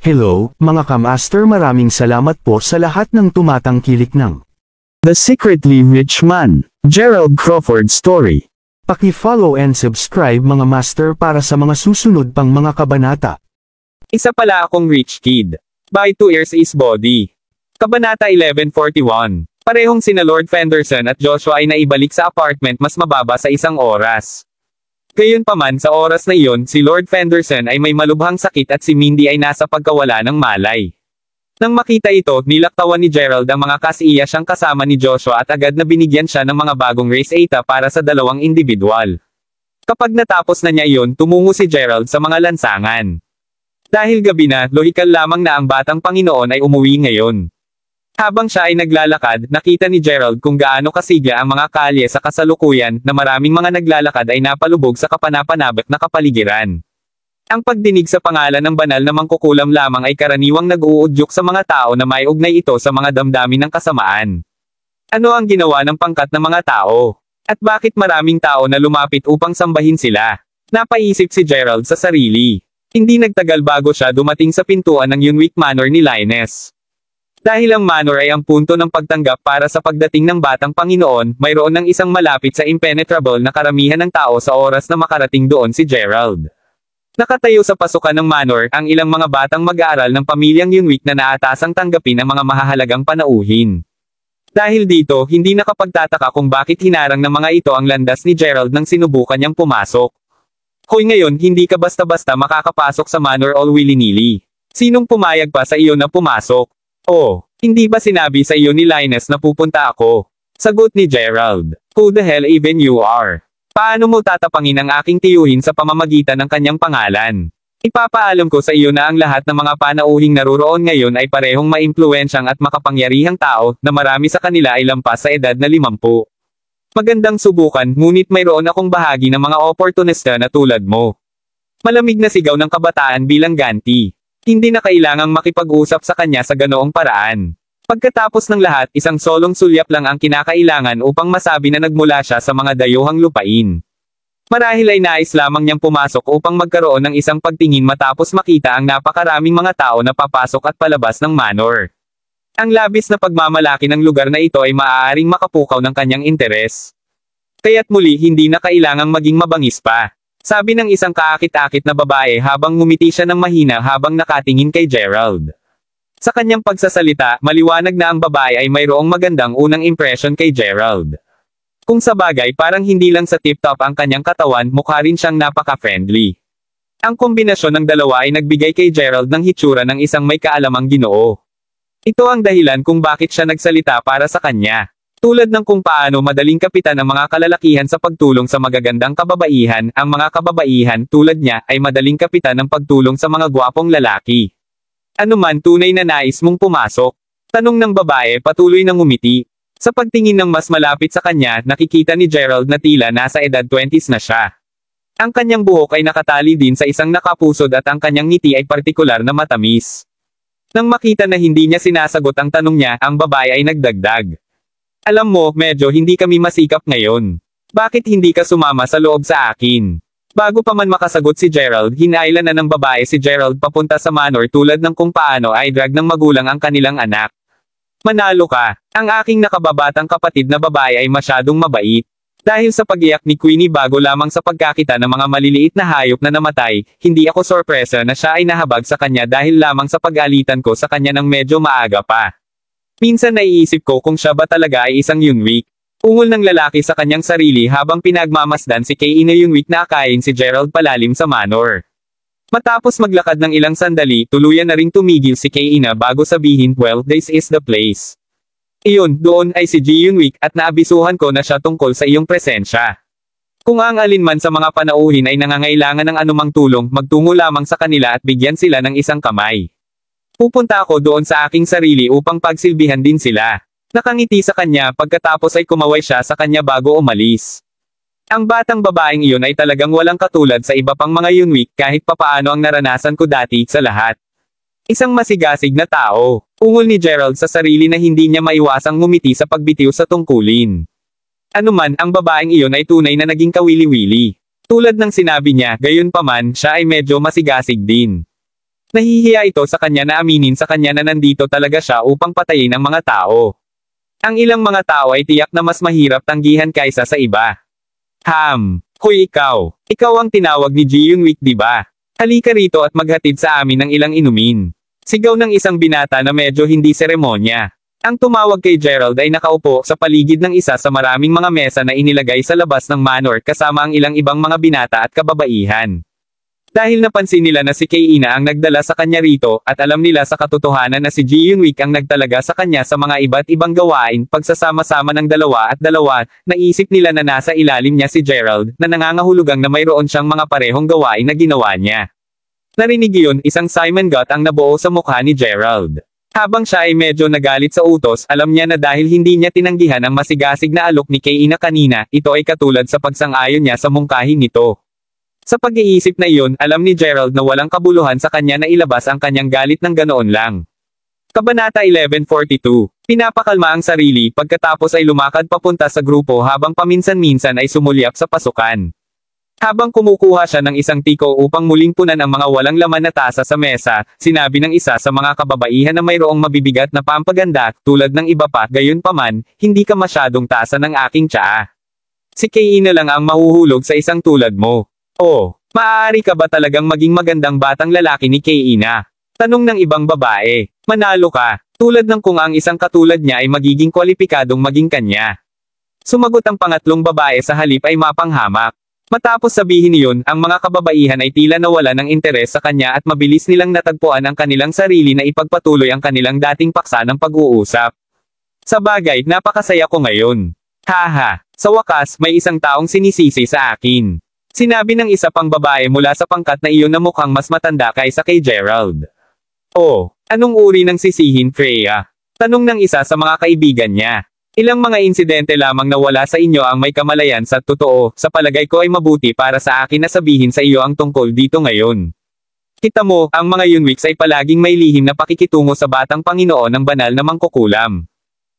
Hello, mga kamaster, maraming salamat po sa lahat ng tumatangkilik ng The Secretly Rich Man, Gerald Crawford Story. Paki-follow and subscribe mga master para sa mga susunod pang mga kabanata. Isa pala akong rich kid. By 2 years is body. Kabanata 1141. Parehong sina Lord Fenderson at Joshua ay naibalik sa apartment mas mababa sa isang oras. Gayunpaman sa oras na iyon si Lord Fenderson ay may malubhang sakit at si Mindy ay nasa pagkawala ng malay. Nang makita ito, nilaktawan ni Gerald ang mga kasiya siyang kasama ni Joshua at agad na binigyan siya ng mga bagong race ATA para sa dalawang individual. Kapag natapos na niya iyon, tumungo si Gerald sa mga lansangan. Dahil gabi na, lohikal lamang na ang batang Panginoon ay umuwi ngayon. Habang siya ay naglalakad, nakita ni Gerald kung gaano kasigla ang mga kalye sa kasalukuyan na maraming mga naglalakad ay napalubog sa kapanapanabik na kapaligiran. Ang pagdinig sa pangalan ng banal na mangkukulam lamang ay karaniwang nag-uudyok sa mga tao na may ugnay ito sa mga damdamin ng kasamaan. Ano ang ginawa ng pangkat ng mga tao? At bakit maraming tao na lumapit upang sambahin sila? Napaisip si Gerald sa sarili. Hindi nagtagal bago siya dumating sa pintuan ng Yunwick Manor ni Linus. Dahil ang manor ay ang punto ng pagtanggap para sa pagdating ng batang Panginoon, mayroon ng isang malapit sa impenetrable na karamihan ng tao sa oras na makarating doon si Gerald. Nakatayo sa pasukan ng manor ang ilang mga batang mag-aaral ng pamilyang Yunwick na naatasang tanggapin ang mga mahahalagang panauhin. Dahil dito, hindi nakapagtataka kung bakit hinarang ng mga ito ang landas ni Gerald nang sinubukan niyang pumasok. Hoy, ngayon hindi ka basta-basta makakapasok sa manor all willy-nilly. Sinong pumayag pa sa iyo na pumasok? Oh, hindi ba sinabi sa iyo ni Linus na pupunta ako? Sagot ni Gerald. Who the hell even you are? Paano mo tatapangin ang aking tiyuhin sa pamamagitan ng kanyang pangalan? Ipapaalam ko sa iyo na ang lahat ng mga panauhing naroroon ngayon ay parehong maimpluwensyang at makapangyarihang tao, na marami sa kanila ay lampas sa edad na 50. Magandang subukan, ngunit mayroon akong bahagi ng mga oportunista na tulad mo. Malamig na sigaw ng kabataan bilang ganti. Hindi na kailangang makipag-usap sa kanya sa ganoong paraan. Pagkatapos ng lahat, isang solong sulyap lang ang kinakailangan upang masabi na nagmula siya sa mga dayuhang lupain. Marahil ay nais lamang niyang pumasok upang magkaroon ng isang pagtingin matapos makita ang napakaraming mga tao na papasok at palabas ng manor. Ang labis na pagmamalaki ng lugar na ito ay maaaring makapukaw ng kanyang interes. Kaya't muli hindi na kailangang maging mabangis pa. Sabi ng isang kaakit-akit na babae habang ngumiti siya ng mahina habang nakatingin kay Gerald. Sa kanyang pagsasalita, maliwanag na ang babae ay mayroong magandang unang impression kay Gerald. Kung sa bagay parang hindi lang sa tip-top ang kanyang katawan, mukha rin siyang napaka-friendly. Ang kombinasyon ng dalawa ay nagbigay kay Gerald ng hitsura ng isang may kaalamang Ginoo. Ito ang dahilan kung bakit siya nagsalita para sa kanya. Tulad ng kung paano madaling kapitan ang mga kalalakihan sa pagtulong sa magagandang kababaihan, ang mga kababaihan tulad niya ay madaling kapitan ng pagtulong sa mga gwapong lalaki. Ano man tunay na nais mong pumasok? Tanong ng babae patuloy na ngumiti. Sa pagtingin ng mas malapit sa kanya, nakikita ni Gerald na tila nasa edad 20s na siya. Ang kanyang buhok ay nakatali din sa isang nakapusod at ang kanyang ngiti ay partikular na matamis. Nang makita na hindi niya sinasagot ang tanong niya, ang babae ay nagdagdag. Alam mo, medyo hindi kami masikap ngayon. Bakit hindi ka sumama sa loob sa akin? Bago pa man makasagot si Gerald, hinailan na ng babae si Gerald papunta sa manor tulad ng kung paano ay drag ng magulang ang kanilang anak. Manalo ka. Ang aking nakababatang kapatid na babae ay masyadong mabait. Dahil sa pag-iyak ni Queenie bago lamang sa pagkakita ng mga maliliit na hayop na namatay, hindi ako sorpresa na siya ay nahabag sa kanya dahil lamang sa pag-alitan ko sa kanya ng medyo maaga pa. Minsan naiisip ko kung siya ba talaga ay isang Yunwick. Ungol ng lalaki sa kanyang sarili habang pinagmamasdan si Kayina Yunwick na akayin si Gerald palalim sa manor. Matapos maglakad ng ilang sandali, tuluyan na ring tumigil si Kayina bago sabihin, well, this is the place. Iyon, doon ay si Ji Yunwick at naabisuhan ko na siya tungkol sa iyong presensya. Kung ang alinman sa mga panauhin ay nangangailangan ng anumang tulong, magtungo lamang sa kanila at bigyan sila ng isang kamay. Pupunta ako doon sa aking sarili upang pagsilbihan din sila. Nakangiti sa kanya pagkatapos ay kumaway siya sa kanya bago umalis. Ang batang babaeng iyon ay talagang walang katulad sa iba pang mga Yunwick kahit papaano ang naranasan ko dati sa lahat. Isang masigasig na tao. Ungol ni Gerald sa sarili na hindi niya maiwasang ngumiti sa pagbitiw sa tungkulin. Anuman, ang babaeng iyon ay tunay na naging kawili-wili. Tulad ng sinabi niya, gayunpaman, siya ay medyo masigasig din. Nahihiya ito sa kanya na aminin sa kanya na nandito talaga siya upang patayin ang mga tao. Ang ilang mga tao ay tiyak na mas mahirap tanggihan kaysa sa iba. Hoy ikaw! Ikaw ang tinawag ni Ji Yunweek di ba? Halika rito at maghatid sa amin ng ilang inumin. Sigaw ng isang binata na medyo hindi seremonya. Ang tumawag kay Gerald ay nakaupo sa paligid ng isa sa maraming mga mesa na inilagay sa labas ng manor kasama ang ilang ibang mga binata at kababaihan. Dahil napansin nila na si Kay-ina ang nagdala sa kanya rito, at alam nila sa katotohanan na si Ji Yunweek ang nagtalaga sa kanya sa mga iba't ibang gawain, pagsasama-sama ng dalawa, naisip nila na nasa ilalim niya si Gerald, na nangangahulugang na mayroon siyang mga parehong gawain na ginawa niya. Narinig iyon, isang Simon Gut ang nabuo sa mukha ni Gerald. Habang siya ay medyo nagalit sa utos, alam niya na dahil hindi niya tinanggihan ang masigasig na alok ni Kay-ina kanina, ito ay katulad sa pagsang-ayon niya sa mungkahin nito. Sa pag-iisip na iyon, alam ni Gerald na walang kabuluhan sa kanya na ilabas ang kanyang galit ng ganoon lang. Kabanata 1142. Pinapakalma ang sarili pagkatapos ay lumakad papunta sa grupo habang paminsan-minsan ay sumulyap sa pasukan. Habang kumukuha siya ng isang tiko upang muling punan ang mga walang laman na tasa sa mesa, sinabi ng isa sa mga kababaihan na mayroong mabibigat na pampaganda, tulad ng iba pa, gayunpaman, hindi ka masyadong tasa ng aking tsaa. Si Kay-ina lang ang mahuhulog sa isang tulad mo. Oh, maaari ka ba talagang maging magandang batang lalaki ni Kay-ina? Tanong ng ibang babae. Manalo ka, tulad ng kung ang isang katulad niya ay magiging kwalipikadong maging kanya. Sumagot ang pangatlong babae sa halip ay mapanghamak. Matapos sabihin iyon, ang mga kababaihan ay tila nawala ng interes sa kanya at mabilis nilang natagpuan ang kanilang sarili na ipagpatuloy ang kanilang dating paksa ng pag-uusap. Sa bagay, napakasaya ko ngayon. Haha, sa wakas, may isang taong sinisisi sa akin. Sinabi ng isa pang babae mula sa pangkat na iyon na mukhang mas matanda kaysa kay Gerald. Oh, anong uri ng sisihin, Freya? Tanong ng isa sa mga kaibigan niya. Ilang mga insidente lamang na wala sa inyo ang may kamalayan sa totoo, sa palagay ko ay mabuti para sa akin na sabihin sa iyo ang tungkol dito ngayon. Kita mo, ang mga Yunweeks ay palaging may lihim na pakikitungo sa batang Panginoon ng banal na mangkukulam.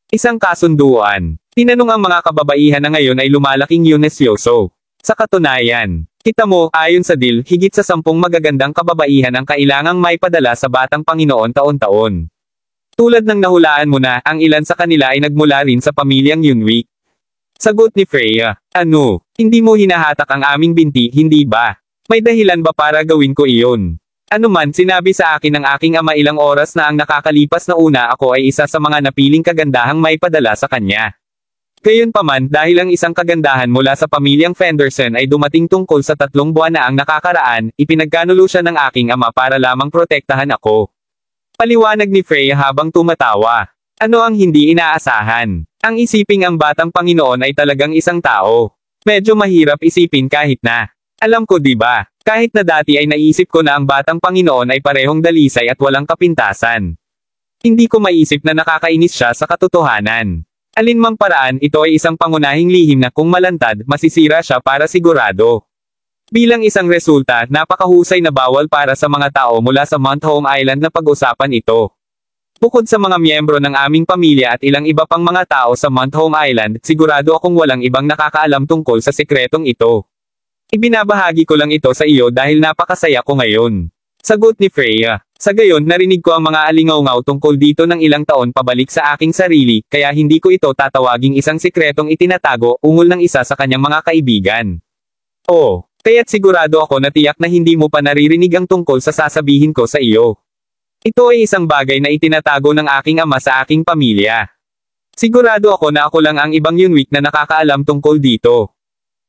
Isang kasunduan. Tinanong ang mga kababaihan na ngayon ay lumalaking Yunesyoso. Sa katunayan, kita mo, ayon sa deal, higit sa 10 magagandang kababaihan ang kailangang maipadala sa batang Panginoon taon-taon. Tulad ng nahulaan mo na, ang ilan sa kanila ay nagmula rin sa pamilyang Yunweek. Sagot ni Freya, ano, hindi mo hinahatak ang aming binti, hindi ba? May dahilan ba para gawin ko iyon? Ano man, sinabi sa akin ng aking ama ilang oras na ang nakakalipas na una ako ay isa sa mga napiling kagandahang maipadala sa kanya. Gayunpaman, dahil ang isang kagandahan mula sa pamilyang Fenderson ay dumating tungkol sa 3 buwan na ang nakakaraan, ipinagkanulo siya ng aking ama para lamang protektahan ako. Paliwanag ni Freya habang tumatawa. Ano ang hindi inaasahan? Ang isiping ang batang Panginoon ay talagang isang tao. Medyo mahirap isipin kahit na. Alam ko diba, kahit na dati ay naisip ko na ang batang Panginoon ay parehong dalisay at walang kapintasan. Hindi ko maisip na nakakainis siya sa katotohanan. Alinmang paraan, ito ay isang pangunahing lihim na kung malantad, masisira siya para sigurado. Bilang isang resulta, napakahusay na bawal para sa mga tao mula sa Mount Home Island na pag-usapan ito. Bukod sa mga miyembro ng aming pamilya at ilang iba pang mga tao sa Mount Home Island, sigurado akong walang ibang nakakaalam tungkol sa sikretong ito. Ibinabahagi ko lang ito sa iyo dahil napakasaya ko ngayon. Sagot ni Freya. Sa gayon, narinig ko ang mga alingaw-ngaw tungkol dito ng ilang taon pabalik sa aking sarili, kaya hindi ko ito tatawaging isang sikretong itinatago, ungol ng isa sa kanyang mga kaibigan. Oh, kaya't sigurado ako na tiyak na hindi mo pa naririnig ang tungkol sa sasabihin ko sa iyo. Ito ay isang bagay na itinatago ng aking ama sa aking pamilya. Sigurado ako na ako lang ang ibang Yunweek na nakakaalam tungkol dito.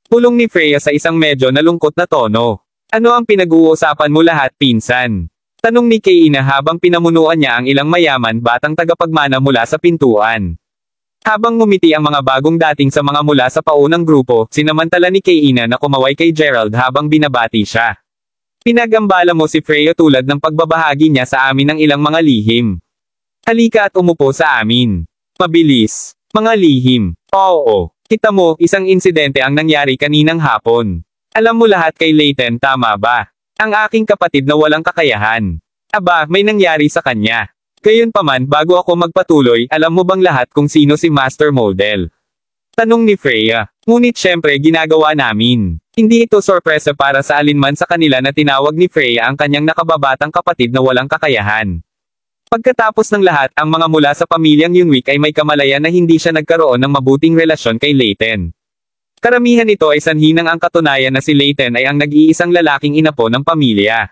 Pulong ni Freya sa isang medyo nalungkot na tono. Ano ang pinag-uusapan mo lahat, pinsan? Tanong ni Kay-ina habang pinamunuan niya ang ilang mayaman batang tagapagmana mula sa pintuan. Habang ngumiti ang mga bagong dating sa mga mula sa paunang grupo, sinamantala ni Kay-ina na kumaway kay Gerald habang binabati siya. Pinagambala mo si Freya tulad ng pagbabahagi niya sa amin ng ilang mga lihim. Halika at umupo sa amin. Mabilis. Mga lihim. Oo. Kita mo, isang insidente ang nangyari kaninang hapon. Alam mo lahat kay Layton, tama ba? Ang aking kapatid na walang kakayahan. Aba, may nangyari sa kanya. Gayunpaman, bago ako magpatuloy, alam mo bang lahat kung sino si Master Moldel? Tanong ni Freya. Ngunit syempre ginagawa namin. Hindi ito sorpresa para sa alinman sa kanila na tinawag ni Freya ang kanyang nakababatang kapatid na walang kakayahan. Pagkatapos ng lahat, ang mga mula sa pamilyang Yunwick ay may kamalayan na hindi siya nagkaroon ng mabuting relasyon kay Layton. Karamihan ito ay sanhi ng ang katunayan na si Layton ay ang nag-iisang lalaking inapo ng pamilya.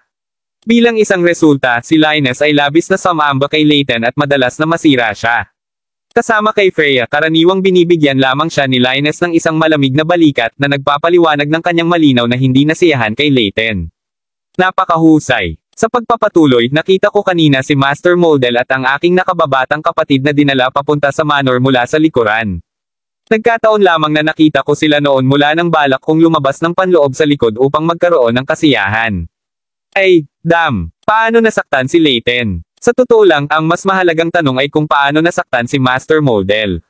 Bilang isang resulta, si Linus ay labis na sumamba kay Layton at madalas na masira siya. Kasama kay Freya, karaniwang binibigyan lamang siya ni Linus ng isang malamig na balikat na nagpapaliwanag ng kanyang malinaw na hindi nasiyahan kay Layton. Napakahusay. Sa pagpapatuloy, nakita ko kanina si Master Moldel at ang aking nakababatang kapatid na dinala papunta sa manor mula sa likuran. Nagkataon lamang na nakita ko sila noon mula ng balak kong lumabas ng panloob sa likod upang magkaroon ng kasiyahan. Ay, damn, paano nasaktan si Layton? Sa totoo lang, ang mas mahalagang tanong ay kung paano nasaktan si Master Moldel.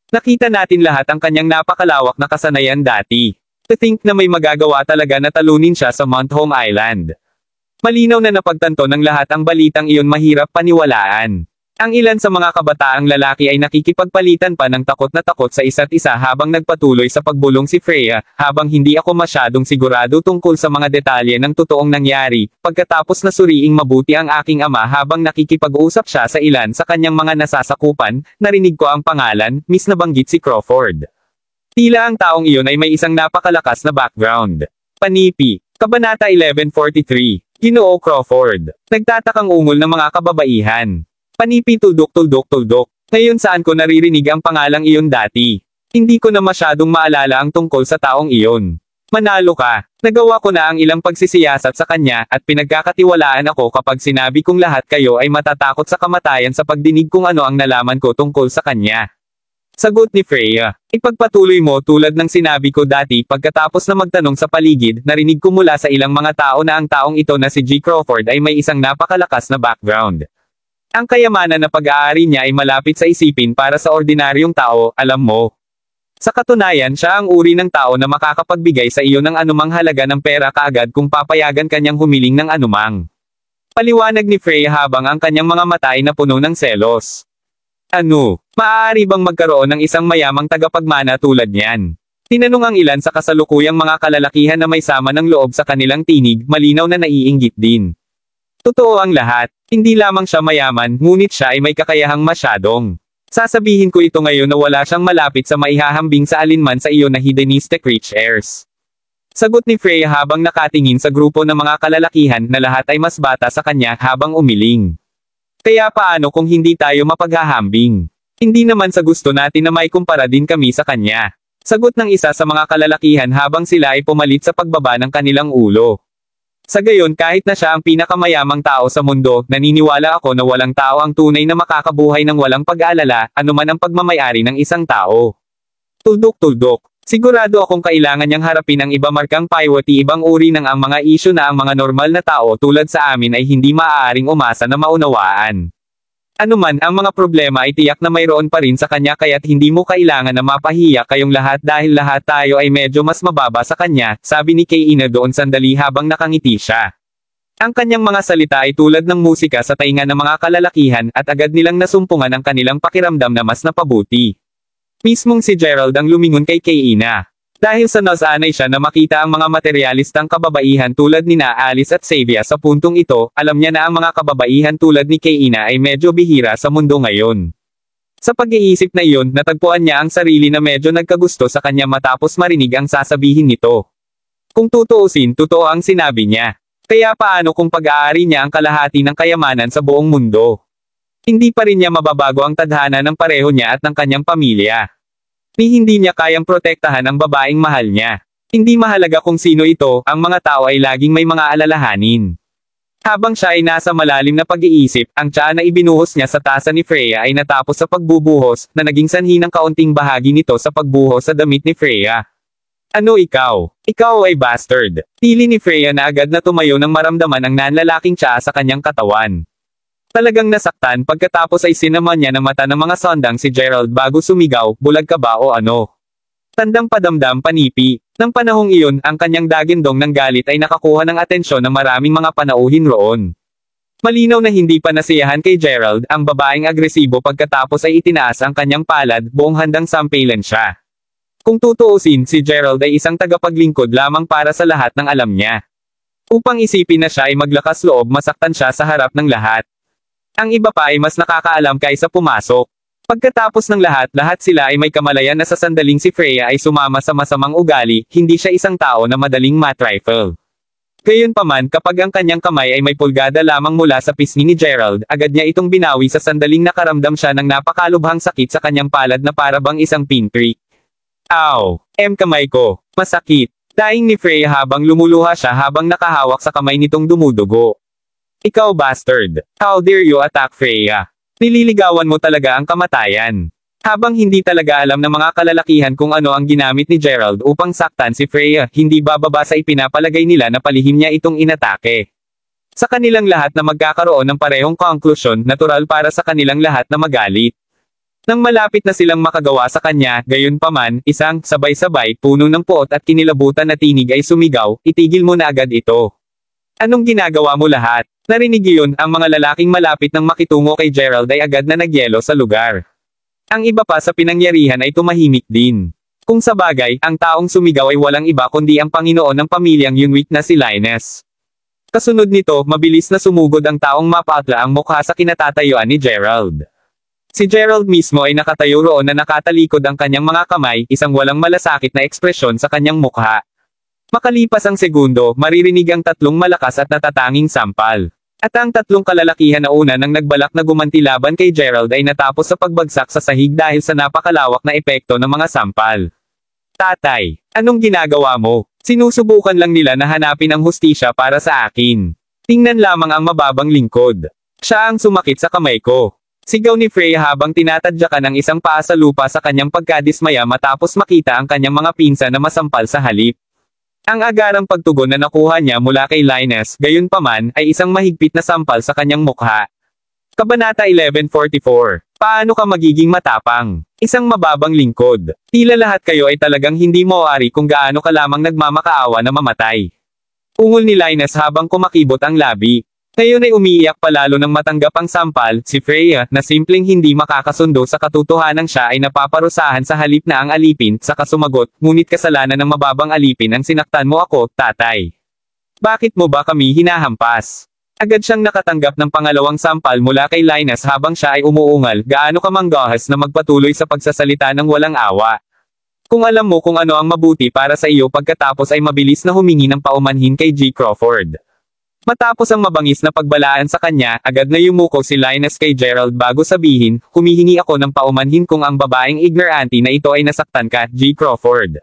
Nakita natin lahat ang kanyang napakalawak na kasanayan dati. To think na may magagawa talaga na talunin siya sa Mount Home Island. Malinaw na napagtanto ng lahat ang balitang iyon mahirap paniwalaan. Ang ilan sa mga kabataang lalaki ay nakikipagpalitan pa ng takot na takot sa isa't isa habang nagpatuloy sa pagbulong si Freya, habang hindi ako masyadong sigurado tungkol sa mga detalye ng totoong nangyari. Pagkatapos na suriing mabuti ang aking ama habang nakikipag-usap siya sa ilan sa kanyang mga nasasakupan, narinig ko ang pangalan, Miss nabanggit si Crawford. Tila ang taong iyon ay may isang napakalakas na background. Panipi. Kabanata 1143. Ginoo Crawford. Nagtatakang ungol ng mga kababaihan. Panipi tuldok. Ngayon saan ko naririnig ang pangalang iyon dati? Hindi ko na masyadong maalala ang tungkol sa taong iyon. Manalo ka. Nagawa ko na ang ilang pagsisiyasat sa kanya, at pinagkakatiwalaan ako kapag sinabi kong lahat kayo ay matatakot sa kamatayan sa pagdinig kung ano ang nalaman ko tungkol sa kanya. Sagot ni Freya. Ipagpatuloy mo tulad ng sinabi ko dati. Pagkatapos na magtanong sa paligid, narinig ko mula sa ilang mga tao na ang taong ito na si G. Crawford ay may isang napakalakas na background. Ang kayamanan na pag-aari niya ay malapit sa isipin para sa ordinaryong tao, alam mo. Sa katunayan, siya ang uri ng tao na makakapagbigay sa iyo ng anumang halaga ng pera kaagad kung papayagan kanyang humiling ng anumang. Paliwanag ni Freya habang ang kanyang mga mata ay napuno ng selos. Ano? Maaari bang magkaroon ng isang mayamang tagapagmana tulad niyan? Tinanong ang ilan sa kasalukuyang mga kalalakihan na may sama ng loob sa kanilang tinig, malinaw na naiinggit din. Totoo ang lahat. Hindi lamang siya mayaman, ngunit siya ay may kakayahang masyadong. Sasabihin ko ito ngayon na wala siyang malapit sa maihahambing sa alinman sa iyo na hedonistic rich heirs. Sagot ni Freya habang nakatingin sa grupo ng mga kalalakihan na lahat ay mas bata sa kanya habang umiling. Kaya paano kung hindi tayo mapaghahambing? Hindi naman sa gusto natin na may kumpara din kami sa kanya. Sagot ng isa sa mga kalalakihan habang sila ay pumalit sa pagbaba ng kanilang ulo. Sa gayon kahit na siya ang pinakamayamang tao sa mundo, naniniwala ako na walang tao ang tunay na makakabuhay ng walang pag-aalala, anuman ang pagmamayari ng isang tao. Tuldok. Sigurado akong kailangan niyang harapin ang iba markang paiwati ibang uri ng ang mga isyu na ang mga normal na tao tulad sa amin ay hindi maaaring umasa na maunawaan. Anuman ang mga problema ay tiyak na mayroon pa rin sa kanya kaya't hindi mo kailangan na mapahiya kayong lahat dahil lahat tayo ay medyo mas mababa sa kanya, sabi ni Kaina doon sandali habang nakangiti siya. Ang kanyang mga salita ay tulad ng musika sa tainga ng mga kalalakihan at agad nilang nasumpungan ang kanilang pakiramdam na mas napabuti. Mismong si Gerald ang lumingon kay Kaina. Dahil sa nasanay siya na makita ang mga materyalistang kababaihan tulad nina Alice at Xavier sa puntong ito, alam niya na ang mga kababaihan tulad ni Kaina ay medyo bihira sa mundo ngayon. Sa pag-iisip na iyon, natagpuan niya ang sarili na medyo nagkagusto sa kanya matapos marinig ang sasabihin nito. Kung tutuusin, totoo ang sinabi niya. Kaya paano kung pag-aari niya ang kalahati ng kayamanan sa buong mundo? Hindi pa rin niya mababago ang tadhana ng pareho niya at ng kanyang pamilya. Ni hindi niya kayang protektahan ang babaeng mahal niya. Hindi mahalaga kung sino ito, ang mga tao ay laging may mga alalahanin. Habang siya ay nasa malalim na pag-iisip, ang tsaa na ibinuhos niya sa tasa ni Freya ay natapos sa pagbubuhos, na naging sanhi ng kaunting bahagi nito sa pagbuhos sa damit ni Freya. Ano ikaw? Ikaw ay bastard. Tili ni Freya na agad na tumayo nang maramdaman ang nanlalaking tsaa sa kanyang katawan. Talagang nasaktan pagkatapos ay sinaman niya ng mata ng mga sondang si Gerald bago sumigaw, bulag ka ba o ano? Tandang padamdam panipi. Nang panahong iyon, ang kanyang dagindong ng galit ay nakakuha ng atensyon ng maraming mga panauhin roon. Malinaw na hindi pa nasiyahan kay Gerald, ang babaeng agresibo pagkatapos ay itinaas ang kanyang palad, buong handang sampalan siya. Kung tutuusin, si Gerald ay isang tagapaglingkod lamang para sa lahat ng alam niya. Upang isipin na siya ay maglakas loob, masaktan siya sa harap ng lahat. Ang iba pa ay mas nakakaalam kaysa pumasok. Pagkatapos ng lahat sila ay may kamalayan na sa sandaling si Freya ay sumama sa masamang ugali, hindi siya isang tao na madaling matrifle. Gayunpaman, kapag ang kanyang kamay ay may pulgada lamang mula sa pisngi ni Gerald, agad niya itong binawi sa sandaling nakaramdam siya ng napakalubhang sakit sa kanyang palad na para bang isang pinprick. Ow! Kamay ko! Masakit! Daing ni Freya habang lumuluha siya habang nakahawak sa kamay nitong dumudugo. Ikaw bastard! How dare you attack Freya? Nililigawan mo talaga ang kamatayan. Habang hindi talaga alam ng mga kalalakihan kung ano ang ginamit ni Gerald upang saktan si Freya, hindi bababa sa ipinapalagay nila na palihim niya itong inatake. Sa kanilang lahat na magkakaroon ng parehong konklusyon, natural para sa kanilang lahat na magalit. Nang malapit na silang makagawa sa kanya, gayunpaman, isang sabay-sabay, puno ng puot at kinilabutan na tinig ay sumigaw, itigil mo na agad ito. Anong ginagawa mo lahat? Narinig iyon, ang mga lalaking malapit nang makitungo kay Gerald ay agad na nagyelo sa lugar. Ang iba pa sa pinangyarihan ay tumahimik din. Kung sa bagay, ang taong sumigaw ay walang iba kundi ang Panginoon ng pamilyang Yunwit na si Linus. Kasunod nito, mabilis na sumugod ang taong mapatla ang mukha sa kinatatayuan ni Gerald. Si Gerald mismo ay nakatayo roon na nakatalikod ang kanyang mga kamay, isang walang malasakit na ekspresyon sa kanyang mukha. Makalipas ang segundo, maririnig ang tatlong malakas at natatanging sampal. At ang tatlong kalalakihan na una nang nagbalak na gumanti laban kay Gerald ay natapos sa pagbagsak sa sahig dahil sa napakalawak na epekto ng mga sampal. Tatay, anong ginagawa mo? Sinusubukan lang nila na hanapin ang hustisya para sa akin. Tingnan lamang ang mababang lingkod. Siya ang sumakit sa kamay ko. Sigaw ni Freya habang tinatadyakan ng isang paa sa lupa sa kanyang pagkadismaya matapos makita ang kanyang mga pinsa na masampal sa halip. Ang agarang pagtugon na nakuha niya mula kay Linus, gayunpaman, ay isang mahigpit na sampal sa kanyang mukha. Kabanata 1144. Paano ka magiging matapang? Isang mababang lingkod. Tila lahat kayo ay talagang hindi maaari kung gaano ka lamang nagmamakaawa na mamatay. Ungol ni Linus habang kumakibot ang labi. Ngayon ay umiiyak palalo nang matanggap ang sampal, si Freya, na simpleng hindi makakasundo sa katotohanan siya ay napaparusahan sa halip na ang alipin, saka sumagot, ngunit kasalanan ng mababang alipin ang sinaktan mo ako, tatay. Bakit mo ba kami hinahampas? Agad siyang nakatanggap ng pangalawang sampal mula kay Linus habang siya ay umuungal, gaano ka manggahas na magpatuloy sa pagsasalita ng walang awa. Kung alam mo kung ano ang mabuti para sa iyo pagkatapos ay mabilis na humingi ng paumanhin kay G. Crawford. Matapos ang mabangis na pagbalaan sa kanya, agad na yumuko si Linus kay Gerald bago sabihin, humihingi ako ng paumanhin kung ang babaeng ignorante na ito ay nasaktan ka, G. Crawford.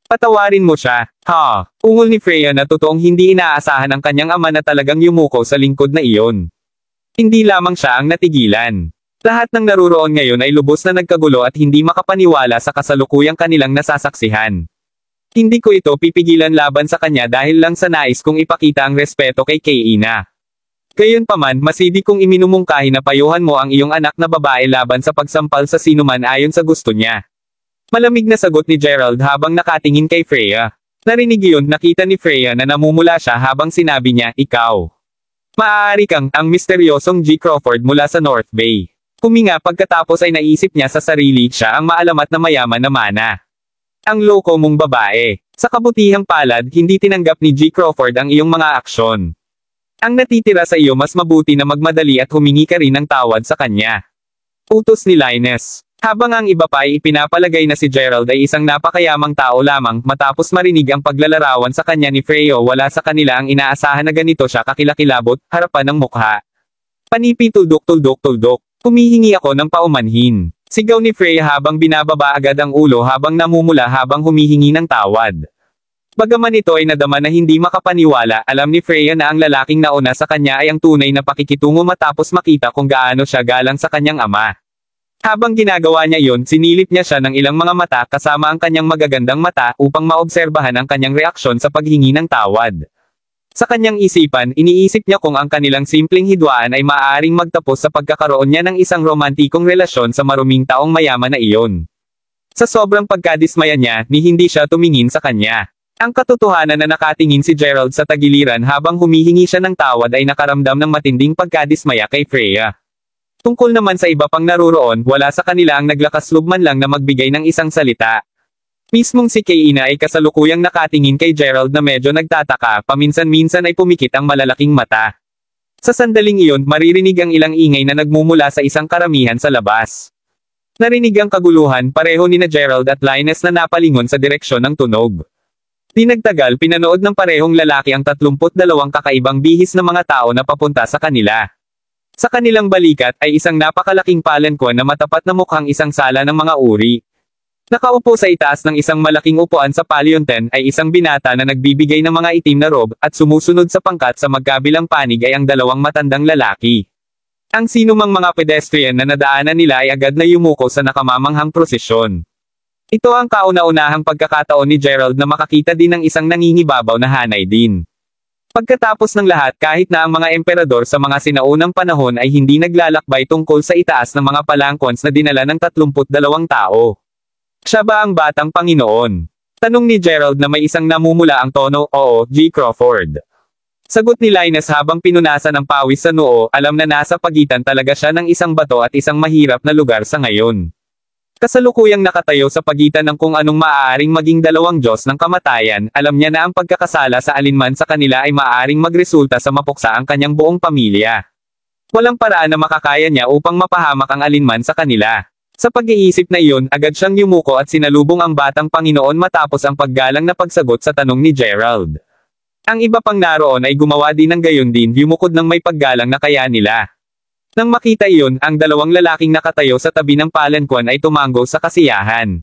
Patawarin mo siya, ha? Ungol ni Freya na totoong hindi inaasahan ang kanyang ama na talagang yumuko sa lingkod na iyon. Hindi lamang siya ang natigilan. Lahat ng naruroon ngayon ay lubos na nagkagulo at hindi makapaniwala sa kasalukuyang kanilang nasasaksihan. Hindi ko ito pipigilan laban sa kanya dahil lang sa nais kong ipakita ang respeto kay Kaina. Gayunpaman, masidi kong iminumungkahi na payuhan mo ang iyong anak na babae laban sa pagsampal sa sinuman ayon sa gusto niya. Malamig na sagot ni Gerald habang nakatingin kay Freya. Narinig iyon, nakita ni Freya na namumula siya habang sinabi niya, ikaw. Maaari kang, ang misteryosong G. Crawford mula sa North Bay. Huminga pagkatapos ay naisip niya sa sarili, siya ang maalamat na mayaman na mana. Ang loko mong babae. Sa kabutihang palad, hindi tinanggap ni G. Crawford ang iyong mga aksyon. Ang natitira sa iyo mas mabuti na magmadali at humingi ka rin ng tawad sa kanya. Utos ni Linus. Habang ang iba pa ay ipinapalagay na si Gerald ay isang napakayamang tao lamang, matapos marinig ang paglalarawan sa kanya ni Freya, wala sa kanila ang inaasahan na ganito siya kakilakilabot, harapan ng mukha. Panipi tuldok-tuldok-tuldok. Humihingi ako ng paumanhin. Sigaw ni Freya habang binababa agad ang ulo habang namumula habang humihingi ng tawad. Bagaman ito ay nadama na hindi makapaniwala, alam ni Freya na ang lalaking nauna sa kanya ay ang tunay na pakikitungo matapos makita kung gaano siya galang sa kanyang ama. Habang ginagawa niya iyon, sinilip niya siya ng ilang mga mata kasama ang kanyang magagandang mata upang maobserbahan ang kanyang reaksyon sa paghingi ng tawad. Sa kanyang isipan, iniisip niya kung ang kanilang simpleng hidwaan ay maaaring magtapos sa pagkakaroon niya ng isang romantikong relasyon sa maruming taong mayaman na iyon. Sa sobrang pagkadismaya niya, ni hindi siya tumingin sa kanya. Ang katotohanan na nakatingin si Gerald sa tagiliran habang humihingi siya ng tawad ay nakaramdam ng matinding pagkadismaya kay Freya. Tungkol naman sa iba pang naruroon, wala sa kanila ang naglakas loob man lang na magbigay ng isang salita. Mismong si Kayna ay kasalukuyang nakatingin kay Gerald na medyo nagtataka, paminsan-minsan ay pumikit ang malalaking mata. Sa sandaling iyon, maririnig ang ilang ingay na nagmumula sa isang karamihan sa labas. Narinig ang kaguluhan, pareho ni na Gerald at Linus na napalingon sa direksyon ng tunog. Di nagtagal, pinanood ng parehong lalaki ang 32 kakaibang bihis na mga tao na papunta sa kanila. Sa kanilang balikat ay isang napakalaking palanquin na matapat na mukhang isang sala ng mga uri. Nakaupo sa itaas ng isang malaking upuan sa palyonten ay isang binata na nagbibigay ng mga itim na robe, at sumusunod sa pangkat sa magkabilang panig ay ang dalawang matandang lalaki. Ang sinumang mga pedestrian na nadaanan nila ay agad na yumuko sa nakamamanghang prosesyon. Ito ang kauna-unahang pagkakataon ni Gerald na makakita din ng isang nangingibabaw na hanay din. Pagkatapos ng lahat, kahit na ang mga emperador sa mga sinaunang panahon ay hindi naglalakbay tungkol sa itaas ng mga palangkons na dinala ng 32 tao. Siya ba ang batang Panginoon? Tanong ni Gerald na may isang namumula ang tono, "Oo, G. Crawford." Sagot ni Linus habang pinunasan ang pawis sa noo, alam na nasa pagitan talaga siya ng isang bato at isang mahirap na lugar sa ngayon. Kasalukuyang nakatayo sa pagitan ng kung anong maaaring maging dalawang Diyos ng kamatayan, alam niya na ang pagkakasala sa alinman sa kanila ay maaaring magresulta sa mapuksa ang kanyang buong pamilya. Walang paraan na makakaya niya upang mapahamak ang alinman sa kanila. Sa pag-iisip na iyon, agad siyang yumuko at sinalubong ang batang Panginoon matapos ang paggalang na pagsagot sa tanong ni Gerald. Ang iba pang naroon ay gumawa din ng gayon din, yumukod ng may paggalang na kaya nila. Nang makita iyon, ang dalawang lalaking nakatayo sa tabi ng palanquin ay tumango sa kasiyahan.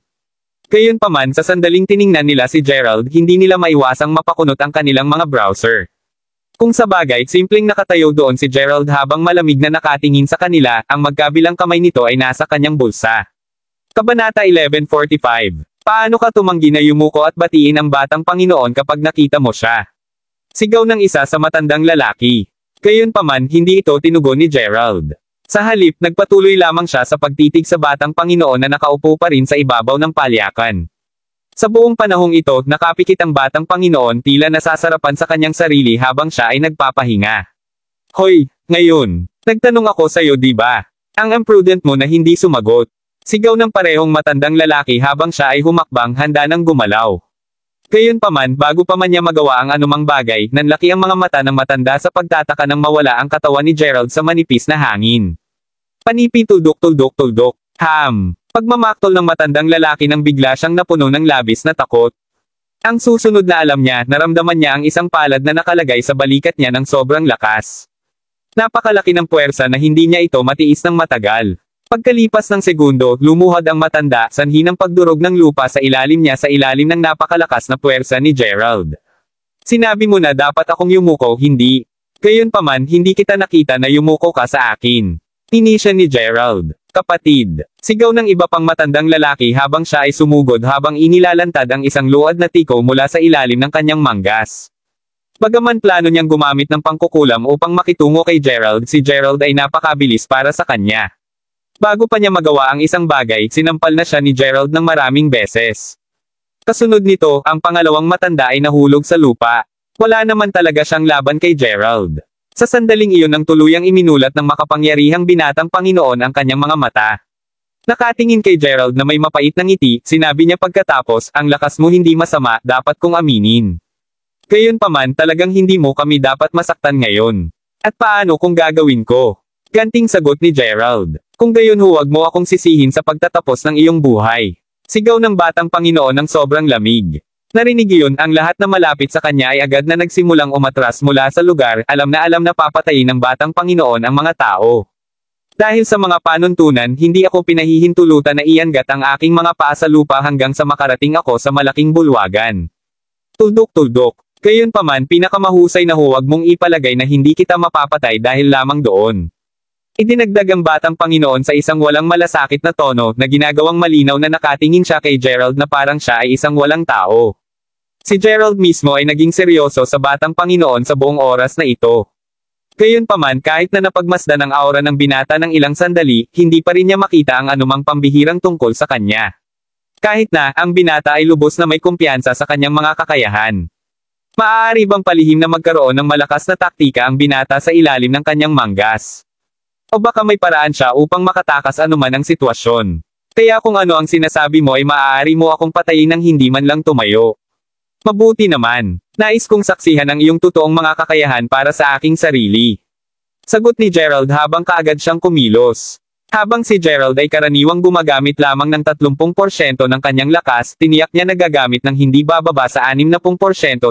Gayunpaman, sa sandaling tiningnan nila si Gerald, hindi nila maiwasang mapakunot ang kanilang mga browser. Kung sa bagay, simpleng nakatayo doon si Gerald habang malamig na nakatingin sa kanila, ang magkabilang kamay nito ay nasa kanyang bulsa. Kabanata 1145. Paano ka tumanggi na yumuko at batiin ang batang Panginoon kapag nakita mo siya? Sigaw ng isa sa matandang lalaki. Gayunpaman, hindi ito tinugon ni Gerald. Sa halip, nagpatuloy lamang siya sa pagtitig sa batang Panginoon na nakaupo pa rin sa ibabaw ng palyakan. Sa buong panahong ito, nakapikit ang batang Panginoon, tila nasasarapan sa kanyang sarili habang siya ay nagpapahinga. "Hoy, ngayon, nagtanong ako sa'yo, di ba? Ang imprudent mo na hindi sumagot." Sigaw ng parehong matandang lalaki habang siya ay humakbang, handa ng gumalaw. Gayunpaman, bago pa man niya magawa ang anumang bagay, nanlaki ang mga mata ng matanda sa pagtataka nang mawala ang katawan ni Gerald sa manipis na hangin. Panipi tuldok-tuldok-tuldok. Pagmamaktol ng matandang lalaki nang bigla siyang napuno ng labis na takot. Ang susunod na alam niya, naramdaman niya ang isang palad na nakalagay sa balikat niya ng sobrang lakas. Napakalaki ng puwersa na hindi niya ito matiis ng matagal. Pagkalipas ng segundo, lumuhod ang matanda, sanhi ng pagdurog ng lupa sa ilalim niya sa ilalim ng napakalakas na puwersa ni Gerald. "Sinabi mo na dapat akong yumuko, hindi? Gayunpaman, hindi kita nakita na yumuko ka sa akin." Tinisya ni Gerald. "Kapatid!" Sigaw ng iba pang matandang lalaki habang siya ay sumugod habang inilalantad ang isang luad na tiko mula sa ilalim ng kanyang manggas. Bagaman plano niyang gumamit ng pangkukulam upang makitungo kay Gerald, si Gerald ay napakabilis para sa kanya. Bago pa niya magawa ang isang bagay, sinampal na siya ni Gerald ng maraming beses. Kasunod nito, ang pangalawang matanda ay nahulog sa lupa. Wala naman talaga siyang laban kay Gerald. Sa sandaling iyon ang tuluyang iminulat ng makapangyarihang binatang Panginoon ang kanyang mga mata. Nakatingin kay Gerald na may mapait na ngiti, sinabi niya pagkatapos, "Ang lakas mo hindi masama, dapat kong aminin. Gayunpaman, talagang hindi mo kami dapat masaktan ngayon. At paano kung gagawin ko?" Ganting sagot ni Gerald. "Kung gayon huwag mo akong sisihin sa pagtatapos ng iyong buhay." Sigaw ng batang Panginoon ng sobrang lamig. Narinig iyon, ang lahat na malapit sa kanya ay agad na nagsimulang umatras mula sa lugar, alam na papatayin ng batang Panginoon ang mga tao. "Dahil sa mga panuntunan, hindi ako pinahihintulutan na iangat ang aking mga paa sa lupa hanggang sa makarating ako sa malaking bulwagan." Tuldok-tuldok. Gayunpaman, pinakamahusay na huwag mong ipalagay na hindi kita mapapatay dahil lamang doon. Idinagdag ang batang Panginoon sa isang walang malasakit na tono, na ginagawang malinaw na nakatingin siya kay Gerald na parang siya ay isang walang tao. Si Gerald mismo ay naging seryoso sa batang Panginoon sa buong oras na ito. Gayunpaman, kahit na napagmasdan ang aura ng binata ng ilang sandali, hindi pa rin niya makita ang anumang pambihirang tungkol sa kanya. Kahit na, ang binata ay lubos na may kumpiyansa sa kanyang mga kakayahan. Maaari bang palihim na magkaroon ng malakas na taktika ang binata sa ilalim ng kanyang manggas? O baka may paraan siya upang makatakas anuman ang sitwasyon? Kaya kung ano ang sinasabi mo ay maaari mo akong patayin nang hindi man lang tumayo. Mabuti naman. Nais kong saksihan ang iyong totoong mga kakayahan para sa aking sarili. Sagot ni Gerald habang kaagad siyang kumilos. Habang si Gerald ay karaniwang gumagamit lamang ng 30% ng kanyang lakas, tiniyak niya na gagamit ng hindi bababa sa 60%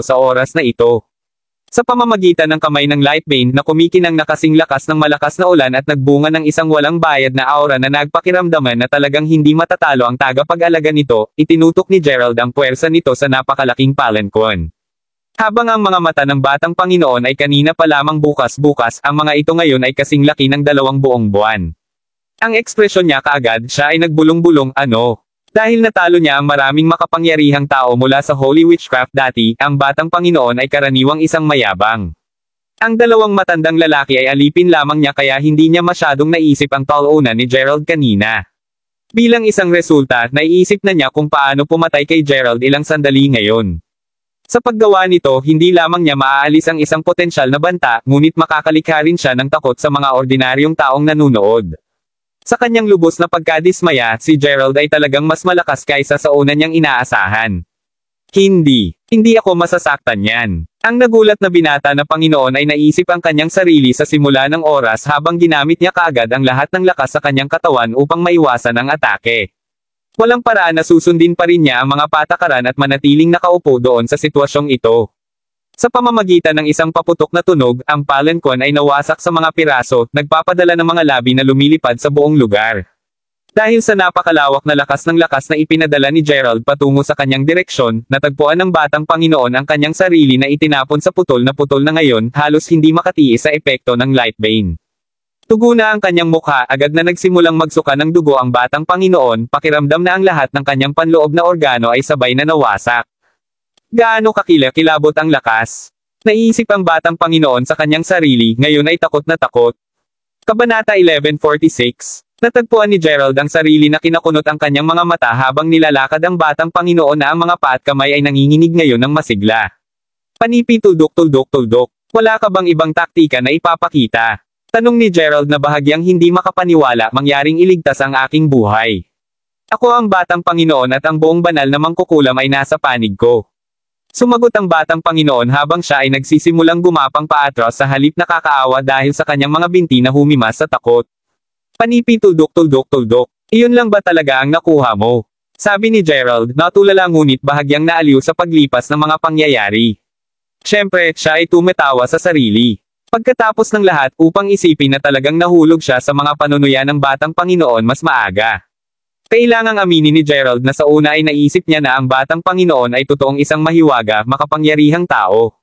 sa oras na ito. Sa pamamagitan ng kamay ng Lightbane na kumikinang na kasing lakas ng malakas na ulan at nagbunga ng isang walang bayad na aura na nagpakiramdaman na talagang hindi matatalo ang tagapag-alaga nito, itinutok ni Gerald ang puwersa nito sa napakalaking palanquin. Habang ang mga mata ng batang Panginoon ay kanina pa lamang bukas-bukas, ang mga ito ngayon ay kasing laki ng 2 buong buwan. Ang ekspresyon niya kaagad, siya ay nagbulong-bulong, ano? Dahil natalo niya ang maraming makapangyarihang tao mula sa Holy Witchcraft dati, ang batang Panginoon ay karaniwang isang mayabang. Ang 2 matandang lalaki ay alipin lamang niya kaya hindi niya masyadong naisip ang talunan ni Gerald kanina. Bilang isang resulta, naiisip na niya kung paano pumatay kay Gerald ilang sandali ngayon. Sa paggawa nito, hindi lamang niya maaalis ang isang potensyal na banta, ngunit makakalikha rin siya ng takot sa mga ordinaryong taong nanunood. Sa kanyang lubos na pagkadismaya, si Gerald ay talagang mas malakas kaysa sa una niyang inaasahan. Hindi ako masasaktan yan. Ang nagulat na binata na Panginoon ay naisip ang kanyang sarili sa simula ng oras habang ginamit niya kaagad ang lahat ng lakas sa kanyang katawan upang maiwasan ang atake. Walang paraan na susundin pa rin niya ang mga patakaran at manatiling nakaupo doon sa sitwasyong ito. Sa pamamagitan ng isang paputok na tunog, ang palanquin ay nawasak sa mga piraso, nagpapadala ng mga labi na lumilipad sa buong lugar. Dahil sa napakalawak na lakas na ipinadala ni Gerald patungo sa kanyang direksyon, natagpuan ng batang Panginoon ang kanyang sarili na itinapon sa putol na ngayon, halos hindi makatiis sa epekto ng Lightbane. Tugo na ang kanyang mukha, agad na nagsimulang magsuka ng dugo ang batang Panginoon, pakiramdam na ang lahat ng kanyang panloob na organo ay sabay na nawasak. Gaano kakilabot ang lakas? Naiisip ang batang Panginoon sa kanyang sarili, ngayon ay takot na takot. Kabanata 1146. Natagpuan ni Gerald ang sarili na kinakunot ang kanyang mga mata habang nilalakad ang batang Panginoon na ang mga paa at kamay ay nanginginig ngayon ng masigla. Panipi tuldok. Wala ka bang ibang taktika na ipapakita? Tanong ni Gerald na bahagyang hindi makapaniwala mangyaring iligtas ang aking buhay. Ako ang batang Panginoon at ang buong banal na mangkukulam ay nasa panig ko. Sumagot ang batang Panginoon habang siya ay nagsisimulang gumapang paatras sa halip na kakaawa dahil sa kanyang mga binti na humimas sa takot. Panipi tuldok. Iyon lang ba talaga ang nakuha mo? Sabi ni Gerald, natulala ngunit bahagyang naaliw sa paglipas ng mga pangyayari. Siyempre, siya ay tumatawa sa sarili. Pagkatapos ng lahat, upang isipin na talagang nahulog siya sa mga panunuya ng batang Panginoon mas maaga. Kailangang aminin ni Gerald na sa una ay naisip niya na ang batang Panginoon ay totoong isang mahiwaga, makapangyarihang tao.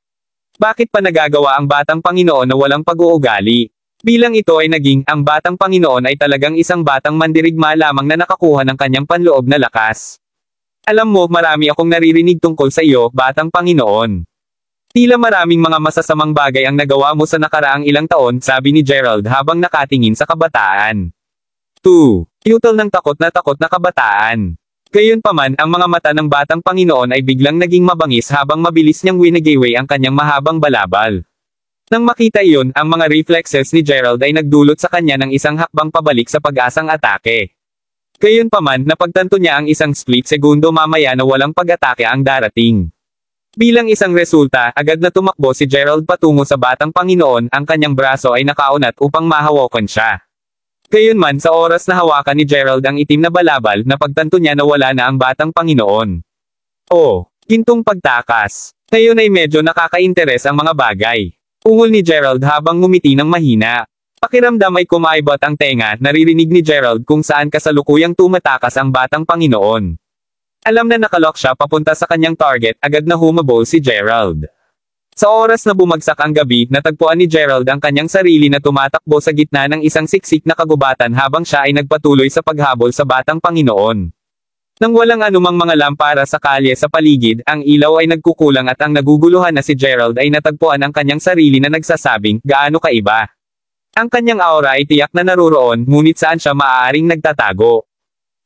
Bakit pa nagagawa ang batang Panginoon na walang pag-uugali? Bilang ito ay naging, ang batang Panginoon ay talagang isang batang mandirigma lamang na nakakuha ng kanyang panloob na lakas. Alam mo, marami akong naririnig tungkol sa iyo, batang Panginoon. Tila maraming mga masasamang bagay ang nagawa mo sa nakaraang ilang taon, sabi ni Gerald habang nakatingin sa kabataan. 2. Yutal ng takot na kabataan. Gayunpaman, ang mga mata ng batang Panginoon ay biglang naging mabangis habang mabilis niyang winagaway ang kanyang mahabang balabal. Nang makita iyon, ang mga reflexes ni Gerald ay nagdulot sa kanya ng isang hakbang pabalik sa pag-asang atake. Gayunpaman, napagtanto niya ang isang split segundo mamaya na walang pag-atake ang darating. Bilang isang resulta, agad na tumakbo si Gerald patungo sa batang Panginoon, ang kanyang braso ay nakaunat upang mahawakan siya. Gayunman sa oras na hawakan ni Gerald ang itim na balabal, napagtanto niya na wala na ang batang Panginoon. Oh, gintong pagtakas. Ngayon ay medyo nakaka-interes ang mga bagay. Ungol ni Gerald habang ngumiti ng mahina. Pakiramdam ay kumaibot ang tenga, naririnig ni Gerald kung saan kasalukuyang tumatakas ang batang Panginoon. Alam na nakalock siya papunta sa kanyang target, agad na humabol si Gerald. Sa oras na bumagsak ang gabi, natagpuan ni Gerald ang kanyang sarili na tumatakbo sa gitna ng isang siksik na kagubatan habang siya ay nagpatuloy sa paghabol sa batang Panginoon. Nang walang anumang mga lampara sa kalye sa paligid, ang ilaw ay nagkukulang at ang naguguluhan na si Gerald ay natagpuan ang kanyang sarili na nagsasabing, gaano kaiba. Ang kanyang aura ay tiyak na naruroon, ngunit saan siya maaaring nagtatago.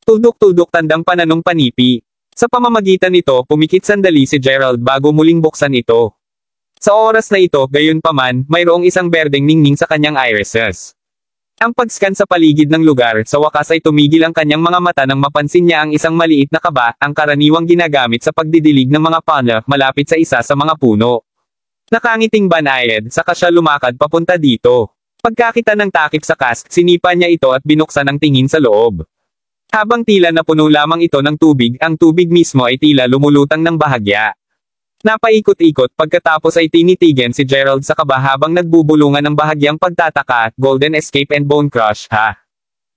Tuldok tandang pananong panipi. Sa pamamagitan nito, pumikit sandali si Gerald bago muling buksan ito. Sa oras na ito, gayunpaman, mayroong isang berdeng ningning sa kanyang irises. Ang pag-scan sa paligid ng lugar, sa wakas ay tumigil ang kanyang mga mata nang mapansin niya ang isang maliit na kaba, ang karaniwang ginagamit sa pagdidilig ng mga panda, malapit sa isa sa mga puno. Nakangiting banayad, saka siya lumakad papunta dito. Pagkakita ng takip sa cask, sinipa niya ito at binuksan ang tingin sa loob. Habang tila napuno lamang ito ng tubig, ang tubig mismo ay tila lumulutang ng bahagya. Napaikot-ikot pagkatapos ay tinitigan si Gerald sa kaba habang nagbubulungan ng bahagyang pagtataka, Golden Escape and Bone Crush, ha?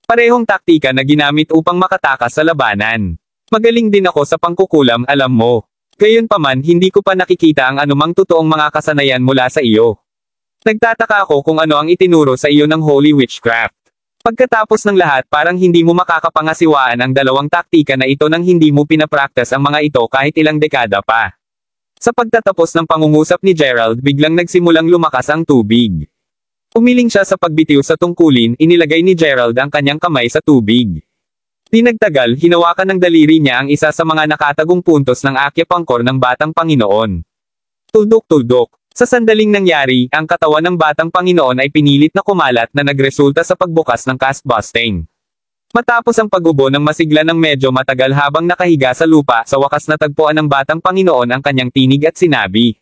Parehong taktika na ginamit upang makatakas sa labanan. Magaling din ako sa pangkukulam, alam mo. Gayunpaman hindi ko pa nakikita ang anumang totoong mga kasanayan mula sa iyo. Nagtataka ako kung ano ang itinuro sa iyo ng Holy Witchcraft. Pagkatapos ng lahat parang hindi mo makakapangasiwaan ang dalawang taktika na ito nang hindi mo pinapraktas ang mga ito kahit ilang dekada pa. Sa pagtatapos ng pangungusap ni Gerald, biglang nagsimulang lumakas ang tubig. Umiling siya sa pagbitiw sa tungkulin, inilagay ni Gerald ang kanyang kamay sa tubig. Di nagtagal, hinawakan ng daliri niya ang isa sa mga nakatagong puntos ng akyapangkor ng Batang Panginoon. Tuldok-tuldok. Sa sandaling nangyari, ang katawan ng Batang Panginoon ay pinilit na kumalat na nagresulta sa pagbukas ng cast busting. Matapos ang pag-ubo ng masigla ng medyo matagal habang nakahiga sa lupa, sa wakas natagpuan ng Batang Panginoon ang kanyang tinig at sinabi.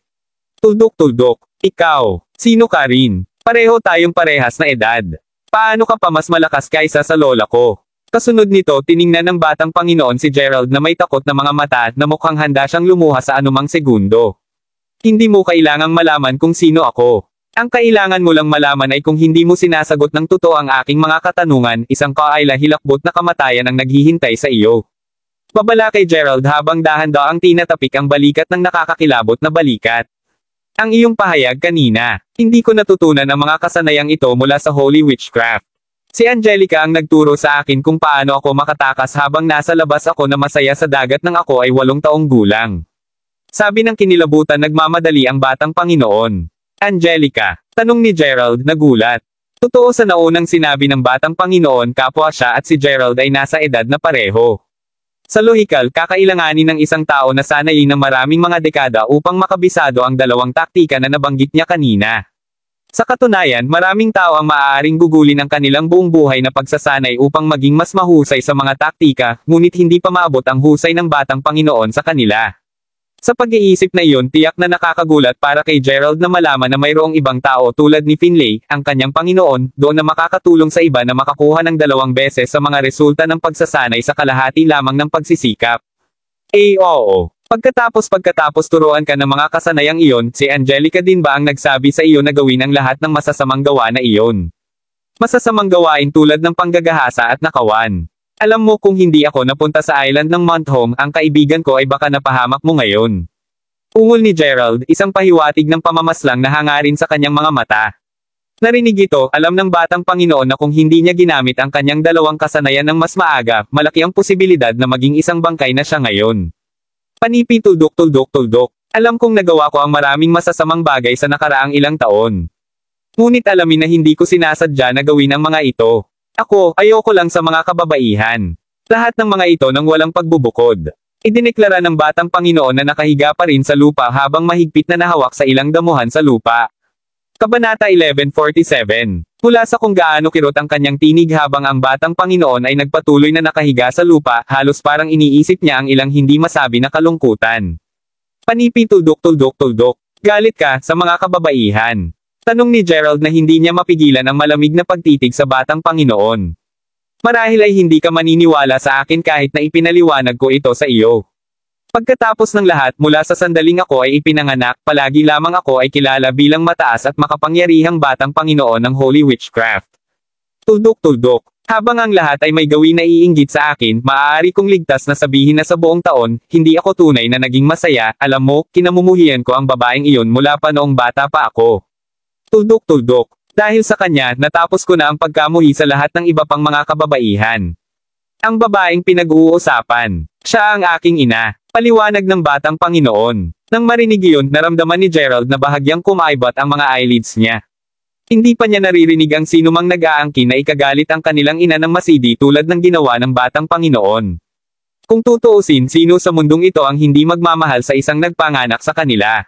Tuldok-tuldok, ikaw, sino ka rin? Pareho tayong parehas na edad. Paano ka pa mas malakas kaysa sa lola ko? Kasunod nito, tiningnan ng Batang Panginoon si Gerald na may takot na mga mata at na mukhang handa siyang lumuha sa anumang segundo. Hindi mo kailangang malaman kung sino ako. Ang kailangan mo lang malaman ay kung hindi mo sinasagot ng totoo ang aking mga katanungan, isang kaila-hilakbot na kamatayan ang naghihintay sa iyo. Babala kay Gerald habang dahan-daang ang tinatapik ang balikat ng nakakakilabot na balikat. Ang iyong pahayag kanina, hindi ko natutunan ang mga kasanayang ito mula sa Holy Witchcraft. Si Angelica ang nagturo sa akin kung paano ako makatakas habang nasa labas ako na masaya sa dagat nang ako ay 8 taong gulang. Sabi ng kinilabutan nagmamadali ang Batang Panginoon. Angelica, tanong ni Gerald, nagulat. Totoo sa naunang sinabi ng Batang Panginoon kapwa siya at si Gerald ay nasa edad na pareho. Sa lohikal, kakailanganin ng isang tao na sanayin ng maraming mga dekada upang makabisado ang dalawang taktika na nabanggit niya kanina. Sa katunayan, maraming tao ang maaaring gugulin ang kanilang buong buhay na pagsasanay upang maging mas mahusay sa mga taktika, ngunit hindi pa maabot ang husay ng Batang Panginoon sa kanila. Sa pag-iisip na iyon, tiyak na nakakagulat para kay Gerald na malaman na mayroong ibang tao tulad ni Finlay, ang kanyang Panginoon, doon na makakatulong sa iba na makakuha ng 2 beses sa mga resulta ng pagsasanay sa kalahati lamang ng pagsisikap. Oo. Pagkatapos turuan ka ng mga kasanayang iyon, si Angelica din ba ang nagsabi sa iyo na gawin ang lahat ng masasamang gawa na iyon? Masasamang gawain tulad ng panggagahasa at nakawan. Alam mo kung hindi ako napunta sa island ng Montholm, ang kaibigan ko ay baka napahamak mo ngayon. Ungol ni Gerald, isang pahiwatig ng pamamaslang na hangarin sa kanyang mga mata. Narinig ito, alam ng Batang Panginoon na kung hindi niya ginamit ang kanyang dalawang kasanayan ng mas maaga, malaki ang posibilidad na maging isang bangkay na siya ngayon. Panipi tuldok-tuldok-tuldok. Alam kong nagawa ko ang maraming masasamang bagay sa nakaraang ilang taon. Ngunit alamin na hindi ko sinasadya na gawin ang mga ito. Ako, ayoko lang sa mga kababaihan. Lahat ng mga ito nang walang pagbubukod. Idineklara ng Batang Panginoon na nakahiga pa rin sa lupa habang mahigpit na nahawak sa ilang damuhan sa lupa. Kabanata 1147. Mula sa kung gaano kirot ang kanyang tinig habang ang Batang Panginoon ay nagpatuloy na nakahiga sa lupa, halos parang iniisip niya ang ilang hindi masabi na kalungkutan. Panipi tuldok-tuldok-tuldok. Galit ka sa mga kababaihan. Tanong ni Gerald na hindi niya mapigilan ang malamig na pagtitig sa Batang Panginoon. Marahil ay hindi ka maniniwala sa akin kahit na ipinaliwanag ko ito sa iyo. Pagkatapos ng lahat, mula sa sandaling ako ay ipinanganak, palagi lamang ako ay kilala bilang mataas at makapangyarihang Batang Panginoon ng Holy Witchcraft. Tuldok-tuldok. Habang ang lahat ay may gawin na iinggit sa akin, maaari kong ligtas na sabihin na sa buong taon, hindi ako tunay na naging masaya, alam mo, kinamumuhian ko ang babaeng iyon mula pa noong bata pa ako. Tuldok-tuldok. Dahil sa kanya, natapos ko na ang pagkamuhi sa lahat ng iba pang mga kababaihan. Ang babaeng pinag-uusapan. Siya ang aking ina. Paliwanag ng Batang Panginoon. Nang marinig iyon, naramdaman ni Gerald na bahagyang kumaibat ang mga eyelids niya. Hindi pa niya naririnig ang sinumang nag-aangkin na ikagalit ang kanilang ina ng masidi tulad ng ginawa ng Batang Panginoon. Kung tutuusin, sino sa mundong ito ang hindi magmamahal sa isang nagpanganak sa kanila?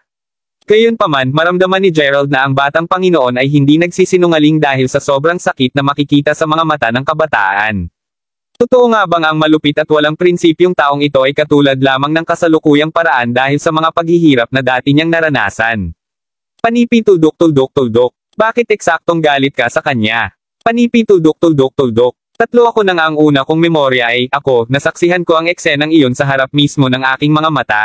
Gayunpaman, maramdaman ni Gerald na ang batang Panginoon ay hindi nagsisinungaling dahil sa sobrang sakit na makikita sa mga mata ng kabataan. Totoo nga bang ang malupit at walang prinsipyong taong ito ay katulad lamang ng kasalukuyang paraan dahil sa mga paghihirap na dati niyang naranasan? Panipi tuldok. Bakit eksaktong galit ka sa kanya? Panipi tuldok. Tatlo ako nang ang una kong memorya ay, ako, nasaksihan ko ang eksenang iyon sa harap mismo ng aking mga mata.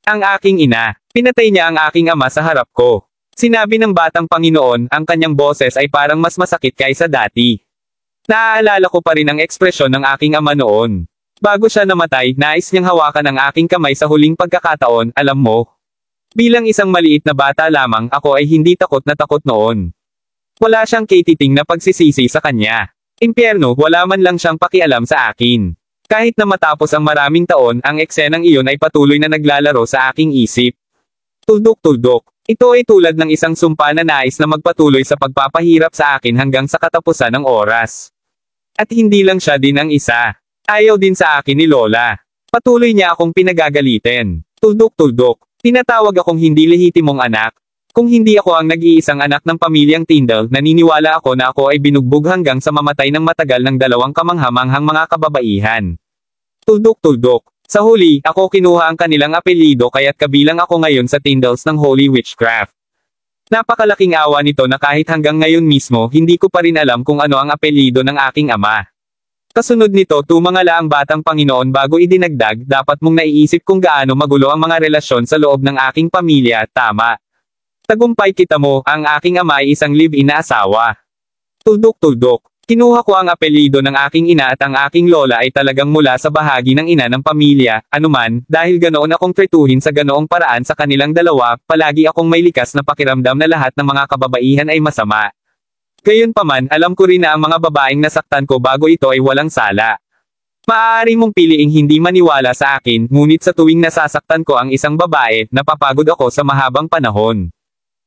Ang aking ina, pinatay niya ang aking ama sa harap ko. Sinabi ng batang Panginoon, ang kanyang boses ay parang mas masakit kaysa dati. Naaalala ko pa rin ang ekspresyon ng aking ama noon. Bago siya namatay, nais niyang hawakan ang aking kamay sa huling pagkakataon, alam mo. Bilang isang maliit na bata lamang, ako ay hindi takot na takot noon. Wala siyang katiting na pagsisisi sa kanya. Impyerno, wala man lang siyang pakialam sa akin. Kahit na matapos ang maraming taon, ang eksenang iyon ay patuloy na naglalaro sa aking isip. Tuldok. Ito ay tulad ng isang sumpa na nais na magpatuloy sa pagpapahirap sa akin hanggang sa katapusan ng oras. At hindi lang siya din ang isa. Ayaw din sa akin ni Lola. Patuloy niya akong pinagagalitin. Tuldok. Tinatawag akong hindi lehitimong anak. Kung hindi ako ang nag-iisang anak ng pamilyang Tyndall, naniniwala ako na ako ay binugbog hanggang sa mamatay ng matagal ng dalawang kamanghamanghang mga kababaihan. Tuldok. Sa huli, ako kinuha ang kanilang apelyido kaya't kabilang ako ngayon sa Tyndalls ng Holy Witchcraft. Napakalaking awa nito na kahit hanggang ngayon mismo, hindi ko pa rin alam kung ano ang apelyido ng aking ama. Kasunod nito, tumangala ang batang Panginoon bago idinagdag, dapat mong naiisip kung gaano magulo ang mga relasyon sa loob ng aking pamilya, tama. Tagumpay kita mo, ang aking ama ay isang live-in na asawa. Tuldok. Kinuha ko ang apelyido ng aking ina at ang aking lola ay talagang mula sa bahagi ng ina ng pamilya, anuman, dahil ganoon akong tretuhin sa ganoong paraan sa kanilang dalawa, palagi akong may likas na pakiramdam na lahat ng mga kababaihan ay masama. Gayunpaman, alam ko rin na ang mga babaeng nasaktan ko bago ito ay walang sala. Maaari mong piliing hindi maniwala sa akin, ngunit sa tuwing nasasaktan ko ang isang babae, napapagod ako sa mahabang panahon.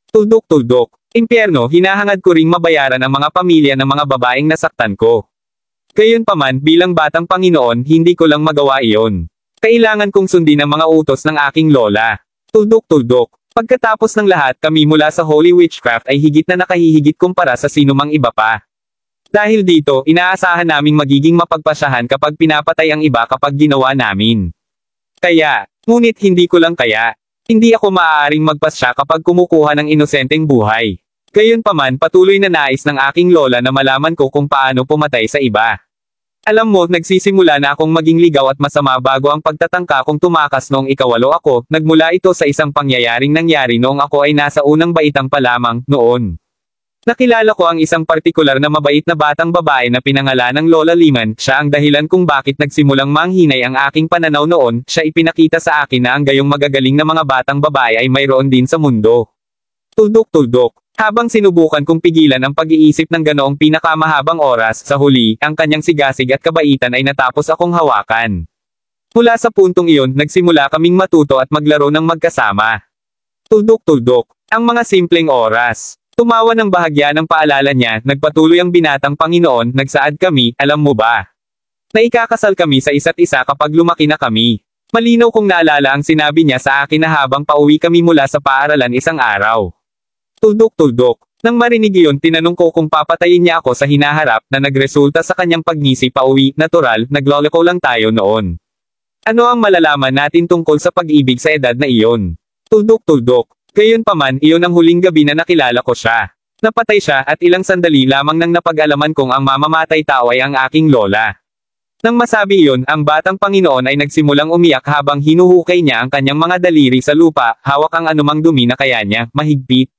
Tuldok. Impyerno, hinahangad ko ring mabayaran ang mga pamilya ng mga babaeng nasaktan ko. Gayunpaman, bilang batang Panginoon, hindi ko lang magawa iyon. Kailangan kong sundin ang mga utos ng aking lola. Tuldok. Pagkatapos ng lahat, kami mula sa Holy Witchcraft ay higit na nakahihigit kumpara sa sinumang iba pa. Dahil dito, inaasahan naming magiging mapagpasyahan kapag pinapatay ang iba kapag ginawa namin. Ngunit hindi ko lang kaya. Hindi ako maaaring magpasya kapag kumukuha ng inosenteng buhay. Gayunpaman, patuloy na nais ng aking lola na malaman ko kung paano pumatay sa iba. Alam mo, nagsisimula na akong maging ligaw at masama bago ang pagtatangka kong tumakas noong ikawalo ako, nagmula ito sa isang pangyayaring nangyari noong ako ay nasa unang baitang pa lamang, noon. Nakilala ko ang isang partikular na mabait na batang babae na pinangalan ng Lola Liman, siya ang dahilan kung bakit nagsimulang manghinay ang aking pananaw noon, siya ipinakita sa akin na ang gayong magagaling na mga batang babae ay mayroon din sa mundo. Tuldok. Habang sinubukan kong pigilan ang pag-iisip ng ganoong pinakamahabang oras, sa huli, ang kanyang sigasig at kabaitan ay natapos akong hawakan. Mula sa puntong iyon, nagsimula kaming matuto at maglaro ng magkasama. Tuldok. Ang mga simpleng oras. Tumawa ng bahagya ng paalala niya, nagpatuloy ang binatang Panginoon, nagsaad kami, alam mo ba? Naikakasal kami sa isa't isa kapag lumaki na kami. Malinaw kong naalala ang sinabi niya sa akin na habang pauwi kami mula sa paaralan isang araw. Tuldok. Nang marinig iyon, tinanong ko kung papatayin niya ako sa hinaharap na nagresulta sa kanyang pagngisi pauwi, natural, nagloloko lang tayo noon. Ano ang malalaman natin tungkol sa pag-ibig sa edad na iyon? Tuldok. Gayunpaman, iyon ang huling gabi na nakilala ko siya. Napatay siya at ilang sandali lamang nang napag-alaman kong ang mamamatay tao ay ang aking lola. Nang masabi iyon, ang batang Panginoon ay nagsimulang umiyak habang hinuhukay niya ang kanyang mga daliri sa lupa, hawak ang anumang dumi na kaya niya, mahigpit.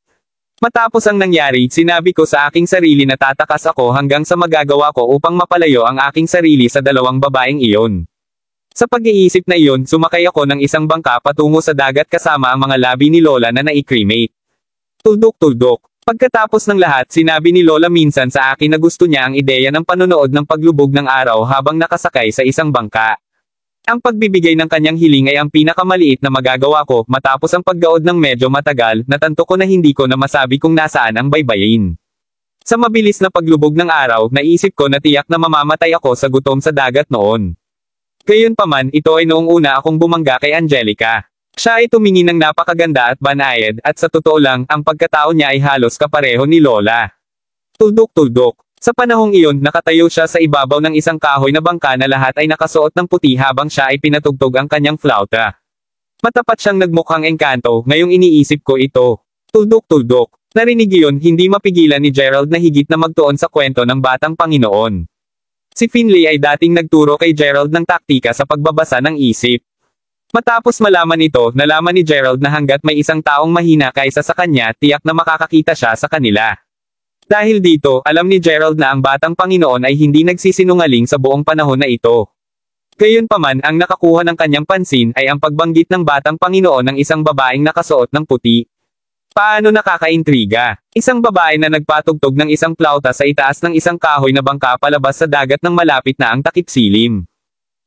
Matapos ang nangyari, sinabi ko sa aking sarili na tatakas ako hanggang sa magagawa ko upang mapalayo ang aking sarili sa dalawang babaeng iyon. Sa pag-iisip na iyon, sumakay ako ng isang bangka patungo sa dagat kasama ang mga labi ni Lola na nai-cremate. Tuldok. Pagkatapos ng lahat, sinabi ni Lola minsan sa akin na gusto niya ang ideya ng panonood ng paglubog ng araw habang nakasakay sa isang bangka. Ang pagbibigay ng kanyang hiling ay ang pinakamaliit na magagawa ko, matapos ang paggaod ng medyo matagal, natanto ko na hindi ko na masabi kung nasaan ang baybayin. Sa mabilis na paglubog ng araw, naisip ko na tiyak na mamamatay ako sa gutom sa dagat noon. Gayunpaman, ito ay noong una akong bumangga kay Angelica. Siya ay tumingin ng napakaganda at banayad at sa totoo lang, ang pagkatao niya ay halos kapareho ni Lola. Tuldok-tuldok. Sa panahong iyon, nakatayo siya sa ibabaw ng isang kahoy na bangka na lahat ay nakasuot ng puti habang siya ay pinatugtog ang kanyang flauta. Matapat siyang nagmukhang engkanto, ngayong iniisip ko ito. Tuldok-tuldok. Narinig iyon, hindi mapigilan ni Gerald na higit na magtuon sa kwento ng batang Panginoon. Si Finley ay dating nagturo kay Gerald ng taktika sa pagbabasa ng isip. Matapos malaman ito, nalaman ni Gerald na hanggat may isang taong mahina kaysa sa kanya, tiyak na makakakita siya sa kanila. Dahil dito, alam ni Gerald na ang batang Panginoon ay hindi nagsisinungaling sa buong panahon na ito. Gayunpaman, ang nakakuha ng kanyang pansin ay ang pagbanggit ng batang Panginoon ng isang babaeng nakasuot ng puti. Paano nakakaintriga? Isang babae na nagpatugtog ng isang plauta sa itaas ng isang kahoy na bangka palabas sa dagat ng malapit na ang takip silim.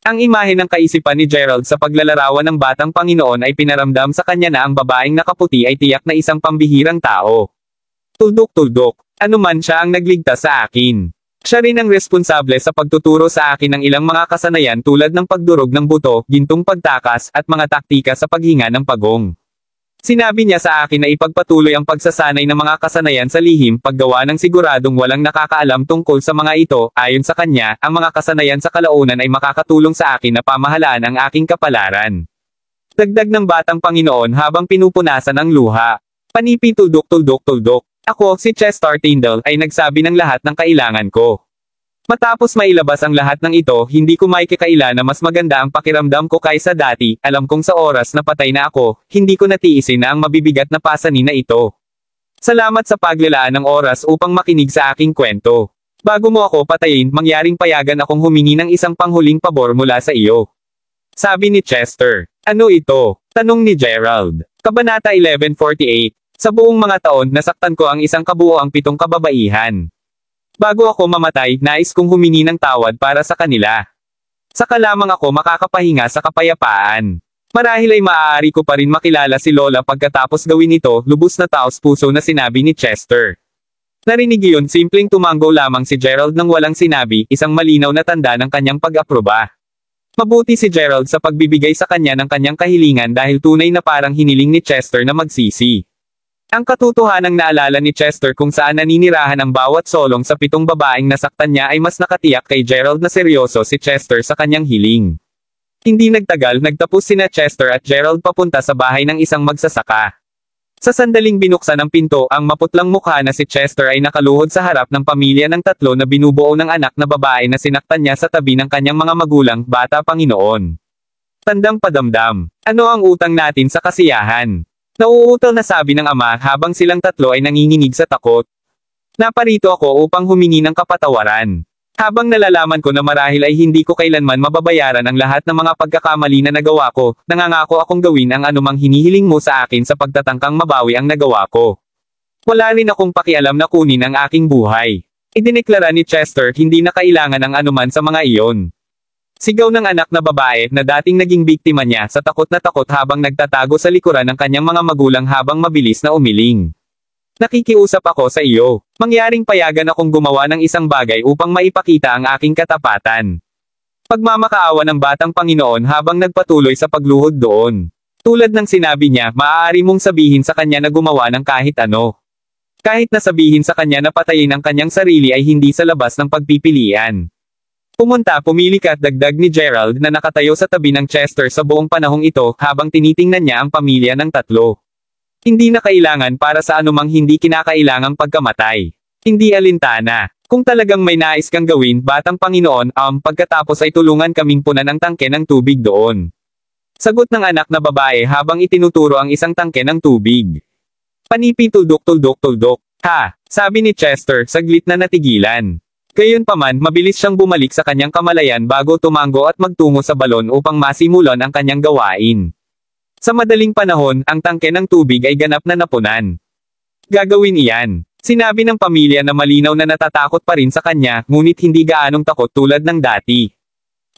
Ang imahe ng kaisipan ni Gerald sa paglalarawan ng batang Panginoon ay pinaramdam sa kanya na ang babaeng nakaputi ay tiyak na isang pambihirang tao. Tuldok-tuldok. Anuman siya ang nagligtas sa akin. Siya rin ang responsable sa pagtuturo sa akin ng ilang mga kasanayan tulad ng pagdurog ng buto, gintong pagtakas, at mga taktika sa paghinga ng pagong. Sinabi niya sa akin na ipagpatuloy ang pagsasanay ng mga kasanayan sa lihim paggawa ng siguradong walang nakakaalam tungkol sa mga ito. Ayon sa kanya, ang mga kasanayan sa kalaunan ay makakatulong sa akin na pamahalaan ang aking kapalaran. Dagdag ng batang Panginoon habang pinupunasan ang luha. Panipi tuldok-tuldok-tuldok. Ako, si Chester Tyndall, ay nagsabi ng lahat ng kailangan ko. Matapos mailabas ang lahat ng ito, hindi ko maikikaila na mas maganda ang pakiramdam ko kaysa dati. Alam kong sa oras na patay na ako, hindi ko natiisin na ang mabibigat na pasanin na ito. Salamat sa paglalaan ng oras upang makinig sa aking kwento. Bago mo ako patayin, mangyaring payagan akong humingi ng isang panghuling pabor mula sa iyo. Sabi ni Chester. Ano ito? Tanong ni Gerald. Kabanata 1148. Sa buong mga taon, nasaktan ko ang isang kabuoang 7 kababaihan. Bago ako mamatay, nais kong humingi ng tawad para sa kanila. Saka lamang ako makakapahinga sa kapayapaan. Marahil ay maaari ko pa rin makilala si Lola pagkatapos gawin ito, lubos na taos puso na sinabi ni Chester. Narinig iyon, simpleng tumango lamang si Gerald nang walang sinabi, isang malinaw na tanda ng kanyang pag-aproba. Mabuti si Gerald sa pagbibigay sa kanya ng kanyang kahilingan dahil tunay na parang hiniling ni Chester na magsisi. Ang katotohanang naalala ni Chester kung saan naninirahan ang bawat solong sa 7 babaeng nasaktan niya ay mas nakatiyak kay Gerald na seryoso si Chester sa kanyang hiling. Hindi nagtagal, nagtapos sina Chester at Gerald papunta sa bahay ng isang magsasaka. Sa sandaling binuksan ang pinto, ang maputlang mukha na si Chester ay nakaluhod sa harap ng pamilya ng 3 na binubuo ng anak na babae na sinaktan niya sa tabi ng kanyang mga magulang, bata Panginoon. Tandang padamdam. Ano ang utang natin sa kasiyahan? Nauutal na sabi ng ama habang silang 3 ay nanginginig sa takot. Naparito ako upang humingi ng kapatawaran. Habang nalalaman ko na marahil ay hindi ko kailanman mababayaran ang lahat ng mga pagkakamali na nagawa ko, nangangako akong gawin ang anumang hinihiling mo sa akin sa pagtatangkang mabawi ang nagawa ko. Wala rin akong pakialam na kunin ang aking buhay. Idineklara ni Chester hindi na kailangan ang anuman sa mga iyon. Sigaw ng anak na babae na dating naging biktima niya sa takot na takot habang nagtatago sa likuran ng kanyang mga magulang habang mabilis na umiling. Nakikiusap ako sa iyo. Mangyaring payagan akong gumawa ng isang bagay upang maipakita ang aking katapatan. Pagmamakaawa ng batang Panginoon habang nagpatuloy sa pagluhod doon. Tulad ng sinabi niya, maaari mong sabihin sa kanya na gumawa ng kahit ano. Kahit na sabihin sa kanya na patayin ang kanyang sarili ay hindi sa labas ng pagpipilian. Pumili ka at dagdag ni Gerald na nakatayo sa tabi ng Chester sa buong panahong ito habang tinitingnan niya ang pamilya ng 3. Hindi na kailangan para sa anumang hindi kinakailangang pagkamatay. Hindi alintana. Kung talagang may nais kang gawin, batang Panginoon, pagkatapos ay tulungan kaming punan ang tangke ng tubig doon. Sagot ng anak na babae habang itinuturo ang isang tangke ng tubig. Panipi tuldok-tuldok-tuldok. Ha, sabi ni Chester, saglit na natigilan. Gayunpaman, mabilis siyang bumalik sa kanyang kamalayan bago tumango at magtungo sa balon upang masimulan ang kanyang gawain. Sa madaling panahon, ang tangke ng tubig ay ganap na napunan. Gagawin iyan. Sinabi ng pamilya na malinaw na natatakot pa rin sa kanya, ngunit hindi gaanong takot tulad ng dati.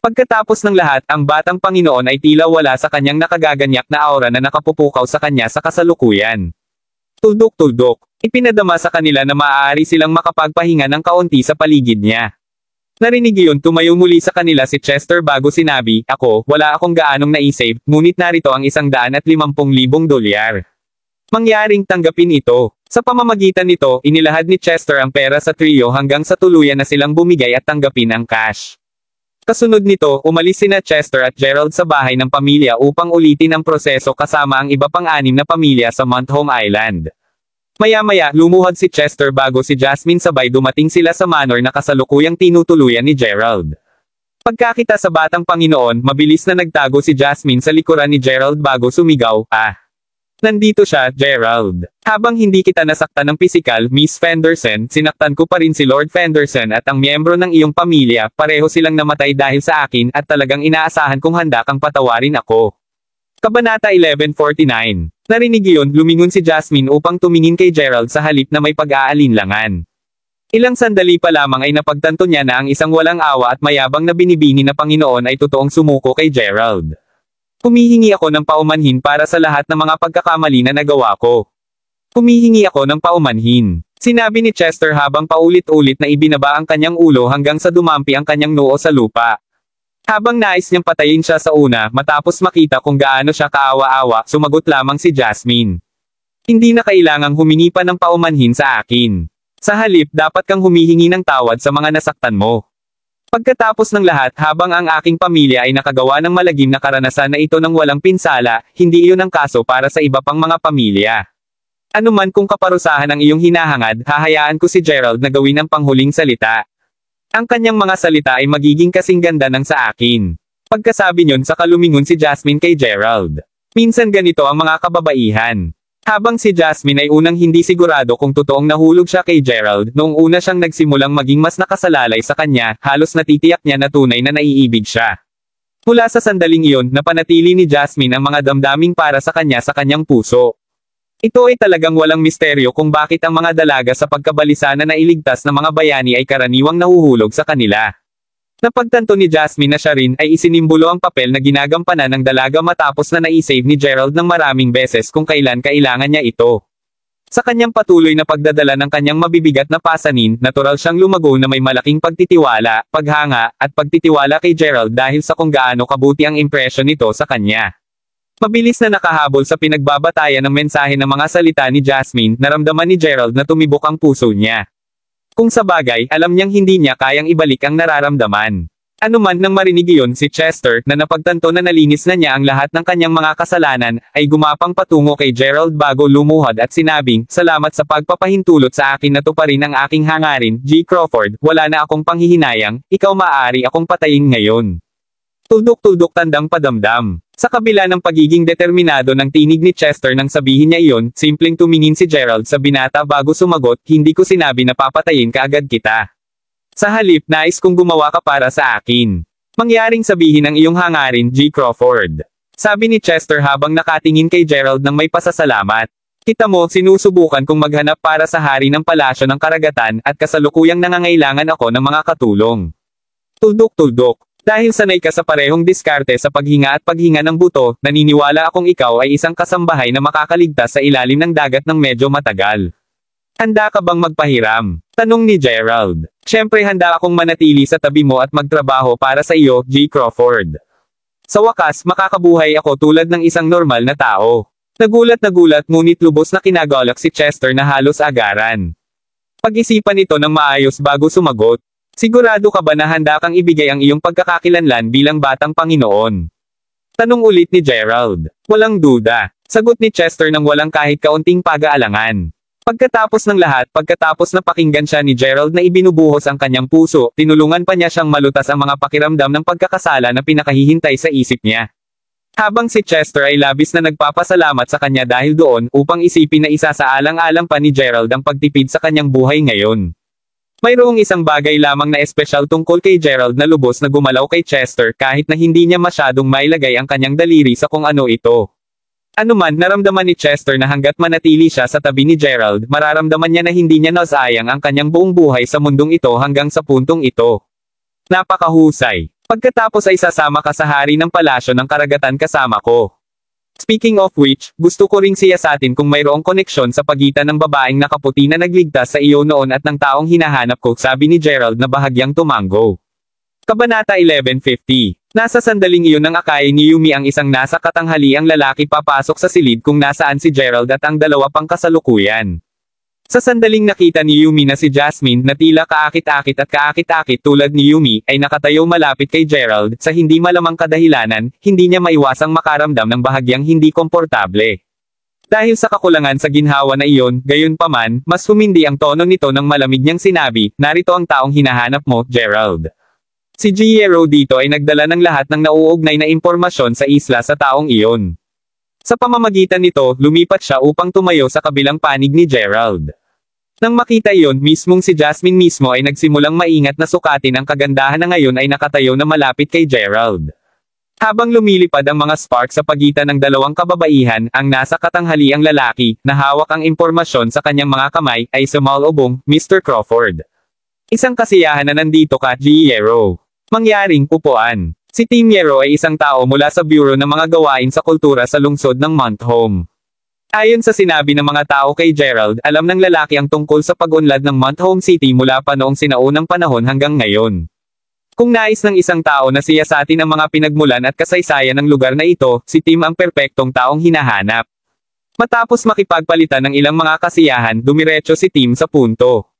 Pagkatapos ng lahat, ang batang Panginoon ay tila wala sa kanyang nakagaganyak na aura na nakapupukaw sa kanya sa kasalukuyan. Tuldok-tuldok. Ipinadama sa kanila na maaari silang makapagpahinga ng kaunti sa paligid niya. Narinig iyon, tumayo muli sa kanila si Chester bago sinabi, "Ako, wala akong gaanong naisave, ngunit narito ang $150,000. Mangyaring tanggapin ito." Sa pamamagitan nito, inilahad ni Chester ang pera sa trio hanggang sa tuluyan na silang bumigay at tanggapin ang cash. Kasunod nito, umalis sina Chester at Gerald sa bahay ng pamilya upang ulitin ang proseso kasama ang iba pang 6 na pamilya sa Mount Home Island. Maya-maya, lumuhod si Chester bago si Jasmine sabay dumating sila sa manor na kasalukuyang tinutuluyan ni Gerald. Pagkakita sa batang Panginoon, mabilis na nagtago si Jasmine sa likuran ni Gerald bago sumigaw, "Ah! Nandito siya, Gerald. Habang hindi kita nasaktan ng pisikal, Miss Fenderson, sinaktan ko pa rin si Lord Fenderson at ang miyembro ng iyong pamilya, pareho silang namatay dahil sa akin at talagang inaasahan kong handa kang patawarin ako." Kabanata 1149. Narinig iyon, lumingon si Jasmine upang tumingin kay Gerald sa halip na may pag-aalinlangan. Ilang sandali pa lamang ay napagtanto niya na ang isang walang awa at mayabang na binibini na Panginoon ay totoong sumuko kay Gerald. "Humihingi ako ng paumanhin para sa lahat ng mga pagkakamali na nagawa ko. Humihingi ako ng paumanhin," sinabi ni Chester habang paulit-ulit na ibinaba ang kanyang ulo hanggang sa dumampi ang kanyang noo sa lupa. Habang nais niyang patayin siya sa una, matapos makita kung gaano siya kaawa-awa, sumagot lamang si Jasmine. "Hindi na kailangang humingi pa ng paumanhin sa akin. Sa halip, dapat kang humihingi ng tawad sa mga nasaktan mo. Pagkatapos ng lahat, habang ang aking pamilya ay nakagawa ng malagim na karanasan na ito ng walang pinsala, hindi iyon ang kaso para sa iba pang mga pamilya. Ano man kung kaparusahan ang iyong hinahangad, hahayaan ko si Gerald na gawin ang panghuling salita. Ang kanyang mga salita ay magiging kasing ganda ng sa akin." Pagkasabi niyon, saka lumingon si Jasmine kay Gerald. Minsan ganito ang mga kababaihan. Habang si Jasmine ay unang hindi sigurado kung totoong nahulog siya kay Gerald, noong una siyang nagsimulang maging mas nakasalalay sa kanya, halos natitiyak niya na tunay na naiibig siya. Mula sa sandaling iyon, napanatili ni Jasmine ang mga damdaming para sa kanyang puso. Ito ay talagang walang misteryo kung bakit ang mga dalaga sa pagkabalisa na nailigtas na mga bayani ay karaniwang nahuhulog sa kanila. Napagtanto ni Jasmine na siya rin ay isinimbolo ang papel na ginagampanan ng dalaga matapos na naisave ni Gerald ng maraming beses kung kailan kailangan niya ito. Sa kanyang patuloy na pagdadala ng kanyang mabibigat na pasanin, natural siyang lumago na may malaking pagtitiwala, paghanga, at pagtitiwala kay Gerald dahil sa kung gaano kabuti ang impresyon nito sa kanya. Mabilis na nakahabol sa pinagbabatayan ng mensahe ng mga salita ni Jasmine, naramdaman ni Gerald na tumibok ang puso niya. Kung sa bagay, alam niyang hindi niya kayang ibalik ang nararamdaman. Ano man nang marinig iyon, si Chester, na napagtanto na nalinis na niya ang lahat ng kanyang mga kasalanan, ay gumapang patungo kay Gerald bago lumuhod at sinabing, "Salamat sa pagpapahintulot sa akin na tuparin ang aking hangarin, G. Crawford, wala na akong panghihinayang, ikaw maaari akong patayin ngayon." Tuldok-tuldok tandang padamdam. Sa kabila ng pagiging determinado ng tinig ni Chester nang sabihin niya iyon, simpleng tumingin si Gerald sa binata bago sumagot, "Hindi ko sinabi na papatayin ka agad kita. Sa halip, nais kong gumawa ka para sa akin. Mangyaring sabihin ang iyong hangarin, G. Crawford," sabi ni Chester habang nakatingin kay Gerald ng may pasasalamat. "Kita mo, sinusubukan kong maghanap para sa hari ng palasyo ng karagatan, at kasalukuyang nangangailangan ako ng mga katulong." Tuldok-tuldok. Dahil sanay ka sa parehong diskarte sa paghinga at paghinga ng buto, naniniwala akong ikaw ay isang kasambahay na makakaligtas sa ilalim ng dagat ng medyo matagal. "Handa ka bang magpahiram?" tanong ni Gerald. "Siyempre handa akong manatili sa tabi mo at magtrabaho para sa iyo, G. Crawford. Sa wakas, makakabuhay ako tulad ng isang normal na tao." Nagulat ngunit lubos na kinagalak si Chester na halos agaran. Pag-isipan ito ng maayos bago sumagot. "Sigurado ka ba na handa kang ibigay ang iyong pagkakakilanlan bilang batang Panginoon?" tanong ulit ni Gerald. "Walang duda," sagot ni Chester nang walang kahit kaunting pag-aalangan. Pagkatapos ng lahat, pagkatapos na pakinggan siya ni Gerald na ibinubuhos ang kanyang puso, tinulungan pa niya siyang malutas ang mga pakiramdam ng pagkakasala na pinakahihintay sa isip niya. Habang si Chester ay labis na nagpapasalamat sa kanya dahil doon, upang isipin na isa sa alang-alang pa ni Gerald ang pagtipid sa kanyang buhay ngayon. Mayroong isang bagay lamang na espesyal tungkol kay Gerald na lubos na gumalaw kay Chester kahit na hindi niya masyadong mailagay ang kanyang daliri sa kung ano ito. Ano man, naramdaman ni Chester na hanggat manatili siya sa tabi ni Gerald, mararamdaman niya na hindi niya nasayang ang kanyang buong buhay sa mundong ito hanggang sa puntong ito. Napakahusay. Pagkatapos ay sasama ka sa hari ng palasyo ng karagatan kasama ko. Speaking of which, gusto ko ring siyasatin kung mayroong koneksyon sa pagitan ng babaeng nakaputi na nagligtas sa iyo noon at ng taong hinahanap ko, sabi ni Gerald na bahagyang tumango. Kabanata 1150. Nasa sandaling iyon nang akayin ni Yumi ang isang nasa katanghaliang lalaki papasok sa silid kung nasaan si Gerald at ang dalawa pang kasalukuyan. Sa sandaling nakita ni Yumi na si Jasmine na tila kaakit-akit at kaakit-akit tulad ni Yumi ay nakatayo malapit kay Gerald sa hindi malamang kadahilanan, hindi niya maiwasang makaramdam ng bahagyang hindi komportable. Dahil sa kakulangan sa ginhawa na iyon, gayunpaman, mas humindi ang tono nito nang malamig niyang sinabi, narito ang taong hinahanap mo, Gerald. Si Giero dito ay nagdala ng lahat ng nauugnay na impormasyon sa isla sa taong iyon. Sa pamamagitan nito, lumipat siya upang tumayo sa kabilang panig ni Gerald. Nang makita iyon, mismong si Jasmine mismo ay nagsimulang maingat na sukatin ang kagandahan na ngayon ay nakatayo na malapit kay Gerald. Habang lumilipad ang mga spark sa pagitan ng dalawang kababaihan, ang nasa katanghaliang lalaki, na hawak ang impormasyon sa kanyang mga kamay, ay sumalubong, Mr. Crawford. Isang kasiyahan na nandito ka, Giero. Mangyaring upuan. Si Tim Yero ay isang tao mula sa Bureau ng mga gawain sa kultura sa lungsod ng Mount Home. Ayon sa sinabi ng mga tao kay Gerald, alam ng lalaki ang tungkol sa pag-unlad ng Mount Home City mula pa noong sinaunang panahon hanggang ngayon. Kung nais ng isang tao na siyasatin ang mga pinagmulan at kasaysayan ng lugar na ito, si Tim ang perpektong taong hinahanap. Matapos makipagpalitan ng ilang mga kasiyahan, dumiretso si Tim sa punto.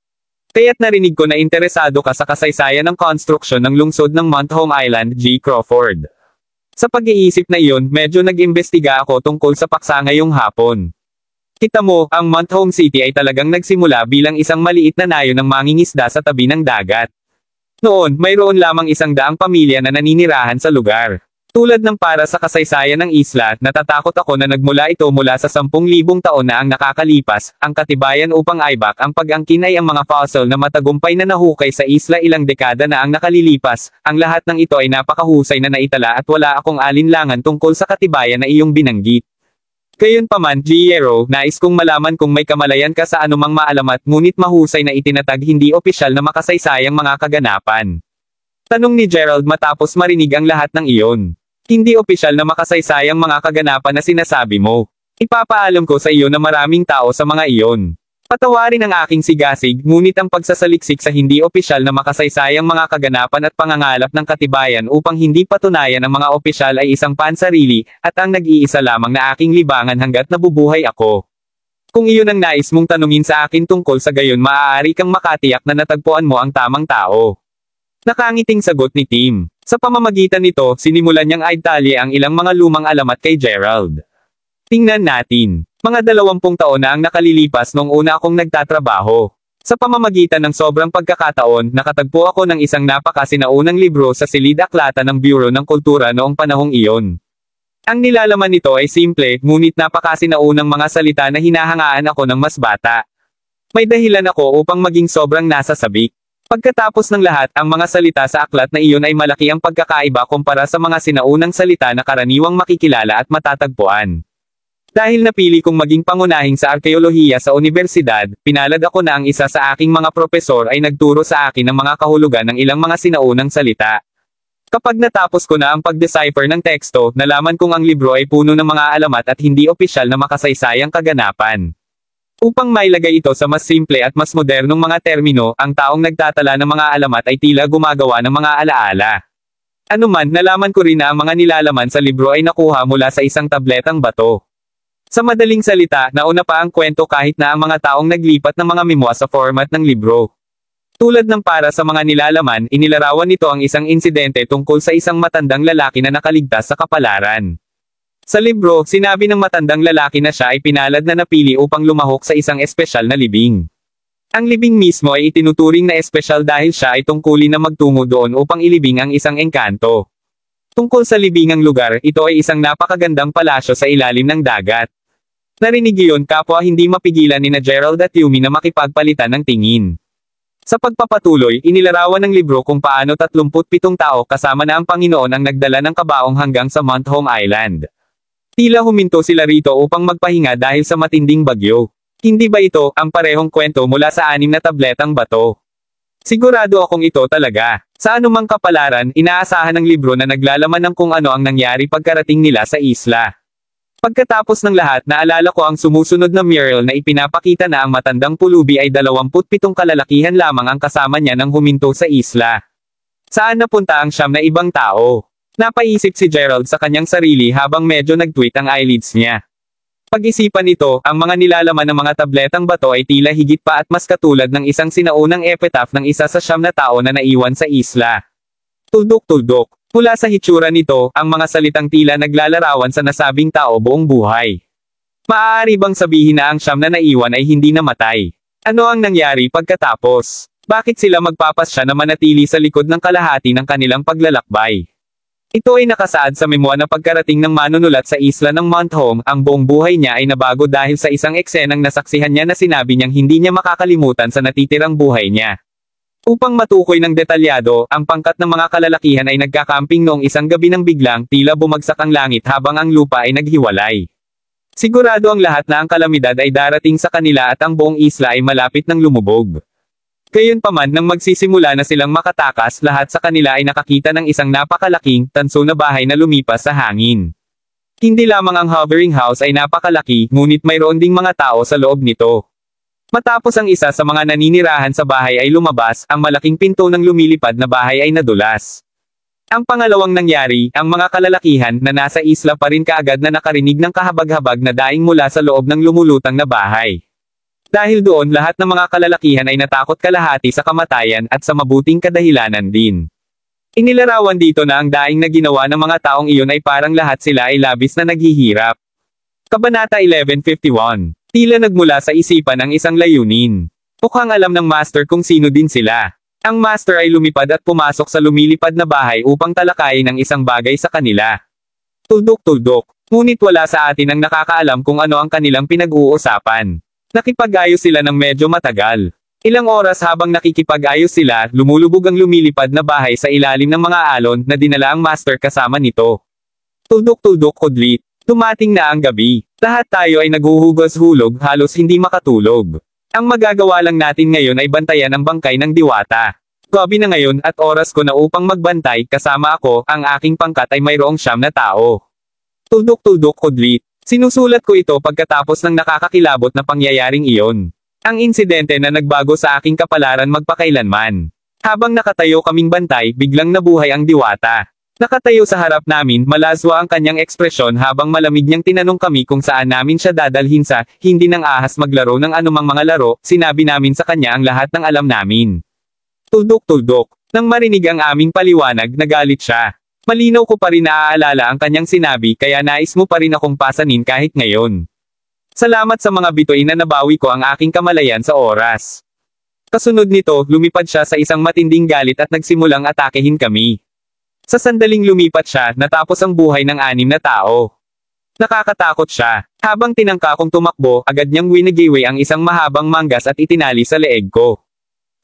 Kaya't narinig ko na interesado ka sa kasaysayan ng konstruksyon ng lungsod ng Mount Home Island, G. Crawford. Sa pag-iisip na iyon, medyo nag-imbestiga ako tungkol sa paksa ngayong hapon. Kita mo, ang Mount Home City ay talagang nagsimula bilang isang maliit na nayon ng mangingisda sa tabi ng dagat. Noon, mayroon lamang 100 pamilya na naninirahan sa lugar. Tulad ng para sa kasaysayan ng isla, natatakot ako na nagmula ito mula sa 10,000 taon na ang nakakalipas, ang katibayan upang aibak ang pag-angkin ay ang mga fossil na matagumpay na nahukay sa isla ilang dekada na ang nakalilipas, ang lahat ng ito ay napakahusay na naitala at wala akong alinlangan tungkol sa katibayan na iyong binanggit. Gayunpaman, Giero, nais kong malaman kung may kamalayan ka sa anumang maalamat ngunit mahusay na itinatag hindi opisyal na makasaysayang mga kaganapan. Tanong ni Gerald matapos marinig ang lahat ng iyon. Hindi opisyal na makasaysayang mga kaganapan na sinasabi mo. Ipapaalam ko sa iyo na maraming tao sa mga iyon. Patawarin ang aking sigasig, ngunit ang pagsasaliksik sa hindi opisyal na makasaysayang mga kaganapan at pangangalap ng katibayan upang hindi patunayan ang mga opisyal ay isang pansarili, at ang nag-iisa lamang na aking libangan hanggat nabubuhay ako. Kung iyon ang nais mong tanungin sa akin tungkol sa gayon, maaari kang makatiyak na natagpuan mo ang tamang tao. Nakangiting sagot ni Tim. Sa pamamagitan nito, sinimulan niyang idalye ang ilang mga lumang alamat kay Gerald. Tingnan natin. Mga 20 taon na ang nakalilipas noong una akong nagtatrabaho. Sa pamamagitan ng sobrang pagkakataon, nakatagpo ako ng isang napakasinaunang libro sa silid-aklatan ng Bureau ng Kultura noong panahong iyon. Ang nilalaman nito ay simple, ngunit napakasinaunang mga salita na hinahangaan ako ng mas bata. May dahilan ako upang maging sobrang nasa sabik. Pagkatapos ng lahat, ang mga salita sa aklat na iyon ay malaki ang pagkakaiba kumpara sa mga sinaunang salita na karaniwang makikilala at matatagpuan. Dahil napili kong maging pangunahing sa arkeolohiya sa universidad, pinalad ako na ang isa sa aking mga propesor ay nagturo sa akin ng mga kahulugan ng ilang mga sinaunang salita. Kapag natapos ko na ang pag-decipher ng teksto, nalaman kong ang libro ay puno ng mga alamat at hindi opisyal na makasaysayang kaganapan. Upang mailagay ito sa mas simple at mas modernong mga termino, ang taong nagtatala ng mga alamat ay tila gumagawa ng mga alaala. Anuman, nalaman ko rin na ang mga nilalaman sa libro ay nakuha mula sa isang tabletang bato. Sa madaling salita, nauna pa ang kwento kahit na ang mga taong naglipat ng mga memwa sa format ng libro. Tulad ng para sa mga nilalaman, inilarawan nito ang isang insidente tungkol sa isang matandang lalaki na nakaligtas sa kapalaran. Sa libro, sinabi ng matandang lalaki na siya ay pinalad na napili upang lumahok sa isang espesyal na libing. Ang libing mismo ay itinuturing na espesyal dahil siya ay tungkulin na magtungo doon upang ilibing ang isang engkanto. Tungkol sa libingang lugar, ito ay isang napakagandang palasyo sa ilalim ng dagat. Narinig iyon, kapwa hindi mapigilan ni Gerald at Yumi na makipagpalitan ng tingin. Sa pagpapatuloy, inilarawan ng libro kung paano 37 tao kasama na ang Panginoon ang nagdala ng kabaong hanggang sa Mount Home Island. Tila huminto sila rito upang magpahinga dahil sa matinding bagyo. Hindi ba ito ang parehong kwento mula sa 6 na tabletang bato? Sigurado akong ito talaga. Sa anumang kapalaran, inaasahan ng libro na naglalaman ng kung ano ang nangyari pagkarating nila sa isla. Pagkatapos ng lahat, naalala ko ang sumusunod na mural na ipinapakita na ang matandang pulubi ay 27 kalalakihan lamang ang kasama niya nang huminto sa isla. Saan napunta ang siyam na ibang tao? Napaisip si Gerald sa kanyang sarili habang medyo nag-tweet ang eyelids niya. Pag-isipan ito, ang mga nilalaman ng mga tabletang bato ay tila higit pa at mas katulad ng isang sinaunang epitaph ng isa sa siyam na tao na naiwan sa isla. Tuldok-tuldok. Mula sa hitsura nito, ang mga salitang tila naglalarawan sa nasabing tao buong buhay. Maaari bang sabihin na ang siyam na naiwan ay hindi namatay? Ano ang nangyari pagkatapos? Bakit sila magpapasya na manatili sa likod ng kalahati ng kanilang paglalakbay? Ito ay nakasaad sa memoir na pagkarating ng manunulat sa isla ng Mount Home, ang buong buhay niya ay nabago dahil sa isang eksenang nasaksihan niya na sinabi niyang hindi niya makakalimutan sa natitirang buhay niya. Upang matukoy ng detalyado, ang pangkat ng mga kalalakihan ay nagkakamping noong isang gabi ng biglang tila bumagsak ang langit habang ang lupa ay naghiwalay. Sigurado ang lahat na ang kalamidad ay darating sa kanila at ang buong isla ay malapit ng lumubog. Gayunpaman nang magsisimula na silang makatakas, lahat sa kanila ay nakakita ng isang napakalaking, tanso na bahay na lumipas sa hangin. Hindi lamang ang hovering house ay napakalaki, ngunit mayroon ding mga tao sa loob nito. Matapos ang isa sa mga naninirahan sa bahay ay lumabas, ang malaking pinto ng lumilipad na bahay ay nadulas. Ang pangalawang nangyari, ang mga kalalakihan na nasa isla pa rin kaagad na nakarinig ng kahabag-habag na daing mula sa loob ng lumulutang na bahay. Dahil doon lahat ng mga kalalakihan ay natakot kalahati sa kamatayan at sa mabuting kadahilanan din. Inilarawan dito na ang daing na ginawa ng mga taong iyon ay parang lahat sila ay labis na naghihirap. Kabanata 1151. Tila nagmula sa isipan ang isang layunin. Mukhang alam ng master kung sino din sila. Ang master ay lumipad at pumasok sa lumilipad na bahay upang talakayin ang isang bagay sa kanila. Tuldok-tuldok. Ngunit wala sa atin ang nakakaalam kung ano ang kanilang pinag-uusapan. Nakipag-ayos sila ng medyo matagal. Ilang oras habang nakikipag-ayos sila, lumulubog ang lumilipad na bahay sa ilalim ng mga alon na dinala ang master kasama nito. Tuldok-tuldok kudlit. Dumating na ang gabi. Lahat tayo ay naghuhugas-hulog, halos hindi makatulog. Ang magagawa lang natin ngayon ay bantayan ang bangkay ng diwata. Gabi na ngayon at oras ko na upang magbantay, kasama ako, ang aking pangkat ay mayroong 9 na tao. Tuldok-tuldok kudlit. Sinusulat ko ito pagkatapos ng nakakakilabot na pangyayaring iyon. Ang insidente na nagbago sa aking kapalaran magpakailanman. Habang nakatayo kaming bantay, biglang nabuhay ang diwata. Nakatayo sa harap namin, malazwa ang kanyang ekspresyon habang malamig niyang tinanong kami kung saan namin siya dadalhin sa, hindi nang ahas maglaro ng anumang mga laro, sinabi namin sa kanya ang lahat ng alam namin. Tuldok-tuldok. Nang marinig ang aming paliwanag, nagalit siya. Malinaw ko pa rin naaalala ang kanyang sinabi kaya nais mo pa rin akong pasanin kahit ngayon. Salamat sa mga bituin na nabawi ko ang aking kamalayan sa oras. Kasunod nito, lumipad siya sa isang matinding galit at nagsimulang atakehin kami. Sa sandaling lumipat siya, natapos ang buhay ng 6 na tao. Nakakatakot siya. Habang tinangka kong tumakbo, agad niyang winigiwi ang isang mahabang manggas at itinali sa leeg ko.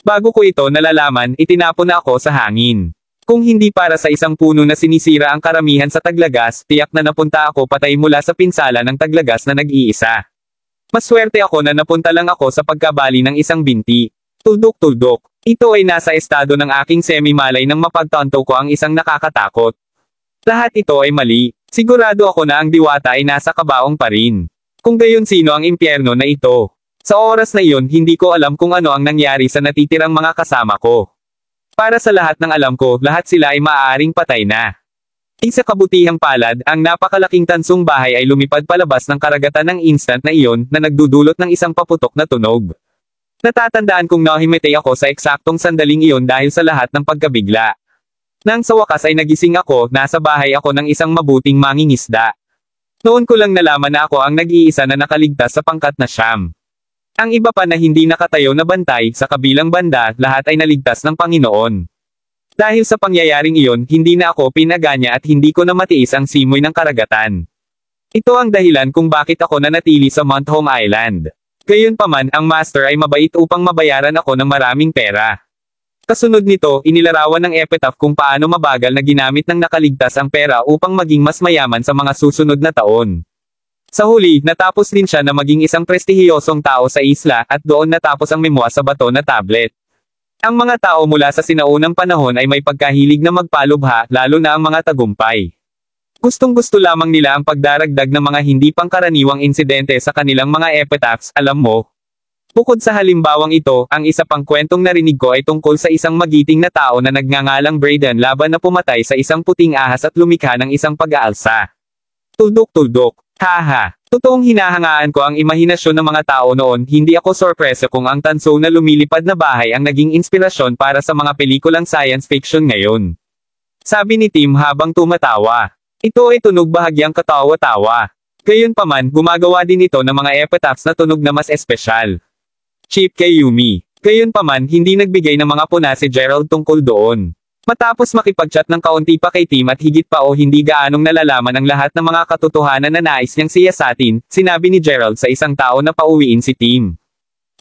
Bago ko ito nalalaman, itinapon na ako sa hangin. Kung hindi para sa isang puno na sinisira ang karamihan sa taglagas, tiyak na napunta ako patay mula sa pinsala ng taglagas na nag-iisa. Maswerte ako na napunta lang ako sa pagkabali ng isang binti. Tuldok-tuldok. Ito ay nasa estado ng aking semi-malay nang mapagtanto ko ang isang nakakatakot. Lahat ito ay mali. Sigurado ako na ang diwata ay nasa kabaong pa rin. Kung gayon sino ang impyerno na ito? Sa oras na iyon, hindi ko alam kung ano ang nangyari sa natitirang mga kasama ko. Para sa lahat ng alam ko, lahat sila ay maaaring patay na. Sa kabutihang palad, ang napakalaking tansong bahay ay lumipad palabas ng karagatan ng instant na iyon na nagdudulot ng isang paputok na tunog. Natatandaan kong nahimatay ako sa eksaktong sandaling iyon dahil sa lahat ng pagkabigla. Nang sa wakas ay nagising ako, nasa bahay ako ng isang mabuting mangingisda. Noon ko lang nalaman na ako ang nag-iisa na nakaligtas sa pangkat na 9. Ang iba pa na hindi nakatayo na bantay, sa kabilang banda, lahat ay naligtas ng Panginoon. Dahil sa pangyayaring iyon, hindi na ako pinaganya at hindi ko na matiis ang simoy ng karagatan. Ito ang dahilan kung bakit ako nanatili sa Mount Home Island. Gayunpaman, ang master ay mabait upang mabayaran ako ng maraming pera. Kasunod nito, inilarawan ng epitaph kung paano mabagal na ginamit ng nakaligtas ang pera upang maging mas mayaman sa mga susunod na taon. Sa huli, natapos din siya na maging isang prestihiyosong tao sa isla, at doon natapos ang memoir sa bato na tablet. Ang mga tao mula sa sinaunang panahon ay may pagkahilig na magpalubha, lalo na ang mga tagumpay. Gustong-gusto lamang nila ang pagdaragdag ng mga hindi pangkaraniwang insidente sa kanilang mga epitaphs, alam mo. Bukod sa halimbawang ito, ang isa pang kwentong narinig ko ay tungkol sa isang magiting na tao na nagngangalang Braden laban na pumatay sa isang puting ahas at lumikha ng isang pag-aalsa. Tuldok-tuldok. Haha. Totoong hinahangaan ko ang imahinasyon ng mga tao noon, hindi ako sorpresa kung ang tanso na lumilipad na bahay ang naging inspirasyon para sa mga pelikulang science fiction ngayon. Sabi ni Tim habang tumatawa. Ito ay tunog bahagyang katawa-tawa. Gayunpaman, gumagawa din ito ng mga epitaphs na tunog na mas espesyal. Chip kay Yumi. Gayunpaman, hindi nagbigay ng mga puna si Gerald tungkol doon. Matapos makipag-chat ng kaunti pa kay Tim at higit pa o hindi gaanong nalalaman ang lahat ng mga katotohanan na nais niyang siyasatin, sinabi ni Gerald sa isang tao na pauwiin si Tim.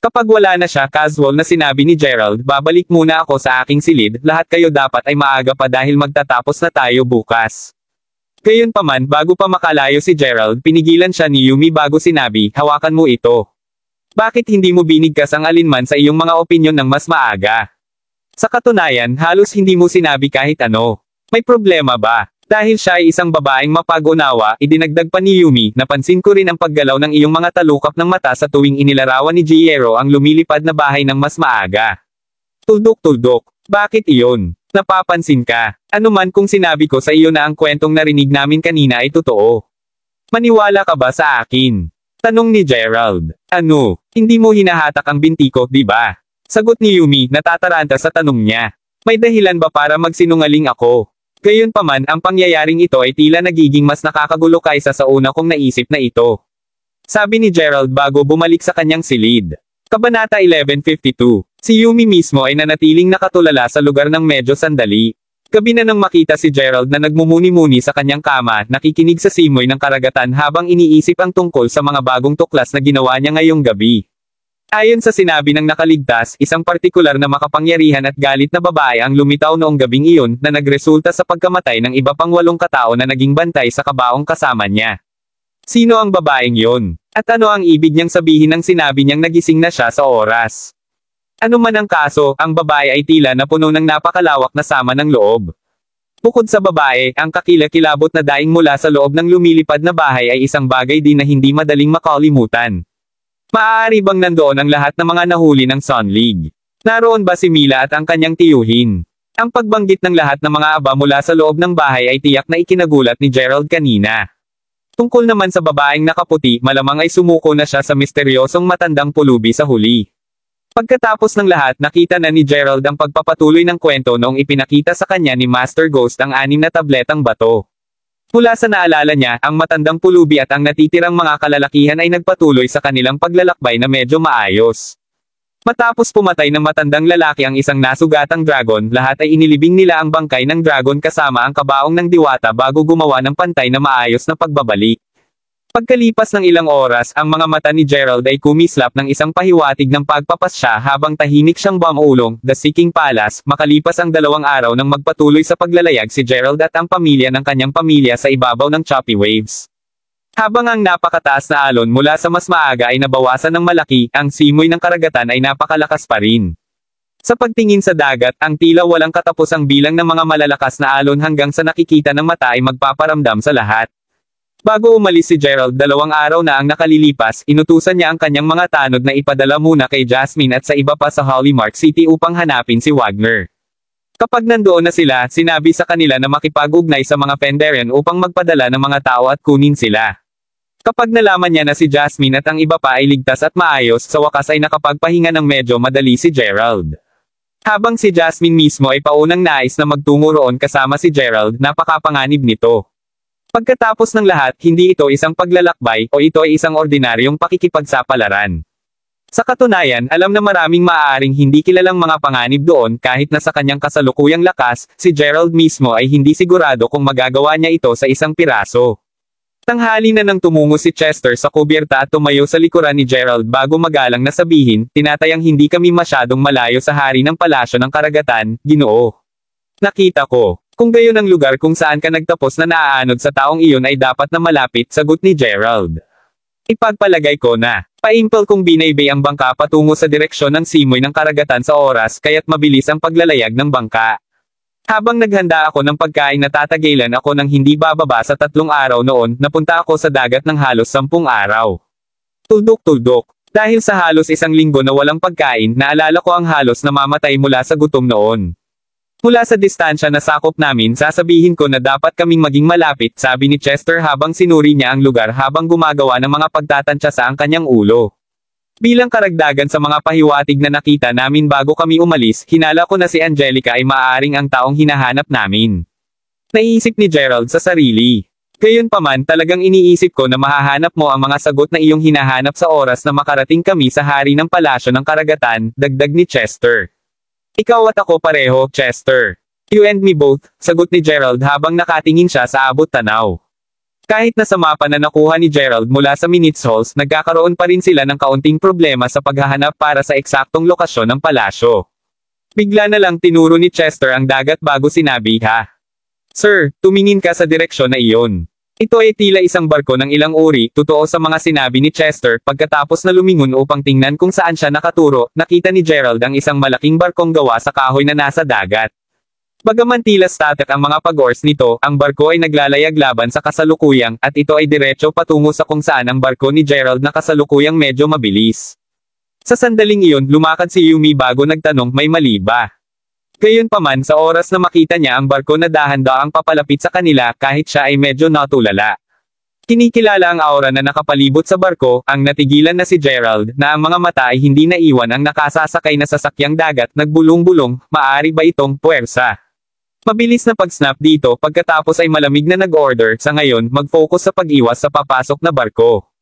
Kapag wala na siya, casual na sinabi ni Gerald, babalik muna ako sa aking silid, lahat kayo dapat ay maaga pa dahil magtatapos na tayo bukas. Gayunpaman, bago pa makalayo si Gerald, pinigilan siya ni Yumi bago sinabi, hawakan mo ito. Bakit hindi mo binigkas ang alinman sa iyong mga opinyon ng mas maaga? Sa katunayan, halos hindi mo sinabi kahit ano. May problema ba? Dahil siya ay isang babaeng mapag-unawa, idinagdag pa ni Yumi, napansin ko rin ang paggalaw ng iyong mga talukap ng mata sa tuwing inilarawan ni Jiero ang lumilipad na bahay ng mas maaga. Tuldok-tuldok. Bakit iyon? Napapansin ka? Ano man kung sinabi ko sa iyo na ang kwentong narinig namin kanina ay totoo. Maniwala ka ba sa akin? Tanong ni Gerald. Ano? Hindi mo hinahatak ang binti ko, di ba? Sagot ni Yumi, natataranta sa tanong niya. May dahilan ba para magsinungaling ako? Gayunpaman, ang pangyayaring ito ay tila nagiging mas nakakagulo kaysa sa una kong naisip na ito. Sabi ni Gerald bago bumalik sa kanyang silid. Kabanata 1152. Si Yumi mismo ay nanatiling nakatulala sa lugar ng medyo sandali. Gabi na nang makita si Gerald na nagmumuni-muni sa kanyang kama, nakikinig sa simoy ng karagatan habang iniisip ang tungkol sa mga bagong tuklas na ginawa niya ngayong gabi. Ayon sa sinabi ng nakaligtas, isang partikular na makapangyarihan at galit na babae ang lumitaw noong gabing iyon na nagresulta sa pagkamatay ng iba pang 8 katao na naging bantay sa kabaong kasama niya. Sino ang babaeng yon? At ano ang ibig niyang sabihin ng sinabi niyang nagising na siya sa oras? Ano man ang kaso, ang babae ay tila na puno ng napakalawak na sama ng loob. Bukod sa babae, ang kakilakilabot na daing mula sa loob ng lumilipad na bahay ay isang bagay din na hindi madaling makalimutan. Maaari bang nandoon ang lahat ng mga nahuli ng Sun League? Naroon ba si Mila at ang kanyang tiyuhin? Ang pagbanggit ng lahat ng mga aba mula sa loob ng bahay ay tiyak na ikinagulat ni Gerald kanina. Tungkol naman sa babaeng nakaputi, malamang ay sumuko na siya sa misteryosong matandang pulubi sa huli. Pagkatapos ng lahat, nakita na ni Gerald ang pagpapatuloy ng kwento noong ipinakita sa kanya ni Master Ghost ang 6 na tabletang bato. Mula sa naalala niya, ang matandang pulubi at ang natitirang mga kalalakihan ay nagpatuloy sa kanilang paglalakbay na medyo maayos. Matapos pumatay ng matandang lalaki ang isang nasugatang dragon, lahat ay inilibing nila ang bangkay ng dragon kasama ang kabaong ng diwata bago gumawa ng pantay na maayos na pagbabalik. Pagkalipas ng ilang oras, ang mga mata ni Gerald ay kumislap ng isang pahiwatig ng pagpapasya habang tahimik siyang bumuulong, The Seeking Palace. Makalipas ang 2 araw nang magpatuloy sa paglalayag si Gerald at ang pamilya ng kanyang pamilya sa ibabaw ng choppy waves. Habang ang napakataas na alon mula sa mas maaga ay nabawasan ng malaki, ang simoy ng karagatan ay napakalakas pa rin. Sa pagtingin sa dagat, ang tila walang katapusang bilang ng mga malalakas na alon hanggang sa nakikita ng mata ay magpaparamdam sa lahat. Bago umalis si Gerald 2 araw na ang nakalilipas, inutusan niya ang kanyang mga tanod na ipadala muna kay Jasmine at sa iba pa sa Hollymark City upang hanapin si Wagner. Kapag nandoon na sila, sinabi sa kanila na makipag-ugnay sa mga Fendarian upang magpadala ng mga tao at kunin sila. Kapag nalaman niya na si Jasmine at ang iba pa ay ligtas at maayos, sa wakas ay nakapagpahinga ng medyo madali si Gerald. Habang si Jasmine mismo ay paunang nais na magtungo roon kasama si Gerald, napakapanganib nito. Pagkatapos ng lahat, hindi ito isang paglalakbay, o ito ay isang ordinaryong pakikipagsapalaran. Sa katunayan, alam na maraming maaaring hindi kilalang mga panganib doon kahit na sa kanyang kasalukuyang lakas, si Gerald mismo ay hindi sigurado kung magagawa niya ito sa isang piraso. Tanghali na nang tumungo si Chester sa kubyerta at tumayo sa likuran ni Gerald bago magalang na sabihin, tinatayang hindi kami masyadong malayo sa hari ng palasyo ng karagatan, Ginoo. Nakita ko. Kung gayon ang lugar kung saan ka nagtapos na naaanod sa taong iyon ay dapat na malapit, sagot ni Gerald. Ipagpalagay ko na, paimpel kong binaybay ang bangka patungo sa direksyon ng simoy ng karagatan sa oras kaya't mabilis ang paglalayag ng bangka. Habang naghanda ako ng pagkain natatagailan ako ng hindi bababa sa 3 araw noon, napunta ako sa dagat ng halos 10 araw. Tuldok-tuldok. Dahil sa halos 1 linggo na walang pagkain, naalala ko ang halos namamatay mula sa gutom noon. Mula sa distansya na sakop namin, sasabihin ko na dapat kaming maging malapit, sabi ni Chester habang sinuri niya ang lugar habang gumagawa ng mga pagtatansya sa ang kanyang ulo. Bilang karagdagan sa mga pahiwatig na nakita namin bago kami umalis, hinala ko na si Angelica ay maaaring ang taong hinahanap namin. Naiisip ni Gerald sa sarili. Gayunpaman, talagang iniisip ko na mahahanap mo ang mga sagot na iyong hinahanap sa oras na makarating kami sa hari ng palasyo ng karagatan, dagdag ni Chester. Ikaw at ako pareho, Chester. You and me both, sagot ni Gerald habang nakatingin siya sa abot tanaw. Kahit na sa mapa na nakuha ni Gerald mula sa minutes halls, nagkakaroon pa rin sila ng kaunting problema sa paghahanap para sa eksaktong lokasyon ng palasyo. Bigla na lang tinuro ni Chester ang dagat bago sinabi, "Ha? Sir, tumingin ka sa direksyon na iyon." Ito ay tila isang barko ng ilang uri, totoo sa mga sinabi ni Chester. Pagkatapos na lumingon upang tingnan kung saan siya nakaturo, nakita ni Gerald ang isang malaking barkong gawa sa kahoy na nasa dagat. Bagaman tila static ang mga pag-oars nito, ang barko ay naglalayag laban sa kasalukuyang, at ito ay diretso patungo sa kung saan ang barko ni Gerald na kasalukuyang medyo mabilis. Sa sandaling iyon, lumakad si Yumi bago nagtanong, may mali ba? Gayunpaman, sa oras na makita niya ang barko na dahan-daang papalapit sa kanila kahit siya ay medyo natulala. Kinikilala ang aura na nakapalibot sa barko, ang natigilan na si Gerald, na ang mga mata ay hindi naiwan ang nakasasakay na sasakyang dagat, nagbulong-bulong, maari ba itong puwersa? Mabilis na pag-snap dito pagkatapos ay malamig na nag-order, sa ngayon, mag-focus sa pag-iwas sa papasok na barko.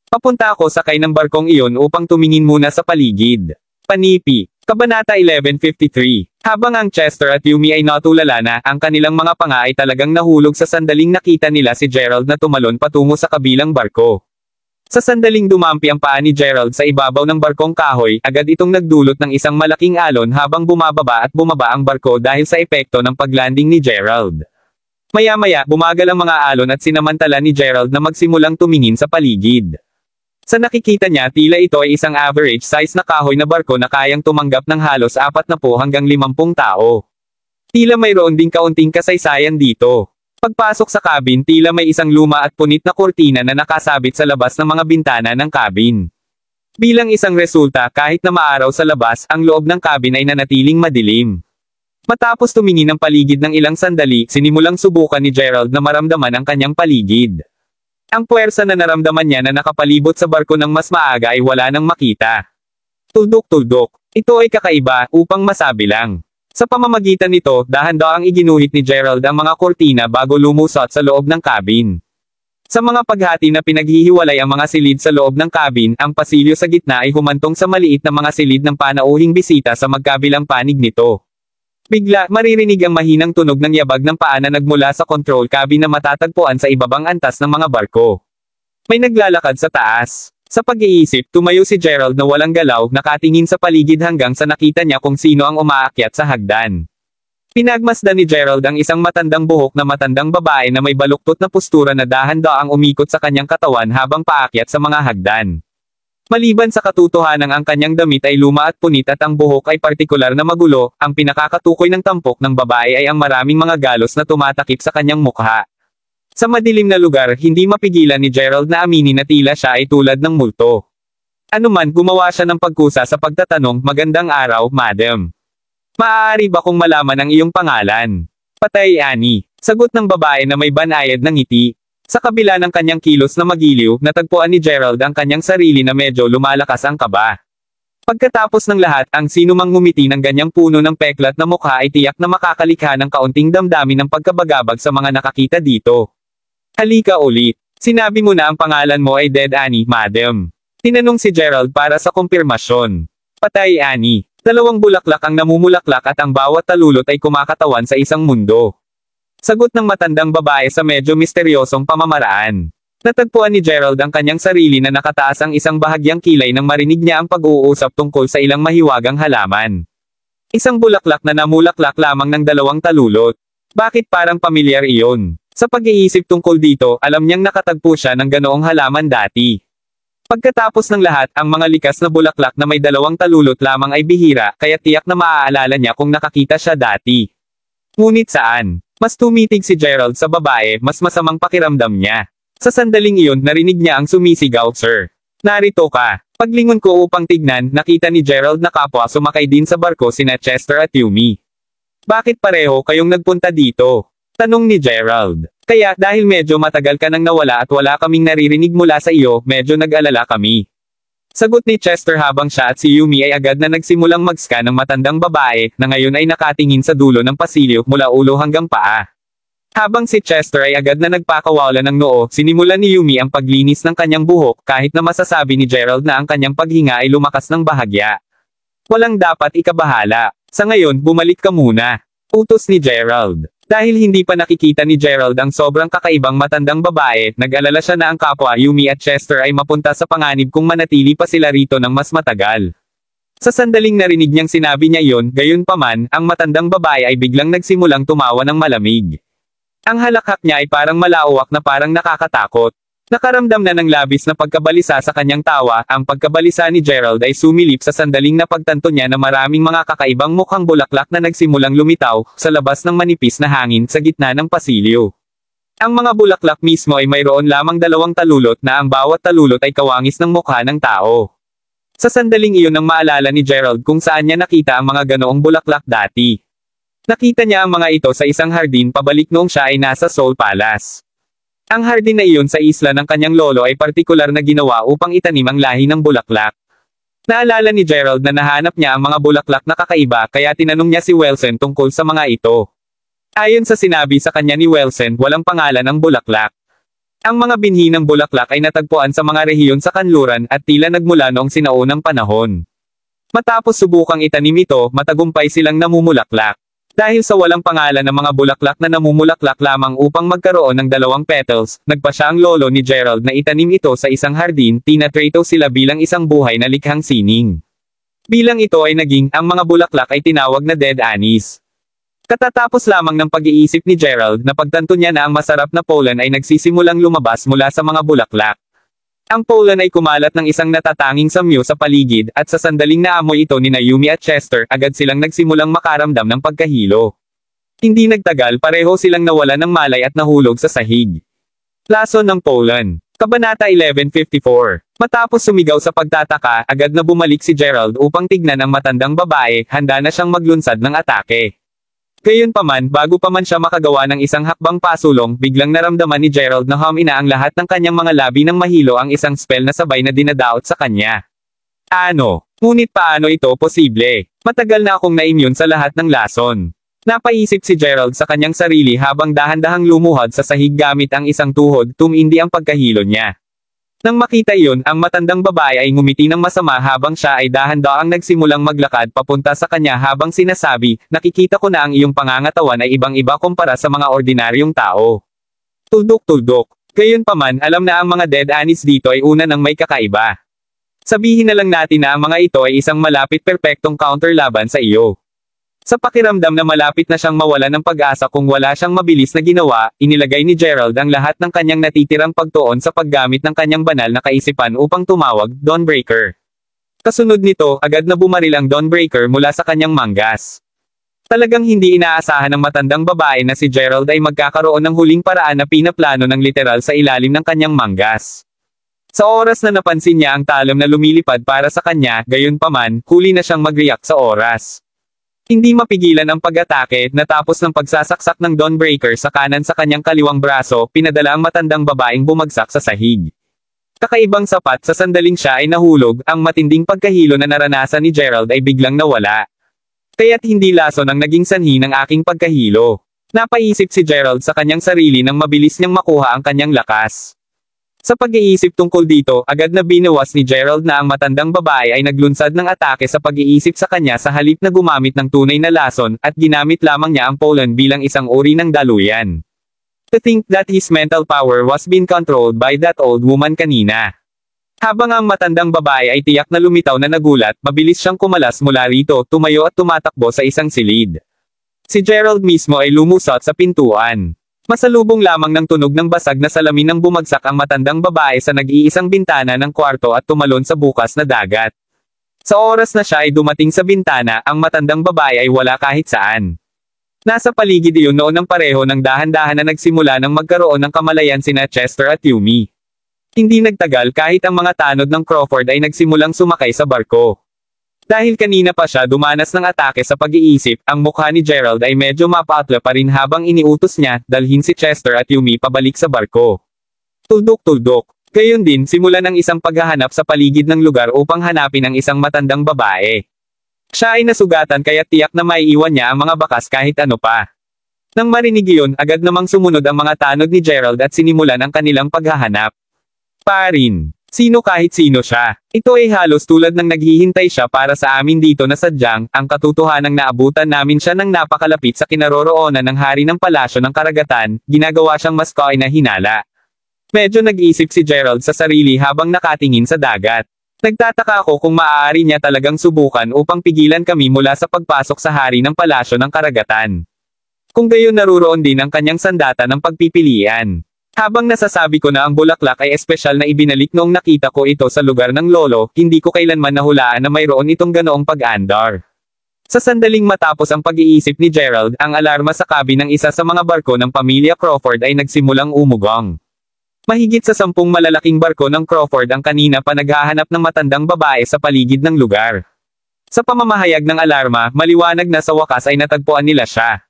Papunta ako sakay ng barkong iyon upang tumingin muna sa paligid. Panipi. Kabanata 1153. Habang ang Chester at Yumi ay natulala na, ang kanilang mga panga ay talagang nahulog sa sandaling nakita nila si Gerald na tumalon patungo sa kabilang barko. Sa sandaling dumampi ang paa ni Gerald sa ibabaw ng barkong kahoy, agad itong nagdulot ng isang malaking alon habang bumababa at bumaba ang barko dahil sa epekto ng paglanding ni Gerald. Maya-maya, bumagal ang mga alon at sinamantala ni Gerald na magsimulang tumingin sa paligid. Sa nakikita niya, tila ito ay isang average size na kahoy na barko na kayang tumanggap ng halos 40 hanggang 50 tao. Tila mayroon ding kaunting kasaysayan dito. Pagpasok sa cabin, tila may isang luma at punit na kurtina na nakasabit sa labas ng mga bintana ng cabin. Bilang isang resulta, kahit na maaraw sa labas, ang loob ng cabin ay nanatiling madilim. Matapos tumingin ng paligid ng ilang sandali, sinimulang subukan ni Gerald na maramdaman ang kanyang paligid. Ang puwersa na naramdaman niya na nakapalibot sa barko ng mas maaga ay wala nang makita. Tuldok-tuldok. Ito ay kakaiba, upang masabi lang. Sa pamamagitan nito, dahan-daang iginuhit ni Gerald ang mga kurtina bago lumusot sa loob ng cabin. Sa mga paghati na pinaghihiwalay ang mga silid sa loob ng cabin, ang pasilyo sa gitna ay humantong sa maliit na mga silid ng panauhing bisita sa magkabilang panig nito. Bigla, maririnig ang mahinang tunog ng yabag ng paa na nagmula sa control cabin na matatagpuan sa ibabang antas ng mga barko. May naglalakad sa taas. Sa pag-iisip, tumayo si Gerald na walang galaw, nakatingin sa paligid hanggang sa nakita niya kung sino ang umaakyat sa hagdan. Pinagmasdan ni Gerald ang isang matandang buhok na matandang babae na may baluktot na postura na dahan-daang umikot sa kanyang katawan habang paakyat sa mga hagdan. Maliban sa katotohanan ang kanyang damit ay luma at punit at ang buhok ay partikular na magulo, ang pinakakatukoy ng tampok ng babae ay ang maraming mga galos na tumatakip sa kanyang mukha. Sa madilim na lugar, hindi mapigilan ni Gerald na aminin na tila siya ay tulad ng multo. Anuman, gumawa siya ng pagkusa sa pagtatanong, "Magandang araw, madam. Maaari ba kong malaman ang iyong pangalan?" "Patay, Annie," sagot ng babae na may banayad ng ngiti. Sa kabila ng kanyang kilos na magiliw, natagpuan ni Gerald ang kanyang sarili na medyo lumalakas ang kaba. Pagkatapos ng lahat, ang sinumang ngumiti ng ganyang puno ng peklat na mukha ay tiyak na makakalikha ng kaunting damdamin ng pagkabagabag sa mga nakakita dito. "Halika ulit. Sinabi mo na ang pangalan mo ay Dead Annie, madam?" Tinanong si Gerald para sa kumpirmasyon. "Patay, Annie. 2 bulaklak ang namumulaklak at ang bawat talulot ay kumakatawan sa isang mundo." Sagot ng matandang babae sa medyo misteryosong pamamaraan. Natagpuan ni Gerald ang kanyang sarili na nakataas ang isang bahagyang kilay nang marinig niya ang pag-uusap tungkol sa ilang mahiwagang halaman. Isang bulaklak na namulaklak lamang ng 2 talulot. Bakit parang pamilyar iyon? Sa pag-iisip tungkol dito, alam niyang nakatagpo siya ng ganoong halaman dati. Pagkatapos ng lahat, ang mga likas na bulaklak na may 2 talulot lamang ay bihira, kaya tiyak na maaalala niya kung nakakita siya dati. Ngunit saan? Mas tumitig si Gerald sa babae, mas masamang pakiramdam niya. Sa sandaling iyon, narinig niya ang sumisigaw, "Sir! Narito ka! Paglingon ko upang tignan, nakita ni Gerald na kapwa sumakay din sa barko sina Chester at Yumi. Bakit pareho kayong nagpunta dito? Tanong ni Gerald. Kaya, dahil medyo matagal ka nang nawala at wala kaming naririnig mula sa iyo, medyo nag-alala kami. Sagot ni Chester habang siya at si Yumi ay agad na nagsimulang mag-scan ng matandang babae, na ngayon ay nakatingin sa dulo ng pasilyo mula ulo hanggang paa. Habang si Chester ay agad na nagpakawala ng noo, sinimulan ni Yumi ang paglinis ng kanyang buhok, kahit na masasabi ni Gerald na ang kanyang paghinga ay lumakas ng bahagya. Walang dapat ikabahala. Sa ngayon, bumalik ka muna. Utos ni Gerald. Dahil hindi pa nakikita ni Gerald ang sobrang kakaibang matandang babae, nag-alala siya na ang kapwa Yumi at Chester ay mapunta sa panganib kung manatili pa sila rito ng mas matagal. Sa sandaling narinig niyang sinabi niya iyon, gayunpaman, ang matandang babae ay biglang nagsimulang tumawa ng malamig. Ang halakhak niya ay parang malawak na parang nakakatakot. Nakaramdam na ng labis na pagkabalisa sa kanyang tawa, ang pagkabalisa ni Gerald ay sumilip sa sandaling napagtanto niya na maraming mga kakaibang mukhang bulaklak na nagsimulang lumitaw, sa labas ng manipis na hangin sa gitna ng pasilyo. Ang mga bulaklak mismo ay mayroon lamang 2 talulot na ang bawat talulot ay kawangis ng mukha ng tao. Sa sandaling iyon ang maalala ni Gerald kung saan niya nakita ang mga ganoong bulaklak dati. Nakita niya ang mga ito sa isang hardin pabalik noong siya ay nasa Soul Palace. Ang hardin na iyon sa isla ng kanyang lolo ay partikular na ginawa upang itanim ang lahi ng bulaklak. Naalala ni Gerald na nahanap niya ang mga bulaklak na kakaiba kaya tinanong niya si Wilson tungkol sa mga ito. Ayon sa sinabi sa kanya ni Wilson, walang pangalan ang bulaklak. Ang mga binhi ng bulaklak ay natagpuan sa mga rehiyon sa kanluran at tila nagmula noong sinaunang panahon. Matapos subukang itanim ito, matagumpay silang namumulaklak. Dahil sa walang pangalan ng mga bulaklak na namumulaklak lamang upang magkaroon ng 2 petals, nagpa siya ang lolo ni Gerald na itanim ito sa isang hardin, tinatrato sila bilang isang buhay na likhang sining. Bilang ito ay naging, ang mga bulaklak ay tinawag na dead anise. Katatapos lamang ng pag-iisip ni Gerald na pagtanto niya na ang masarap na pollen ay nagsisimulang lumabas mula sa mga bulaklak. Ang pollen ay kumalat ng isang natatanging samyo sa paligid, at sa sandaling naamoy ito ni Yumi at Chester, agad silang nagsimulang makaramdam ng pagkahilo. Hindi nagtagal pareho silang nawala ng malay at nahulog sa sahig. Lason ng pollen. Kabanata 1154. Matapos sumigaw sa pagtataka, agad na bumalik si Gerald upang tignan ang matandang babae, handa na siyang maglunsad ng atake. Gayunpaman, bago pa man siya makagawa ng isang hakbang pasulong, biglang naramdaman ni Gerald na humina ang lahat ng kanyang mga labi nang mahilo ang isang spell na sabay na dinadaot sa kanya. Ano? Ngunit paano ito posible? Matagal na akong na-immune sa lahat ng lason. Napaisip si Gerald sa kanyang sarili habang dahan-dahang lumuhod sa sahig gamit ang isang tuhod, tumindi ang pagkahilo niya. Nang makita iyon, ang matandang babae ay ngumiti ng masama habang siya ay dahan-daang nagsimulang maglakad papunta sa kanya habang sinasabi, nakikita ko na ang iyong pangangatawan ay ibang-iba kumpara sa mga ordinaryong tao. Tuldok-tuldok. Gayunpaman, alam na ang mga dead anise dito ay una ng may kakaiba. Sabihin na lang natin na ang mga ito ay isang malapit perpektong counter laban sa iyo. Sa pakiramdam na malapit na siyang mawala ng pag-asa kung wala siyang mabilis na ginawa, inilagay ni Gerald ang lahat ng kanyang natitirang pagtuon sa paggamit ng kanyang banal na kaisipan upang tumawag, Dawnbreaker. Kasunod nito, agad na bumaril ang Dawnbreaker mula sa kanyang manggas. Talagang hindi inaasahan ng matandang babae na si Gerald ay magkakaroon ng huling paraan na pinaplano ng literal sa ilalim ng kanyang manggas. Sa oras na napansin niya ang talam na lumilipad para sa kanya, gayunpaman, huli na siyang mag-react sa oras. Hindi mapigilan ang pag-atake, natapos ng pagsasaksak ng Dawnbreaker sa kanan sa kanyang kaliwang braso, pinadala ang matandang babaeng bumagsak sa sahig. Kakaibang sapat sa sandaling siya ay nahulog, ang matinding pagkahilo na naranasan ni Gerald ay biglang nawala. Kaya't hindi lason ang naging sanhi ng aking pagkahilo. Napaisip si Gerald sa kanyang sarili nang mabilis niyang makuha ang kanyang lakas. Sa pag-iisip tungkol dito, agad na binawas ni Gerald na ang matandang babae ay naglunsad ng atake sa pag-iisip sa kanya sa halip na gumamit ng tunay na lason, at ginamit lamang niya ang pollen bilang isang uri ng daluyan. To think that his mental power was being controlled by that old woman kanina. Habang ang matandang babae ay tiyak na lumitaw na nagulat, mabilis siyang kumalas mula rito, tumayo at tumatakbo sa isang silid. Si Gerald mismo ay lumusot sa pintuan. Masalubong lamang ng tunog ng basag na salamin nang bumagsak ang matandang babae sa nag-iisang bintana ng kwarto at tumalon sa bukas na dagat. Sa oras na siya ay dumating sa bintana, ang matandang babae ay wala kahit saan. Nasa paligid iyon noon ng pareho ng dahan-dahan na nagsimula ng magkaroon ng kamalayan sina Chester at Yumi. Hindi nagtagal kahit ang mga tanod ng Crawford ay nagsimulang sumakay sa barko. Dahil kanina pa siya dumanas ng atake sa pag-iisip, ang mukha ni Gerald ay medyo mapatla pa rin habang iniutos niya, dalhin si Chester at Yumi pabalik sa barko. Tuldok-tuldok. Gayon din simulan ang isang paghahanap sa paligid ng lugar upang hanapin ang isang matandang babae. Siya ay nasugatan kaya tiyak na maiiwan niya ang mga bakas kahit ano pa. Nang marinig iyon, agad namang sumunod ang mga tanod ni Gerald at sinimulan ang kanilang paghahanap. Parin. Sino kahit sino siya. Ito ay halos tulad ng naghihintay siya para sa amin dito na sadyang, ang katotohanang naabutan namin siya ng napakalapit sa kinaroroonan ng hari ng palasyo ng karagatan, ginagawa siyang mas kaoy na hinala. Medyo nag-isip si Gerald sa sarili habang nakatingin sa dagat. Nagtataka ako kung maaari niya talagang subukan upang pigilan kami mula sa pagpasok sa hari ng palasyo ng karagatan. Kung gayon naruroon din ang kanyang sandata ng pagpipilian. Habang nasasabi ko na ang bulaklak ay espesyal na ibinalik noong nakita ko ito sa lugar ng lolo, hindi ko kailanman nahulaan na mayroon itong ganoong pag-andar. Sa sandaling matapos ang pag-iisip ni Gerald, ang alarma sa cabin ng isa sa mga barko ng pamilya Crawford ay nagsimulang umugong. Mahigit sa 10 malalaking barko ng Crawford ang kanina pa naghahanap ng matandang babae sa paligid ng lugar. Sa pamamahayag ng alarma, maliwanag na sa wakas ay natagpuan nila siya.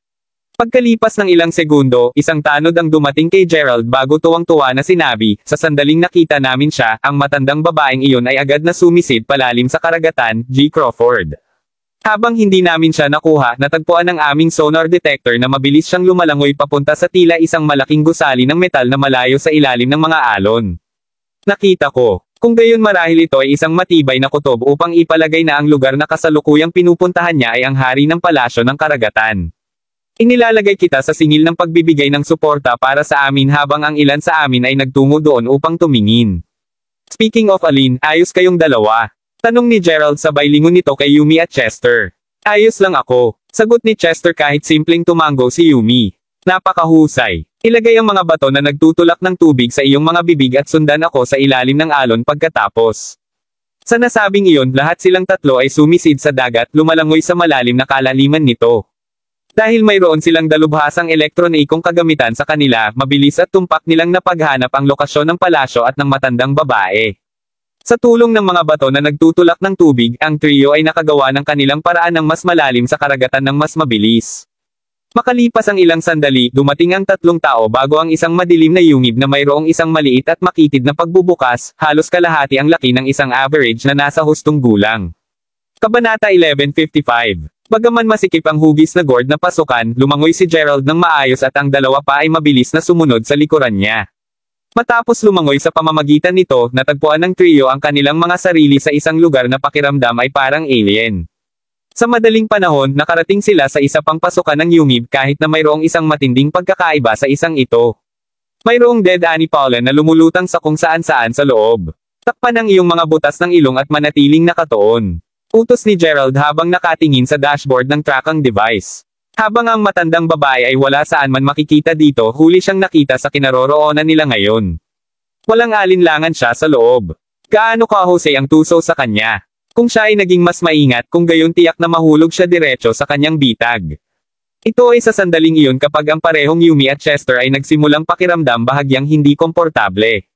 Pagkalipas ng ilang segundo, isang tanod ang dumating kay Gerald bago tuwang-tuwa na sinabi, sa sandaling nakita namin siya, ang matandang babaeng iyon ay agad na sumisid palalim sa karagatan, G. Crawford. Habang hindi namin siya nakuha, natagpuan ng aming sonar detector na mabilis siyang lumalangoy papunta sa tila isang malaking gusali ng metal na malayo sa ilalim ng mga alon. Nakita ko. Kung gayon marahil ito ay isang matibay na kutob upang ipalagay na ang lugar na kasalukuyang pinupuntahan niya ay ang hari ng palasyo ng karagatan. Inilalagay kita sa singil ng pagbibigay ng suporta para sa amin habang ang ilan sa amin ay nagtungo doon upang tumingin. Speaking of alin, ayos kayong dalawa? Tanong ni Gerald sabay lingon nito kay Yumi at Chester. Ayos lang ako. Sagot ni Chester kahit simpleng tumango si Yumi. Napakahusay. Ilagay ang mga bato na nagtutulak ng tubig sa iyong mga bibig at sundan ako sa ilalim ng alon pagkatapos. Sa nasabing iyon, lahat silang tatlo ay sumisid sa dagat, lumalangoy sa malalim na kalaliman nito. Dahil mayroon silang dalubhasang elektronikong kagamitan sa kanila, mabilis at tumpak nilang napaghanap ang lokasyon ng palasyo at ng matandang babae. Sa tulong ng mga bato na nagtutulak ng tubig, ang trio ay nakagawa ng kanilang paraan ng mas malalim sa karagatan ng mas mabilis. Makalipas ang ilang sandali, dumating ang 3 tao bago ang isang madilim na yungib na mayroong isang maliit at makitid na pagbubukas, halos kalahati ang laki ng isang average na nasa hustong gulang. Kabanata 1155. Bagaman masikip ang hugis na gourd na pasukan, lumangoy si Gerald ng maayos at ang dalawa pa ay mabilis na sumunod sa likuran niya. Matapos lumangoy sa pamamagitan nito, natagpuan ng trio ang kanilang mga sarili sa isang lugar na pakiramdam ay parang alien. Sa madaling panahon, nakarating sila sa isa pang pasukan ng yungib kahit na mayroong isang matinding pagkakaiba sa isang ito. Mayroong dead ani pollen na lumulutang sa kung saan-saan sa loob. Takpan ang iyong mga butas ng ilong at manatiling nakatuon. Utos ni Gerald habang nakatingin sa dashboard ng tracking device. Habang ang matandang babae ay wala saan man makikita dito, huli siyang nakita sa kinaroroonan nila ngayon. Walang alinlangan siya sa loob. Gaano kahusay ang tuso sa kanya. Kung siya ay naging mas maingat, kung gayon tiyak na mahulog siya diretso sa kanyang bitag. Ito ay sa sandaling iyon kapag ang parehong Yumi at Chester ay nagsimulang pakiramdam bahagyang hindi komportable.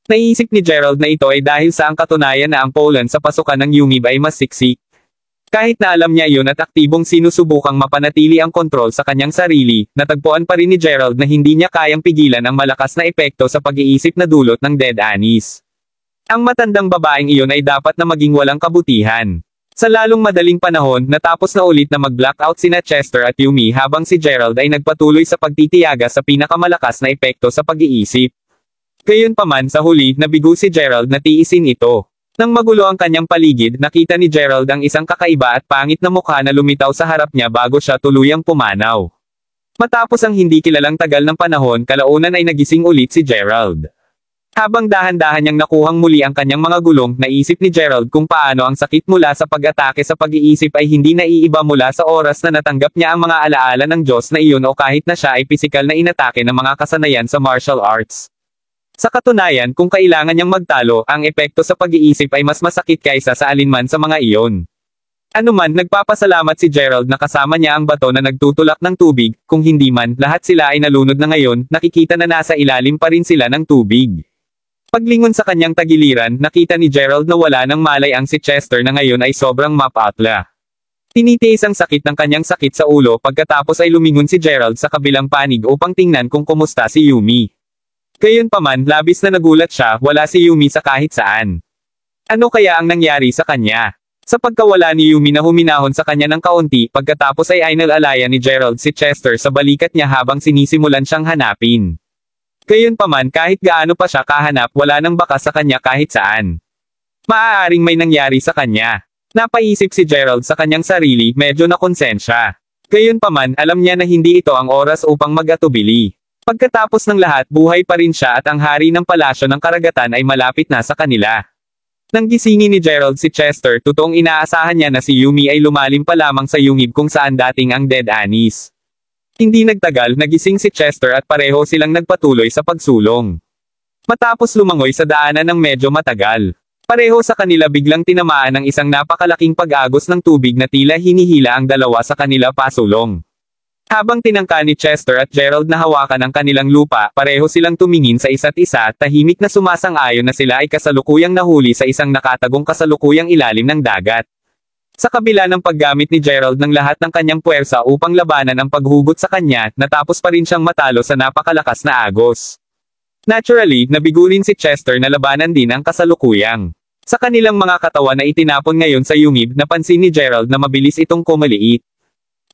Naisip ni Gerald na ito ay dahil sa ang katunayan na ang pollen sa pasukan ng yungib ay mas siksik. Kahit na alam niya iyon at aktibong sinusubukang mapanatili ang kontrol sa kanyang sarili, natagpuan pa rin ni Gerald na hindi niya kayang pigilan ang malakas na epekto sa pag-iisip na dulot ng dead anis. Ang matandang babaeng iyon ay dapat na maging walang kabutihan. Sa lalong madaling panahon, natapos na ulit na mag-blackout sina Chester at Yumi habang si Gerald ay nagpatuloy sa pagtitiyaga sa pinakamalakas na epekto sa pag-iisip. Gayunpaman sa huli, nabigo si Gerald na tiisin ito. Nang magulo ang kanyang paligid, nakita ni Gerald ang isang kakaiba at pangit na mukha na lumitaw sa harap niya bago siya tuluyang pumanaw. Matapos ang hindi kilalang tagal ng panahon, kalaunan ay nagising ulit si Gerald. Habang dahan-dahan niyang nakuhang muli ang kanyang mga gulong, naisip ni Gerald kung paano ang sakit mula sa pag-atake sa pag-iisip ay hindi naiiba mula sa oras na natanggap niya ang mga alaala ng Diyos na iyon o kahit na siya ay pisikal na inatake ng mga kasanayan sa martial arts. Sa katunayan, kung kailangan niyang magtalo, ang epekto sa pag-iisip ay mas masakit kaysa sa alinman sa mga iyon. Anuman, nagpapasalamat si Gerald na kasama niya ang bato na nagtutulak ng tubig, kung hindi man, lahat sila ay nalunod na ngayon, nakikita na nasa ilalim pa rin sila ng tubig. Paglingon sa kanyang tagiliran, nakita ni Gerald na wala nang malay ang si Chester na ngayon ay sobrang mapatla. Tinitiis ang sakit ng kanyang sakit sa ulo pagkatapos ay lumingon si Gerald sa kabilang panig upang tingnan kung kumusta si Yumi. Gayunpaman, labis na nagulat siya, wala si Yumi sa kahit saan. Ano kaya ang nangyari sa kanya? Sa pagkawala ni Yumi na huminahon sa kanya ng kaunti, pagkatapos ay inalalayan ni Gerald si Chester sa balikat niya habang sinisimulan siyang hanapin. Gayunpaman, kahit gaano pa siya kahanap, wala nang bakas sa kanya kahit saan. Maaaring may nangyari sa kanya. Napaisip si Gerald sa kanyang sarili, medyo nakonsensya. Gayunpaman, alam niya na hindi ito ang oras upang mag-atubili. Pagkatapos ng lahat, buhay pa rin siya at ang hari ng palasyo ng karagatan ay malapit na sa kanila. Nang gisingin ni Gerald si Chester, totoong inaasahan niya na si Yumi ay lumalim pa lamang sa yungib kung saan dating ang dead anis. Hindi nagtagal, nagising si Chester at pareho silang nagpatuloy sa pagsulong. Matapos lumangoy sa daanan ng medyo matagal, pareho sa kanila biglang tinamaan ng isang napakalaking pag-agos ng tubig na tila hinihila ang dalawa sa kanila pasulong. Habang tinangka ni Chester at Gerald na hawakan ang kanilang lupa, pareho silang tumingin sa isa't isa, tahimik na sumasang-ayon na sila ay kasalukuyang nahuli sa isang nakatagong kasalukuyang ilalim ng dagat. Sa kabila ng paggamit ni Gerald ng lahat ng kanyang puwersa upang labanan ang paghugot sa kanya, natapos pa rin siyang matalo sa napakalakas na agos. Naturally, nabigo rin si Chester na labanan din ang kasalukuyang. Sa kanilang mga katawan na itinapon ngayon sa yungib, napansin ni Gerald na mabilis itong kumaliit.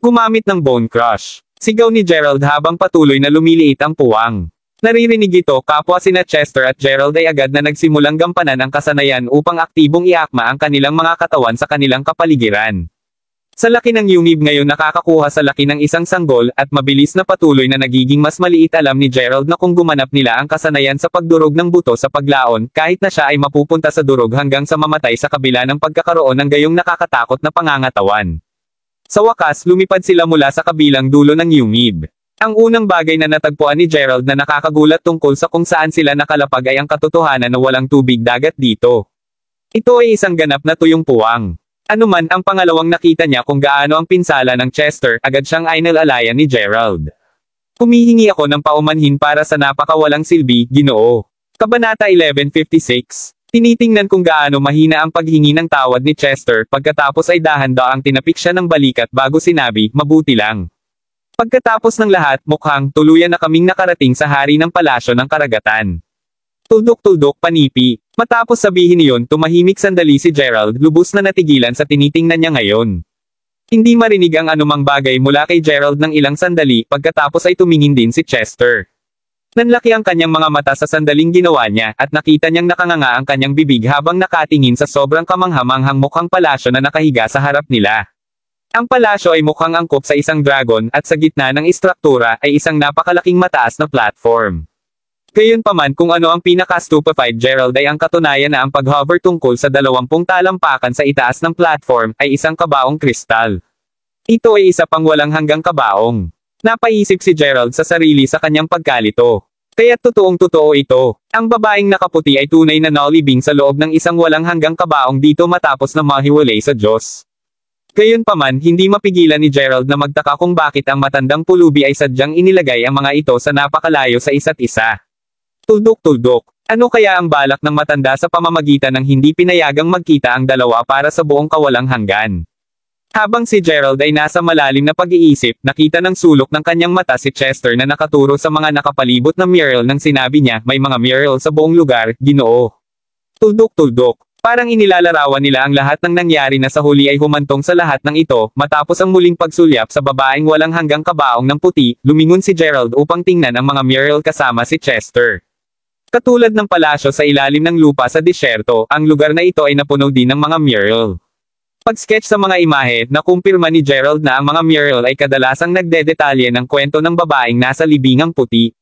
Gumamit ng bone crush. Sigaw ni Gerald habang patuloy na lumiliit ang puwang. Naririnig ito, kapwa sina Chester at Gerald ay agad na nagsimulang gampanan ang kasanayan upang aktibong iakma ang kanilang mga katawan sa kanilang kapaligiran. Sa laki ng yungib ngayon nakakakuha sa laki ng isang sanggol, at mabilis na patuloy na nagiging mas maliit. Alam ni Gerald na kung gumanap nila ang kasanayan sa pagdurog ng buto sa paglaon, kahit na siya ay mapupunta sa durog hanggang sa mamatay sa kabila ng pagkakaroon ng gayong nakakatakot na pangangatawan. Sa wakas, lumipad sila mula sa kabilang dulo ng yungib. Ang unang bagay na natagpuan ni Gerald na nakakagulat tungkol sa kung saan sila nakalapag ay ang katotohanan na walang tubig dagat dito. Ito ay isang ganap na tuyong puwang. Anuman ang pangalawang nakita niya kung gaano ang pinsala ng Chester, agad siyang inalalayan ni Gerald. Humihingi ako ng paumanhin para sa napakawalang silbi, Ginoo. Kabanata 11:56. Tinitingnan kung gaano mahina ang paghingi ng tawad ni Chester, pagkatapos ay dahan-daang tinapik siya ng balikat bago sinabi, mabuti lang. Pagkatapos ng lahat, mukhang tuluyan na kaming nakarating sa hari ng palasyo ng karagatan. Tuldok-tuldok panipi. Matapos sabihin niyon, tumahimik sandali si Gerald, lubos na natigilan sa tinitingnan niya ngayon. Hindi marinig ang anumang bagay mula kay Gerald ng ilang sandali, pagkatapos ay tumingin din si Chester. Nanlaki ang kanyang mga mata sa sandaling ginawa niya, at nakita niyang nakanganga ang kanyang bibig habang nakatingin sa sobrang kamanghamanghang mukhang palasyo na nakahiga sa harap nila. Ang palasyo ay mukhang angkop sa isang dragon, at sa gitna ng istruktura ay isang napakalaking mataas na platform. Gayunpaman, kung ano ang pinaka-stupefied Gerald ay ang katunayan na ang pag-hover tungkol sa 20 talampakan sa itaas ng platform ay isang kabaong kristal. Ito ay isa pang walang hanggang kabaong. Napaisip si Gerald sa sarili sa kanyang pagkalito. Kaya't totoong-totoo ito. Ang babaeng nakaputi ay tunay na nalibing sa loob ng isang walang hanggang kabaong dito matapos na mahiwalay sa Diyos. Gayunpaman, hindi mapigilan ni Gerald na magtaka kung bakit ang matandang pulubi ay sadyang inilagay ang mga ito sa napakalayo sa isa't isa. Tuldok-tuldok. Ano kaya ang balak ng matanda sa pamamagitan ng hindi pinayagang magkita ang dalawa para sa buong kawalang hanggan? Habang si Gerald ay nasa malalim na pag-iisip, nakita ng sulok ng kanyang mata si Chester na nakaturo sa mga nakapalibot na mural nang sinabi niya, may mga mural sa buong lugar, Ginoo. Tuldok-tuldok. Parang inilalarawan nila ang lahat ng nangyari na sa huli ay humantong sa lahat ng ito, matapos ang muling pagsulyap sa babaeng walang hanggang kabaong ng puti, lumingon si Gerald upang tingnan ang mga mural kasama si Chester. Katulad ng palasyo sa ilalim ng lupa sa disyerto, ang lugar na ito ay napuno din ng mga mural. Pag-sketch sa mga imahe, nakumpirma ni Gerald na ang mga mural ay kadalasang nagdedetalye ng kwento ng babaeng nasa libingang puti.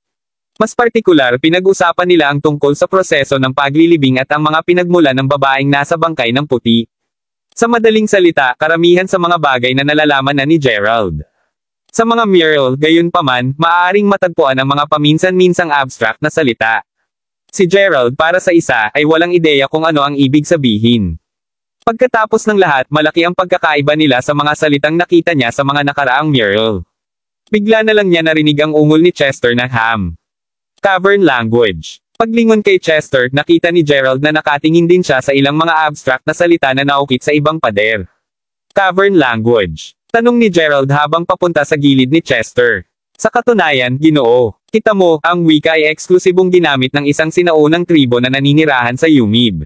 Mas partikular, pinag-usapan nila ang tungkol sa proseso ng paglilibing at ang mga pinagmulan ng babaeng nasa bangkay ng puti. Sa madaling salita, karamihan sa mga bagay na nalalaman na ni Gerald. Sa mga mural, gayunpaman, maaaring matagpuan ang mga paminsan-minsang abstract na salita. Si Gerald, para sa isa, ay walang ideya kung ano ang ibig sabihin. Pagkatapos ng lahat, malaki ang pagkakaiba nila sa mga salitang nakita niya sa mga nakaraang mural. Bigla na lang niya narinig ang ungol ni Chester na ham. Cavern language. Paglingon kay Chester, nakita ni Gerald na nakatingin din siya sa ilang mga abstract na salita na naukit sa ibang pader. Cavern language. Tanong ni Gerald habang papunta sa gilid ni Chester. Sa katunayan, Ginoo, kita mo, ang wika ay eksklusibong ginamit ng isang sinaunang tribo na naninirahan sa Yumib.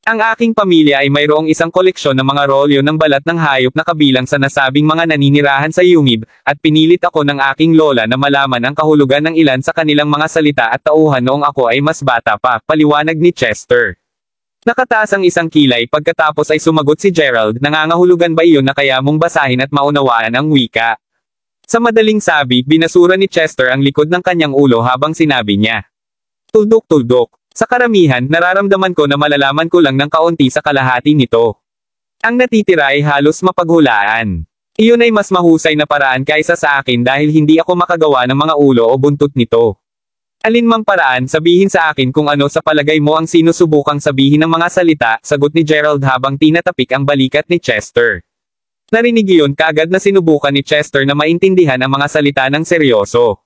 Ang aking pamilya ay mayroong isang koleksyon ng mga rolyo ng balat ng hayop na kabilang sa nasabing mga naninirahan sa Yumib, at pinilit ako ng aking lola na malaman ang kahulugan ng ilan sa kanilang mga salita at tauhan noong ako ay mas bata pa, paliwanag ni Chester. Nakataas ang isang kilay pagkatapos ay sumagot si Gerald, nangangahulugan ba iyon na kaya mong basahin at maunawaan ang wika? Sa madaling sabi, binasura ni Chester ang likod ng kanyang ulo habang sinabi niya. Tuldok-tuldok. Sa karamihan, nararamdaman ko na malalaman ko lang ng kaunti sa kalahati nito. Ang natitira ay halos mapaghulaan. Iyon ay mas mahusay na paraan kaysa sa akin dahil hindi ako makagawa ng mga ulo o buntot nito. Alinmang paraan, sabihin sa akin kung ano sa palagay mo ang sinusubukang sabihin ng mga salita, sagot ni Gerald habang tinatapik ang balikat ni Chester. Narinig iyon kaagad na sinubukan ni Chester na maintindihan ang mga salita ng seryoso.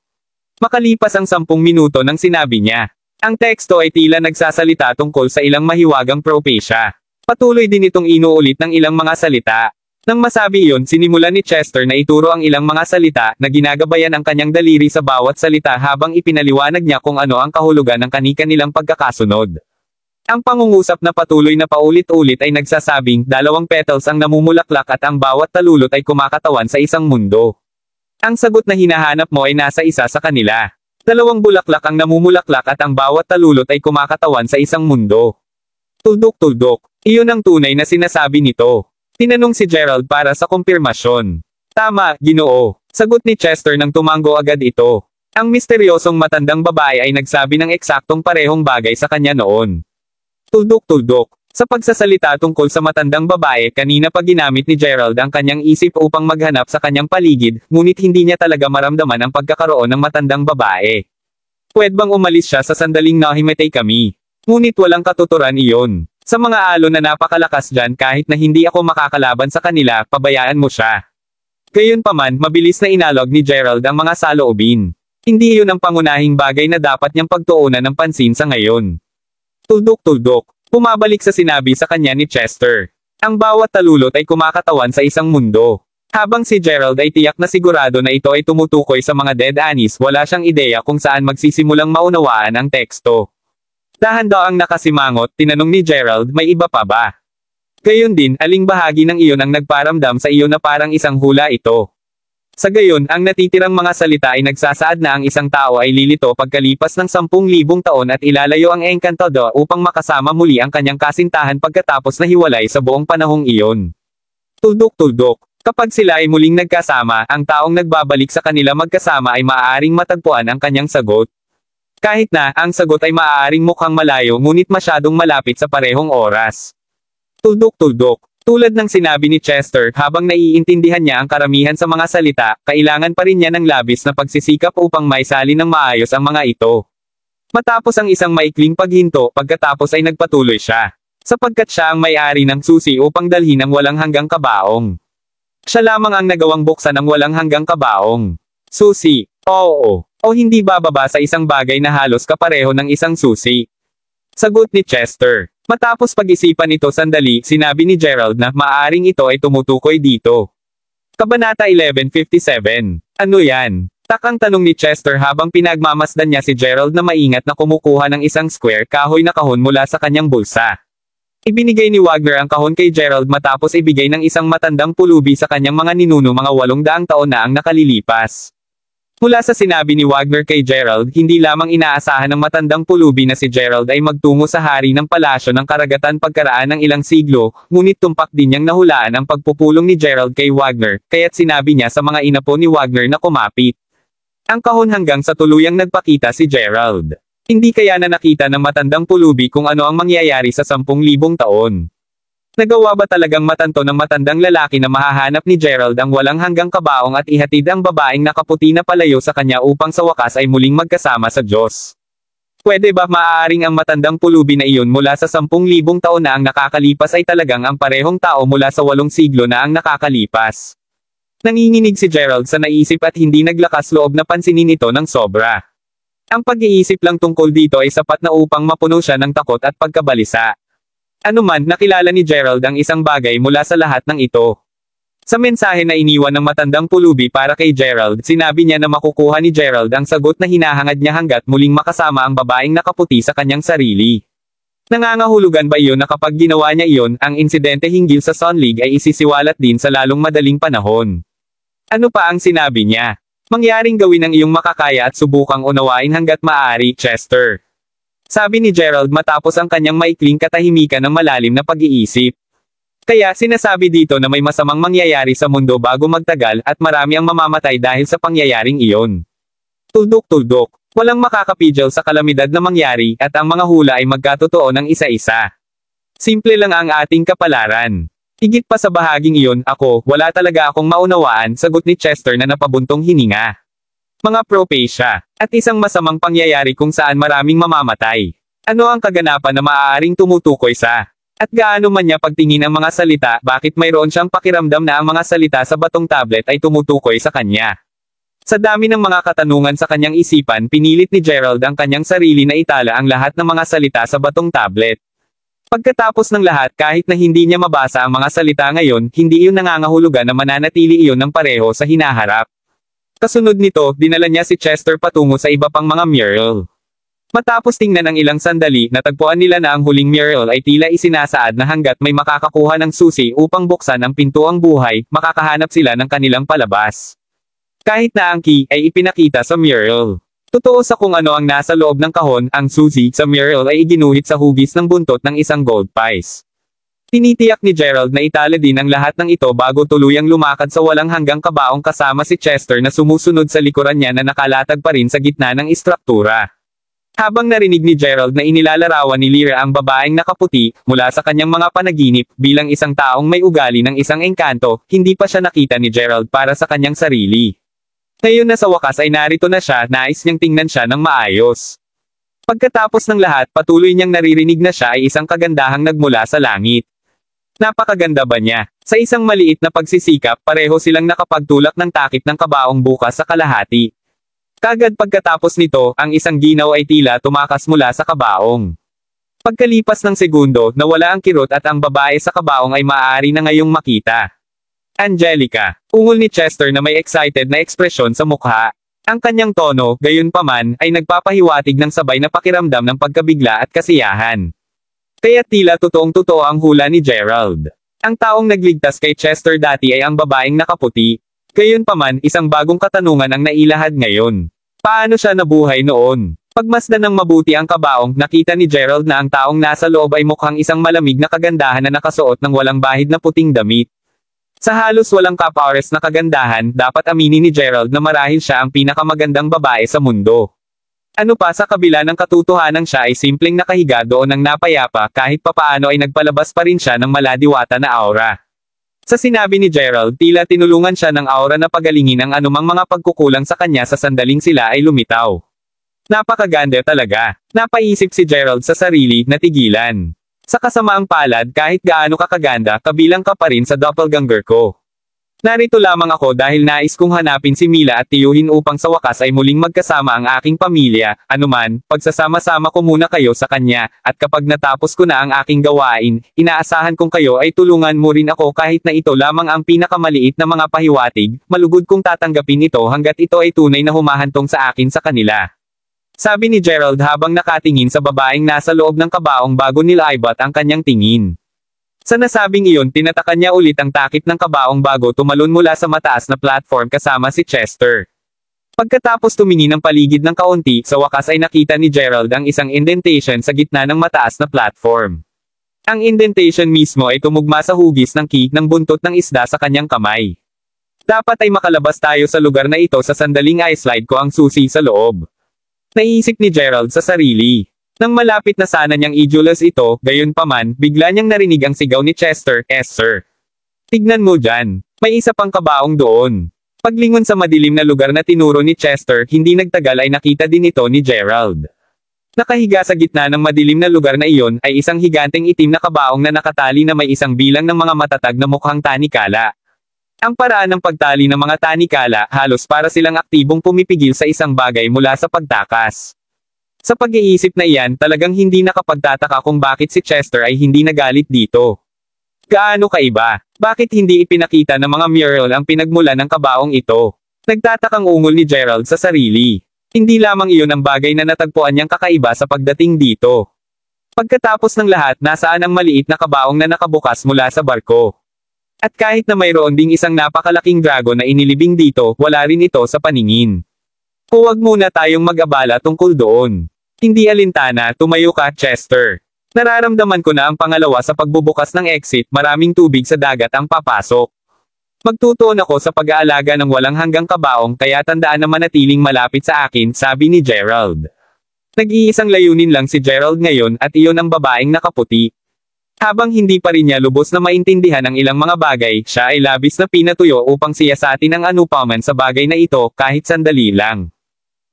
Makalipas ang 10 minuto nang sinabi niya. Ang teksto ay tila nagsasalita tungkol sa ilang mahiwagang propesya. Patuloy din itong inuulit ng ilang mga salita. Nang masabi iyon, sinimulan ni Chester na ituro ang ilang mga salita na ginagabayan ang kanyang daliri sa bawat salita habang ipinaliwanag niya kung ano ang kahulugan ng kani-kanilang pagkakasunod. Ang pangungusap na patuloy na paulit-ulit ay nagsasabing 2 petals ang namumulaklak at ang bawat talulot ay kumakatawan sa isang mundo. Ang sagot na hinahanap mo ay nasa isa sa kanila. 2 bulaklak ang namumulaklak at ang bawat talulot ay kumakatawan sa isang mundo. Tuldok-tuldok. Iyon ang tunay na sinasabi nito. Tinanong si Gerald para sa kumpirmasyon. Tama, Ginoo. Sagot ni Chester nang tumanggo agad ito. Ang misteryosong matandang babae ay nagsabi ng eksaktong parehong bagay sa kanya noon. Tuldok-tuldok. Sa pagsasalita tungkol sa matandang babae, kanina pa ginamit ni Gerald ang kanyang isip upang maghanap sa kanyang paligid, ngunit hindi niya talaga maramdaman ang pagkakaroon ng matandang babae. Pwede bang umalis siya sa sandaling nahimatay kami? Ngunit walang katuturan iyon. Sa mga alon na napakalakas dyan kahit na hindi ako makakalaban sa kanila, pabayaan mo siya. Gayunpaman, mabilis na inalog ni Gerald ang mga saloobin. Hindi iyon ang pangunahing bagay na dapat niyang pagtuunan ng pansin sa ngayon. Tuldok-tuldok. Pumabalik sa sinabi sa kanya ni Chester. Ang bawat talulot ay kumakatawan sa isang mundo. Habang si Gerald ay tiyak na sigurado na ito ay tumutukoy sa mga dead anis, wala siyang ideya kung saan magsisimulang maunawaan ang teksto. Dahan-daang nakasimangot, tinanong ni Gerald, may iba pa ba? Gayon din, aling bahagi ng iyon ang nagparamdam sa iyo na parang isang hula ito? Sa gayon, ang natitirang mga salita ay nagsasaad na ang isang tao ay lilito pagkalipas ng 10,000 taon at ilalayo ang Encantado upang makasama muli ang kanyang kasintahan pagkatapos na hiwalay sa buong panahong iyon. Tuldok-tuldok. Kapag sila ay muling nagkasama, ang taong nagbabalik sa kanila magkasama ay maaaring matagpuan ang kanyang sagot. Kahit na, ang sagot ay maaaring mukhang malayo ngunit masyadong malapit sa parehong oras. Tuldok-tuldok. Tulad ng sinabi ni Chester, habang naiintindihan niya ang karamihan sa mga salita, kailangan pa rin niya ng labis na pagsisikap upang maisalin ng maayos ang mga ito. Matapos ang isang maikling paghinto, pagkatapos ay nagpatuloy siya. Sapagkat siya ang may-ari ng susi upang dalhin ang walang hanggang kabaong. Siya lamang ang nagawang buksan ang walang hanggang kabaong. Susi. Oo. O hindi bababa sa isang bagay na halos kapareho ng isang susi. Sagot ni Chester. Matapos pag-isipan ito sandali, sinabi ni Gerald na maaaring ito ay tumutukoy dito. Kabanata 1157. Ano yan? Takang tanong ni Chester habang pinagmamasdan niya si Gerald na maingat na kumukuha ng isang square kahoy na kahon mula sa kanyang bulsa. Ibinigay ni Wagner ang kahon kay Gerald matapos ibigay ng isang matandang pulubi sa kanyang mga ninuno mga 800 taon na ang nakalilipas. Mula sa sinabi ni Wagner kay Gerald, hindi lamang inaasahan ng matandang pulubi na si Gerald ay magtungo sa hari ng palasyo ng karagatan pagkaraan ng ilang siglo, ngunit tumpak din niyang nahulaan ang pagpupulong ni Gerald kay Wagner, kaya't sinabi niya sa mga inapo ni Wagner na kumapit. Ang kahon hanggang sa tuluyang nagpakita si Gerald. Hindi kaya na nakita ng matandang pulubi kung ano ang mangyayari sa 10,000 taon. Nagawa ba talagang matanto ng matandang lalaki na mahahanap ni Gerald ang walang hanggang kabaong at ihatid ang babaeng nakaputi na palayo sa kanya upang sa wakas ay muling magkasama sa Diyos? Pwede ba maaaring ang matandang pulubi na iyon mula sa 10,000 taon na ang nakakalipas ay talagang ang parehong tao mula sa 8 siglo na ang nakakalipas? Nanginginig si Gerald sa naisip at hindi naglakas loob na pansinin ito ng sobra. Ang pag-iisip lang tungkol dito ay sapat na upang mapuno siya ng takot at pagkabalisa. Anuman, nakilala ni Gerald ang isang bagay mula sa lahat ng ito. Sa mensahe na iniwan ng matandang pulubi para kay Gerald, sinabi niya na makukuha ni Gerald ang sagot na hinahangad niya hanggat muling makasama ang babaeng nakaputi sa kanyang sarili. Nangangahulugan ba iyon na kapag ginawa niya iyon, ang insidente hinggil sa Sun League ay isisiwalat din sa lalong madaling panahon? Ano pa ang sinabi niya? Mangyaring gawin ang iyong makakaya at subukang unawain hanggat maaari, Chester. Sabi ni Gerald matapos ang kanyang maikling katahimikan ng malalim na pag-iisip. Kaya sinasabi dito na may masamang mangyayari sa mundo bago magtagal at marami ang mamamatay dahil sa pangyayaring iyon. Tuldok-tuldok, walang makakapigil sa kalamidad na mangyari at ang mga hula ay magkatotoo ng isa-isa. Simple lang ang ating kapalaran. Higit pa sa bahaging iyon, wala talaga akong maunawaan, sagot ni Chester na napabuntong hininga. Mga propesya, at isang masamang pangyayari kung saan maraming mamamatay. Ano ang kaganapan na maaaring tumutukoy sa? At gaano man niya pagtingin ang mga salita, bakit mayroon siyang pakiramdam na ang mga salita sa batong tablet ay tumutukoy sa kanya? Sa dami ng mga katanungan sa kanyang isipan, pinilit ni Gerald ang kanyang sarili na itala ang lahat ng mga salita sa batong tablet. Pagkatapos ng lahat, kahit na hindi niya mabasa ang mga salita ngayon, hindi iyon nangangahulugan na mananatili iyon ng pareho sa hinaharap. Kasunod nito, dinala niya si Chester patungo sa iba pang mga mural. Matapos tingnan ang ilang sandali, natagpuan nila na ang huling mural ay tila isinasaad na hanggat may makakakuha ng susi upang buksan ang pintuang buhay, makakahanap sila ng kanilang palabas. Kahit na ang key ay ipinakita sa mural. Totoo sa kung ano ang nasa loob ng kahon, ang susi sa mural ay iginuhit sa hugis ng buntot ng isang gold piece. Tinitiyak ni Gerald na itala din ang lahat ng ito bago tuluyang lumakad sa walang hanggang kabaong kasama si Chester na sumusunod sa likuran niya na nakalatag pa rin sa gitna ng istruktura. Habang narinig ni Gerald na inilalarawan ni Lyra ang babaeng nakaputi, mula sa kanyang mga panaginip, bilang isang taong may ugali ng isang engkanto, hindi pa siya nakita ni Gerald para sa kanyang sarili. Ngayon na sa wakas ay narito na siya, nais niyang tingnan siya ng maayos. Pagkatapos ng lahat, patuloy niyang naririnig na siya ay isang kagandahang nagmula sa langit. Napakaganda ba niya? Sa isang maliit na pagsisikap, pareho silang nakapagtulak ng takip ng kabaong bukas sa kalahati. Kagad pagkatapos nito, ang isang ginaw ay tila tumakas mula sa kabaong. Pagkalipas ng segundo, nawala ang kirot at ang babae sa kabaong ay maaari na ngayong makita. Angelica, ungol ni Chester na may excited na ekspresyon sa mukha. Ang kanyang tono, gayunpaman, ay nagpapahiwatig ng sabay na pakiramdam ng pagkabigla at kasiyahan. Kaya tila totoong-totoo ang hula ni Gerald. Ang taong nagligtas kay Chester dati ay ang babaeng nakaputi. Gayunpaman, isang bagong katanungan ang nailahad ngayon. Paano siya nabuhay noon? Pagmasdan ng mabuti ang kabaong, nakita ni Gerald na ang taong nasa loob ay mukhang isang malamig na kagandahan na nakasuot ng walang bahid na puting damit. Sa halos walang kapares na kagandahan, dapat aminin ni Gerald na marahil siya ang pinakamagandang babae sa mundo. Ano pa sa kabila ng katotohanan siya ay simpleng nakahiga doon ng napayapa kahit papaano ay nagpalabas pa rin siya ng maladiwata na aura. Sa sinabi ni Gerald, tila tinulungan siya ng aura na pagalingin ang anumang mga pagkukulang sa kanya sa sandaling sila ay lumitaw. Napakaganda talaga. Napaisip si Gerald sa sarili, natigilan. Sa kasamaang palad kahit gaano kakaganda, kabilang ka pa rin sa doppelganger ko. Narito lamang ako dahil nais kong hanapin si Mila at tiyuhin upang sa wakas ay muling magkasama ang aking pamilya, anuman, pagsasama-sama ko muna kayo sa kanya, at kapag natapos ko na ang aking gawain, inaasahan kong kayo ay tulungan mo rin ako kahit na ito lamang ang pinakamaliit na mga pahiwatig, malugod kong tatanggapin ito hanggat ito ay tunay na humahantong sa akin sa kanila. Sabi ni Gerald habang nakatingin sa babaeng nasa loob ng kabaong bago nilaibat ang kanyang tingin. Sa nasabing iyon, tinatakan niya ulit ang takip ng kabaong bago tumalon mula sa mataas na platform kasama si Chester. Pagkatapos tumingin ng paligid ng kaunti, sa wakas ay nakita ni Gerald ang isang indentation sa gitna ng mataas na platform. Ang indentation mismo ay tumugma sa hugis ng key ng buntot ng isda sa kanyang kamay. Dapat ay makalabas tayo sa lugar na ito sa sandaling i-slide ko ang susi sa loob. Naisip ni Gerald sa sarili. Nang malapit na sana niyang ijulas ito, gayunpaman, bigla niyang narinig ang sigaw ni Chester, "Es sir. Tignan mo dyan. May isa pang kabaong doon." Paglingon sa madilim na lugar na tinuro ni Chester, hindi nagtagal ay nakita din ito ni Gerald. Nakahiga sa gitna ng madilim na lugar na iyon, ay isang higanteng itim na kabaong na nakatali na may isang bilang ng mga matatag na mukhang tanikala. Ang paraan ng pagtali ng mga tanikala, halos para silang aktibong pumipigil sa isang bagay mula sa pagtakas. Sa pag-iisip na iyan talagang hindi nakapagtataka kung bakit si Chester ay hindi nagalit dito. Gaano kaiba? Bakit hindi ipinakita ng mga mural ang pinagmulan ng kabaong ito? Nagtatakang ungol ni Gerald sa sarili. Hindi lamang iyon ang bagay na natagpuan niyang kakaiba sa pagdating dito. Pagkatapos ng lahat, nasaan ang maliit na kabaong na nakabukas mula sa barko? At kahit na mayroon ding isang napakalaking dragon na inilibing dito, wala rin ito sa paningin. Huwag muna tayong mag-abala tungkol doon. Hindi alintana, tumayo ka, Chester. Nararamdaman ko na ang pangalawa sa pagbubukas ng exit, maraming tubig sa dagat ang papasok. Magtutuon ako sa pag-aalaga ng walang hanggang kabaong kaya tandaan na manatiling malapit sa akin, sabi ni Gerald. Nag-iisang layunin lang si Gerald ngayon at iyon ang babaeng nakaputi. Habang hindi pa rin niya lubos na maintindihan ang ilang mga bagay, siya ay labis na pinatuyo upang siyasatin ang anupaman sa bagay na ito kahit sandali lang.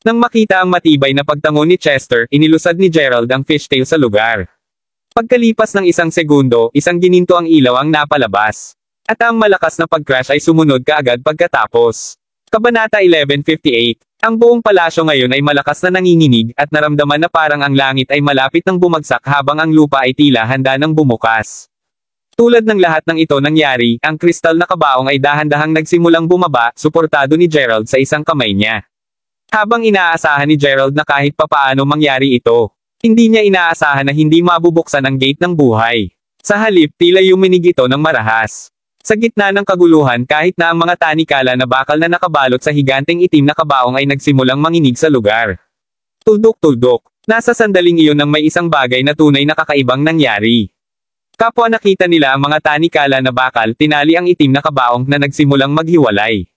Nang makita ang matibay na pagtango ni Chester, inilusad ni Gerald ang fishtail sa lugar. Pagkalipas ng isang segundo, isang gininto ang ilaw ang napalabas. At ang malakas na pag-crash ay sumunod kaagad pagkatapos. Kabanata 1158. Ang buong palasyo ngayon ay malakas na nanginginig at naramdaman na parang ang langit ay malapit nang bumagsak habang ang lupa ay tila handa nang bumukas. Tulad ng lahat ng ito nangyari, ang kristal na kabaong ay dahan-dahang nagsimulang bumaba, suportado ni Gerald sa isang kamay niya. Habang inaasahan ni Gerald na kahit papaano mangyari ito, hindi niya inaasahan na hindi mabubuksan ang gate ng buhay. Sa halip, tila yuminig ito ng marahas. Sa gitna ng kaguluhan kahit na ang mga tanikala na bakal na nakabalot sa higanteng itim na kabaong ay nagsimulang manginig sa lugar. Tuldok-tuldok. Nasa sandaling iyon nang may isang bagay na tunay na kakaibang nangyari. Kapwa nakita nila ang mga tanikala na bakal, tinali ang itim na kabaong na nagsimulang maghiwalay.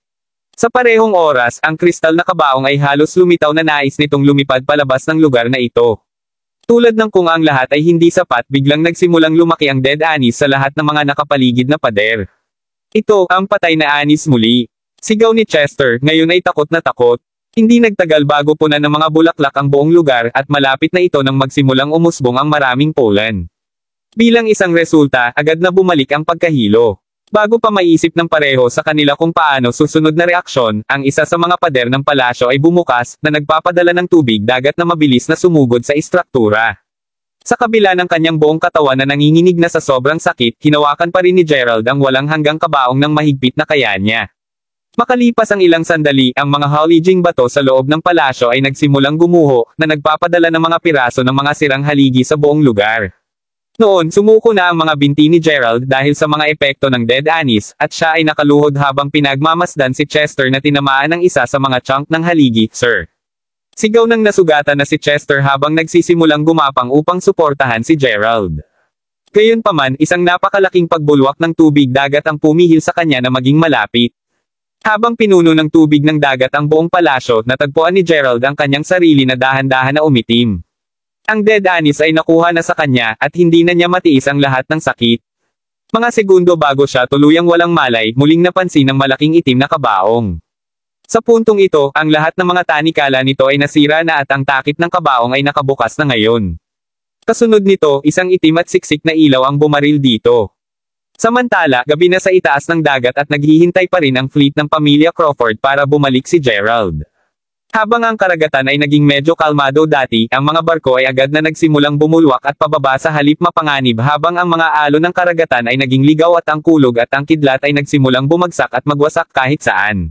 Sa parehong oras, ang kristal na kabaong ay halos lumitaw na nais nitong lumipad palabas ng lugar na ito. Tulad ng kung ang lahat ay hindi sapat, biglang nagsimulang lumaki ang dead anis sa lahat ng mga nakapaligid na pader. Ito, ang patay na anis muli. Sigaw ni Chester, ngayon ay takot na takot. Hindi nagtagal bago punan ng mga bulaklak ang buong lugar at malapit na ito nang magsimulang umusbong ang maraming pollen. Bilang isang resulta, agad na bumalik ang pagkahilo. Bago pa maisip ng pareho sa kanila kung paano susunod na reaksyon, ang isa sa mga pader ng palasyo ay bumukas, na nagpapadala ng tubig dagat na mabilis na sumugod sa istruktura. Sa kabila ng kanyang buong katawan na nanginginig na sa sobrang sakit, hinawakan pa rin ni Gerald ang walang hanggang kabaong ng mahigpit na kaya niya. Makalipas ang ilang sandali, ang mga haliging bato sa loob ng palasyo ay nagsimulang gumuho, na nagpapadala ng mga piraso ng mga sirang haligi sa buong lugar. Noon, sumuko na ang mga binti ni Gerald dahil sa mga epekto ng dead anis, at siya ay nakaluhod habang pinagmamasdan si Chester na tinamaan ng isa sa mga chunk ng haligi, Sir. Sigaw ng nasugatan na si Chester habang nagsisimulang gumapang upang suportahan si Gerald. Gayunpaman, isang napakalaking pagbulwak ng tubig dagat ang pumihil sa kanya na maging malapit. Habang pinuno ng tubig ng dagat ang buong palasyo, natagpuan ni Gerald ang kanyang sarili na dahan-dahan na umitim. Ang dead anis ay nakuha na sa kanya at hindi na niya matiis ang lahat ng sakit. Mga segundo bago siya tuluyang walang malay, muling napansin ng malaking itim na kabaong. Sa puntong ito, ang lahat ng mga tanikala nito ay nasira na at ang takip ng kabaong ay nakabukas na ngayon. Kasunod nito, isang itim at siksik na ilaw ang bumaril dito. Samantala, gabi na sa itaas ng dagat at naghihintay pa rin ang fleet ng pamilya Crawford para bumalik si Gerald. Habang ang karagatan ay naging medyo kalmado dati, ang mga barko ay agad na nagsimulang bumulwak at pababa sa halip mapanganib habang ang mga alon ng karagatan ay naging ligaw at ang kulog at ang kidlat ay nagsimulang bumagsak at magwasak kahit saan.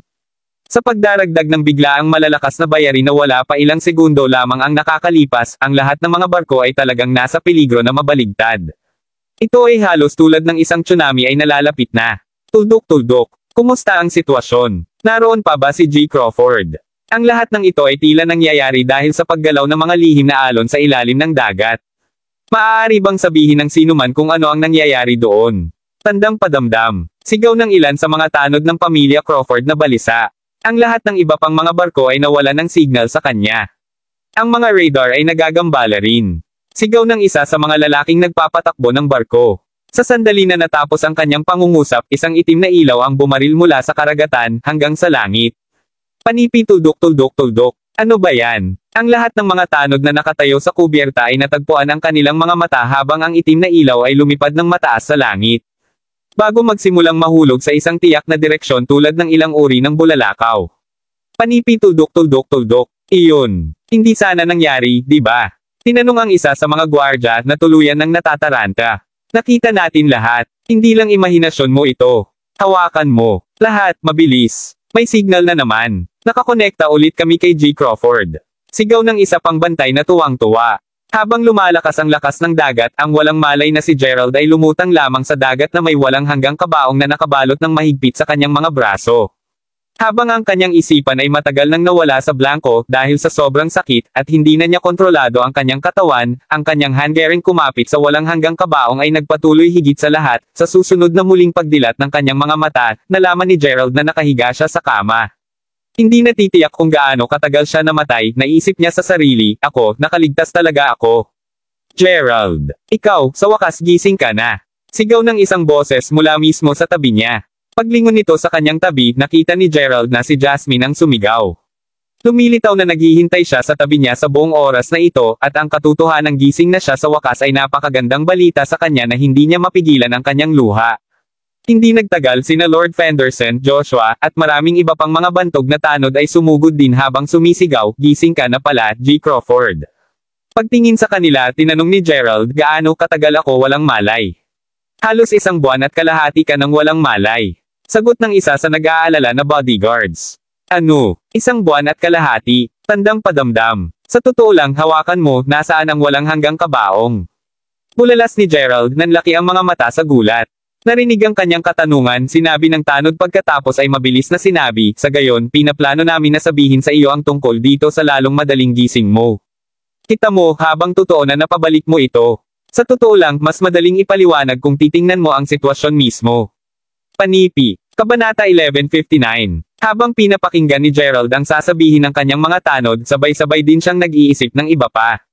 Sa pagdaragdag ng biglaang malalakas na bayari na wala pa ilang segundo lamang ang nakakalipas, ang lahat ng mga barko ay talagang nasa peligro na mabaligtad. Ito ay halos tulad ng isang tsunami ay nalalapit na. Tuldok-tuldok. Kumusta ang sitwasyon? Naroon pa ba si G. Crawford? Ang lahat ng ito ay tila nangyayari dahil sa paggalaw ng mga lihim na alon sa ilalim ng dagat. Maaari bang sabihin ng sinuman kung ano ang nangyayari doon? Tandang padamdam. Sigaw ng ilan sa mga tanod ng pamilya Crawford na balisa. Ang lahat ng iba pang mga barko ay nawalan ng signal sa kanya. Ang mga radar ay nagagambala rin. Sigaw ng isa sa mga lalaking nagpapatakbo ng barko. Sa sandali na natapos ang kanyang pangungusap, isang itim na ilaw ang bumaril mula sa karagatan hanggang sa langit. Panipi tuldok-tuldok-tuldok. Ano ba yan? Ang lahat ng mga tanod na nakatayo sa kubyerta ay natagpuan ang kanilang mga mata habang ang itim na ilaw ay lumipad ng mataas sa langit. Bago magsimulang mahulog sa isang tiyak na direksyon tulad ng ilang uri ng bulalakaw. Panipi tuldok-tuldok-tuldok. Iyon. Hindi sana nangyari, di ba? Tinanong ang isa sa mga gwardya na tuluyan ng natataranta. Nakita natin lahat. Hindi lang imahinasyon mo ito. Hawakan mo. Lahat, mabilis. May signal na naman. Nakakonekta ulit kami kay G. Crawford. Sigaw ng isa pang bantay na tuwang-tuwa. Habang lumalakas ang lakas ng dagat, ang walang malay na si Gerald ay lumutang lamang sa dagat na may walang hanggang kabaong na nakabalot ng mahigpit sa kanyang mga braso. Habang ang kanyang isipan ay matagal nang nawala sa blanko dahil sa sobrang sakit at hindi na niya kontrolado ang kanyang katawan, ang kanyang handgering kumapit sa walang hanggang kabaong ay nagpatuloy higit sa lahat, sa susunod na muling pagdilat ng kanyang mga mata, nalaman ni Gerald na nakahiga siya sa kama. Hindi natitiyak kung gaano katagal siya namatay, naisip niya sa sarili, nakaligtas talaga ako. Gerald, ikaw, sa wakas gising ka na. Sigaw ng isang boses mula mismo sa tabi niya. Paglingon nito sa kanyang tabi, nakita ni Gerald na si Jasmine ang sumigaw. Lumilitaw na naghihintay siya sa tabi niya sa buong oras na ito, at ang katotohanang gising na siya sa wakas ay napakagandang balita sa kanya na hindi niya mapigilan ang kanyang luha. Hindi nagtagal sina Lord Fenderson, Joshua, at maraming iba pang mga bantog na tanod ay sumugod din habang sumisigaw, gising ka na pala, G. Crawford. Pagtingin sa kanila, tinanong ni Gerald, gaano katagal ako walang malay? Halos 1 buwan at kalahati ka nang walang malay. Sagot ng isa sa nag-aalala na bodyguards. Ano? 1 buwan at kalahati? Tandang padamdam. Sa totoo lang, hawakan mo, nasaan ang walang hanggang kabaong? Bulalas ni Gerald, nanlaki ang mga mata sa gulat. Narinig ang kanyang katanungan, sinabi ng tanod pagkatapos ay mabilis na sinabi, sa gayon, pinaplano namin na sabihin sa iyo ang tungkol dito sa lalong madaling gising mo. Kita mo, habang totoo na napabalik mo ito. Sa totoo lang, mas madaling ipaliwanag kung titingnan mo ang sitwasyon mismo. Panipi. Kabanata 1159. Habang pinapakinggan ni Gerald ang sasabihin ng kanyang mga tanod, sabay-sabay din siyang nag-iisip ng iba pa.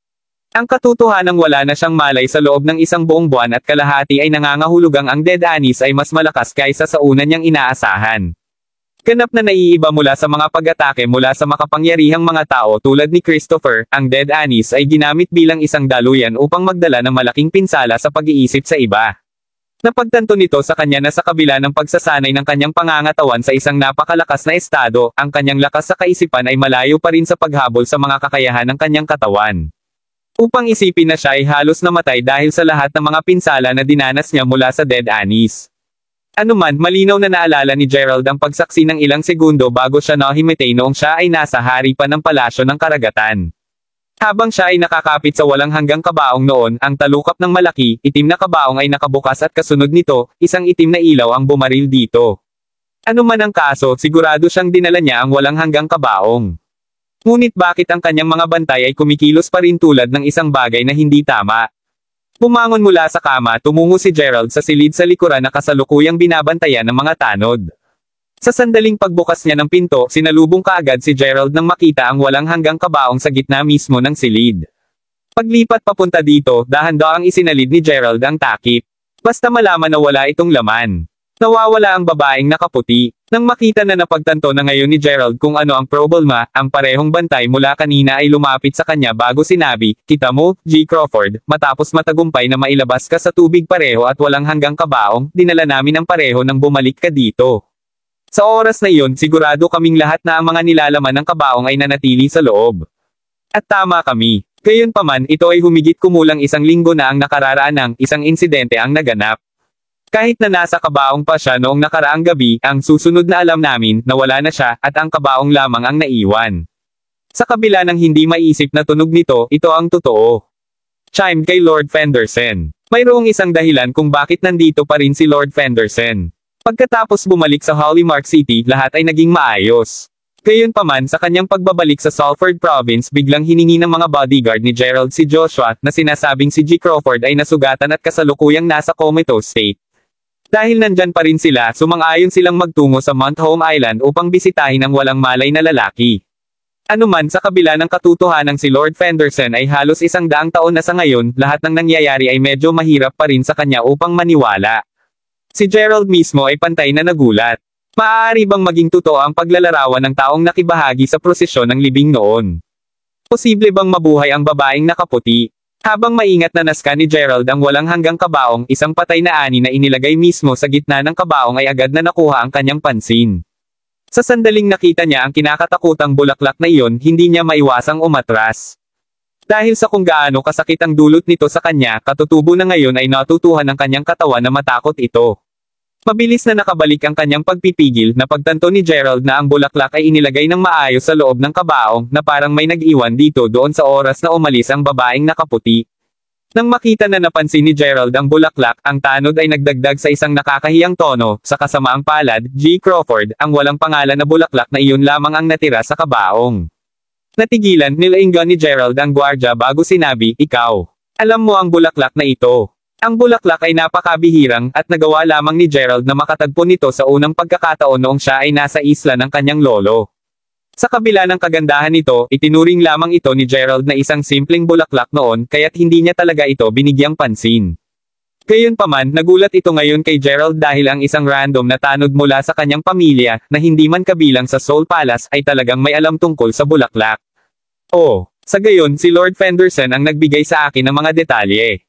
Ang katotohanang wala na siyang malay sa loob ng 1 buong buwan at kalahati ay nangangahulugang ang dead anise ay mas malakas kaysa sa una niyang inaasahan. Ganap na naiiba mula sa mga pag-atake mula sa makapangyarihang mga tao tulad ni Christopher, ang dead anise ay ginamit bilang isang daluyan upang magdala ng malaking pinsala sa pag-iisip sa iba. Napagtanto nito sa kanya na sa kabila ng pagsasanay ng kanyang pangangatawan sa isang napakalakas na estado, ang kanyang lakas sa kaisipan ay malayo pa rin sa paghabol sa mga kakayahan ng kanyang katawan. Upang isipin na siya ay halos namatay dahil sa lahat ng mga pinsala na dinanas niya mula sa dead anise. Anuman, malinaw na naalala ni Gerald ang pagsaksi ng ilang segundo bago siya nahimatay noong siya ay nasa haripan ng palasyo ng karagatan. Habang siya ay nakakapit sa walang hanggang kabaong noon, ang talukap ng malaki, itim na kabaong ay nakabukas at kasunod nito, isang itim na ilaw ang bumaril dito. Anuman ang kaso, sigurado siyang dinala niya ang walang hanggang kabaong. Ngunit bakit ang kanyang mga bantay ay kumikilos pa rin tulad ng isang bagay na hindi tama? Bumangon mula sa kama, tumungo si Gerald sa silid sa likuran na kasalukuyang binabantayan ng mga tanod. Sa sandaling pagbukas niya ng pinto, sinalubong kaagad si Gerald nang makita ang walang hanggang kabaong sa gitna mismo ng silid. Paglipat papunta dito, dahan-daang isinalid ni Gerald ang takip. Basta malaman na wala itong laman. Nawawala ang babaeng nakaputi. Nang makita na napagtanto na ngayon ni Gerald kung ano ang problema, ang parehong bantay mula kanina ay lumapit sa kanya bago sinabi, kita mo, G. Crawford, matapos matagumpay na mailabas ka sa tubig pareho at walang hanggang kabaong, dinala namin ang pareho nang bumalik ka dito. Sa oras na iyon, sigurado kaming lahat na ang mga nilalaman ng kabaong ay nanatili sa loob. At tama kami. Gayunpaman, ito ay humigit kumulang 1 linggo na ang nakararaan ng isang insidente ang naganap. Kahit na nasa kabaong pa siya noong nakaraang gabi, ang susunod na alam namin, na wala na siya, at ang kabaong lamang ang naiwan. Sa kabila ng hindi maisip na tunog nito, ito ang totoo. Chime kay Lord Fenderson. Mayroong isang dahilan kung bakit nandito pa rin si Lord Fenderson. Pagkatapos bumalik sa Hollymark City, lahat ay naging maayos. Gayunpaman, sa kanyang pagbabalik sa Salford Province, biglang hiningi ng mga bodyguard ni Gerald si Joshua, na sinasabing si G. Crawford ay nasugatan at kasalukuyang nasa comatose state. Dahil nandyan pa rin sila, sumang-ayon silang magtungo sa Mount Home Island upang bisitahin ang walang malay na lalaki. Anuman, sa kabila ng katotohanang si Lord Fenderson ay halos 100 taon na sa ngayon, lahat ng nangyayari ay medyo mahirap pa rin sa kanya upang maniwala. Si Gerald mismo ay pantay na nagulat. Maaari bang maging totoo ang paglalarawan ng taong nakibahagi sa prosesyon ng libing noon? Posible bang mabuhay ang babaeng nakaputi? Habang maingat na naska ni Gerald ang walang hanggang kabaong, isang patay na ani na inilagay mismo sa gitna ng kabaong ay agad na nakuha ang kanyang pansin. Sa sandaling nakita niya ang kinakatakutang bulaklak na iyon, hindi niya maiwasang umatras. Dahil sa kung gaano kasakit ang dulot nito sa kanya, katutubo na ngayon ay natutuhan ang kanyang katawan na matakot ito. Mabilis na nakabalik ang kanyang pagpipigil na pagtanto ni Gerald na ang bulaklak ay inilagay ng maayos sa loob ng kabaong na parang may nag-iwan dito doon sa oras na umalis ang babaeng nakaputi. Nang makita na napansin ni Gerald ang bulaklak, ang tanod ay nagdagdag sa isang nakakahiyang tono, sa kasamaang palad, G. Crawford, ang walang pangalan na bulaklak na iyon lamang ang natira sa kabaong. Natigilan, nilainggan ni Gerald ang gwardya bago sinabi, ikaw. Alam mo ang bulaklak na ito. Ang bulaklak ay napakabihirang at nagawa lamang ni Gerald na makatagpo nito sa unang pagkakataon noong siya ay nasa isla ng kanyang lolo. Sa kabila ng kagandahan nito, itinuring lamang ito ni Gerald na isang simpleng bulaklak noon kaya't hindi niya talaga ito binigyang pansin. Gayunpaman, nagulat ito ngayon kay Gerald dahil ang isang random na tanod mula sa kanyang pamilya, na hindi man kabilang sa Soul Palace ay talagang may alam tungkol sa bulaklak. Oh, sa gayon si Lord Fenderson ang nagbigay sa akin ng mga detalye.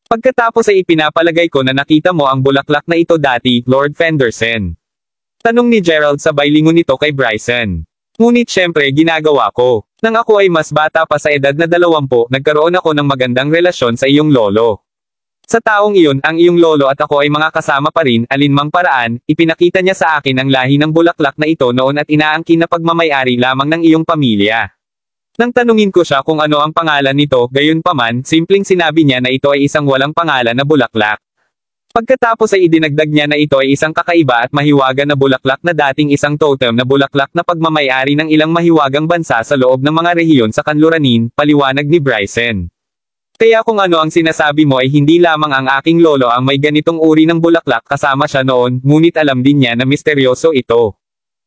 Pagkatapos ay ipinapalagay ko na nakita mo ang bulaklak na ito dati, Lord Fenderson. Tanong ni Gerald sabay lingon nito kay Bryson. Ngunit syempre ginagawa ko. Nang ako ay mas bata pa sa edad na 20, nagkaroon ako ng magandang relasyon sa iyong lolo. Sa taong iyon, ang iyong lolo at ako ay mga kasama pa rin, alinmang paraan, ipinakita niya sa akin ang lahi ng bulaklak na ito noon at inaangkin na pagmamayari lamang ng iyong pamilya. Nang tanungin ko siya kung ano ang pangalan nito, gayunpaman, simpleng sinabi niya na ito ay isang walang pangalan na bulaklak. Pagkatapos ay idinagdag niya na ito ay isang kakaiba at mahiwaga na bulaklak na dating isang totem na bulaklak na pagmamayari ng ilang mahiwagang bansa sa loob ng mga rehiyon sa kanluranin, paliwanag ni Bryson. Kaya kung ano ang sinasabi mo ay hindi lamang ang aking lolo ang may ganitong uri ng bulaklak kasama siya noon, ngunit alam din niya na misteryoso ito.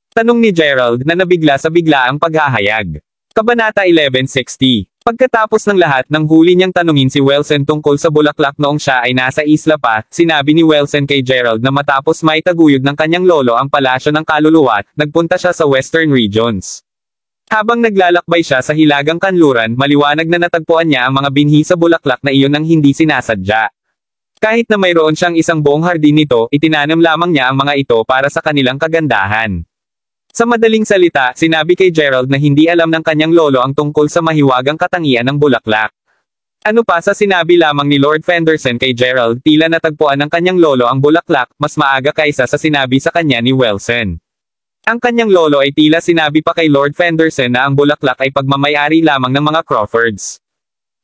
Tanong ni Gerald na nabigla sa bigla ang paghahayag. Kabanata 1160. Pagkatapos ng lahat ng huli niyang tanungin si Wilson tungkol sa bulaklak noong siya ay nasa isla pa, sinabi ni Wilson kay Gerald na matapos may taguyod ng kanyang lolo ang palasyo ng kaluluwa, nagpunta siya sa Western Regions. Habang naglalakbay siya sa hilagang kanluran, maliwanag na natagpuan niya ang mga binhi sa bulaklak na iyon ang hindi sinasadya. Kahit na mayroon siyang isang buong hardin nito, itinanam lamang niya ang mga ito para sa kanilang kagandahan. Sa madaling salita, sinabi kay Gerald na hindi alam ng kanyang lolo ang tungkol sa mahiwagang katangian ng bulaklak. Ano pa sa sinabi lamang ni Lord Fenderson kay Gerald, tila natagpuan ng kanyang lolo ang bulaklak, mas maaga kaysa sa sinabi sa kanya ni Wilson. Ang kanyang lolo ay tila sinabi pa kay Lord Fenderson na ang bulaklak ay pagmamayari lamang ng mga Crawfords.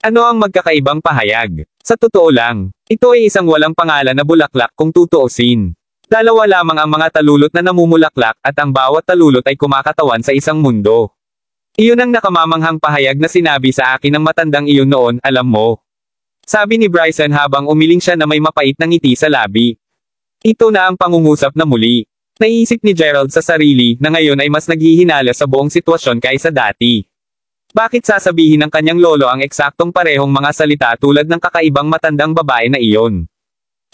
Ano ang magkakaibang pahayag? Sa totoo lang, ito ay isang walang pangalan na bulaklak kung tutuusin. Dalawa lamang ang mga talulot na namumulaklak at ang bawat talulot ay kumakatawan sa isang mundo. Iyon ang nakamamanghang pahayag na sinabi sa akin ng matandang iyon noon, alam mo. Sabi ni Bryson habang umiling siya na may mapait na ngiti sa labi. Ito na ang pangungusap na muli. Naiisip ni Gerald sa sarili na ngayon ay mas naghihinala sa buong sitwasyon kaysa dati. Bakit sasabihin ng kanyang lolo ang eksaktong parehong mga salita tulad ng kakaibang matandang babae na iyon?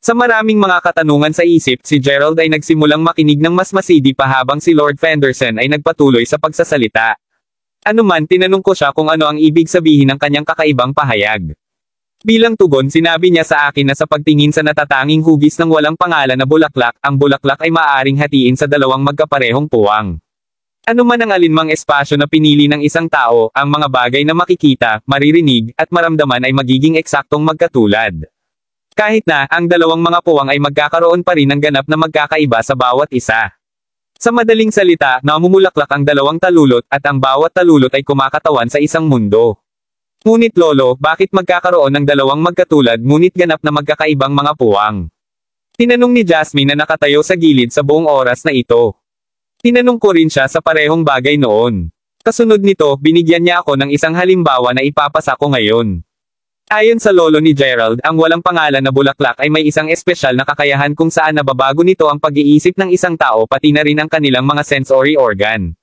Sa maraming mga katanungan sa isip, si Gerald ay nagsimulang makinig ng mas masidi pa habang si Lord Fenderson ay nagpatuloy sa pagsasalita. Ano man, tinanong ko siya kung ano ang ibig sabihin ng kanyang kakaibang pahayag. Bilang tugon, sinabi niya sa akin na sa pagtingin sa natatanging hugis ng walang pangalan na bulaklak, ang bulaklak ay maaaring hatiin sa dalawang magkaparehong puwang. Ano man ang alinmang espasyo na pinili ng isang tao, ang mga bagay na makikita, maririnig, at maramdaman ay magiging eksaktong magkatulad. Kahit na, ang dalawang mga puwang ay magkakaroon pa rin ng ganap na magkakaiba sa bawat isa. Sa madaling salita, namumulaklak ang dalawang talulot, at ang bawat talulot ay kumakatawan sa isang mundo. Ngunit lolo, bakit magkakaroon ng dalawang magkatulad ngunit ganap na magkakaibang mga puwang? Tinanong ni Jasmine na nakatayo sa gilid sa buong oras na ito. Tinanong ko rin siya sa parehong bagay noon. Kasunod nito, binigyan niya ako ng isang halimbawa na ipapasa ko ngayon. Ayon sa lolo ni Gerald, ang walang pangalan na bulaklak ay may isang espesyal na kakayahan kung saan nababago nito ang pag-iisip ng isang tao pati na rin ang kanilang mga sensory organ.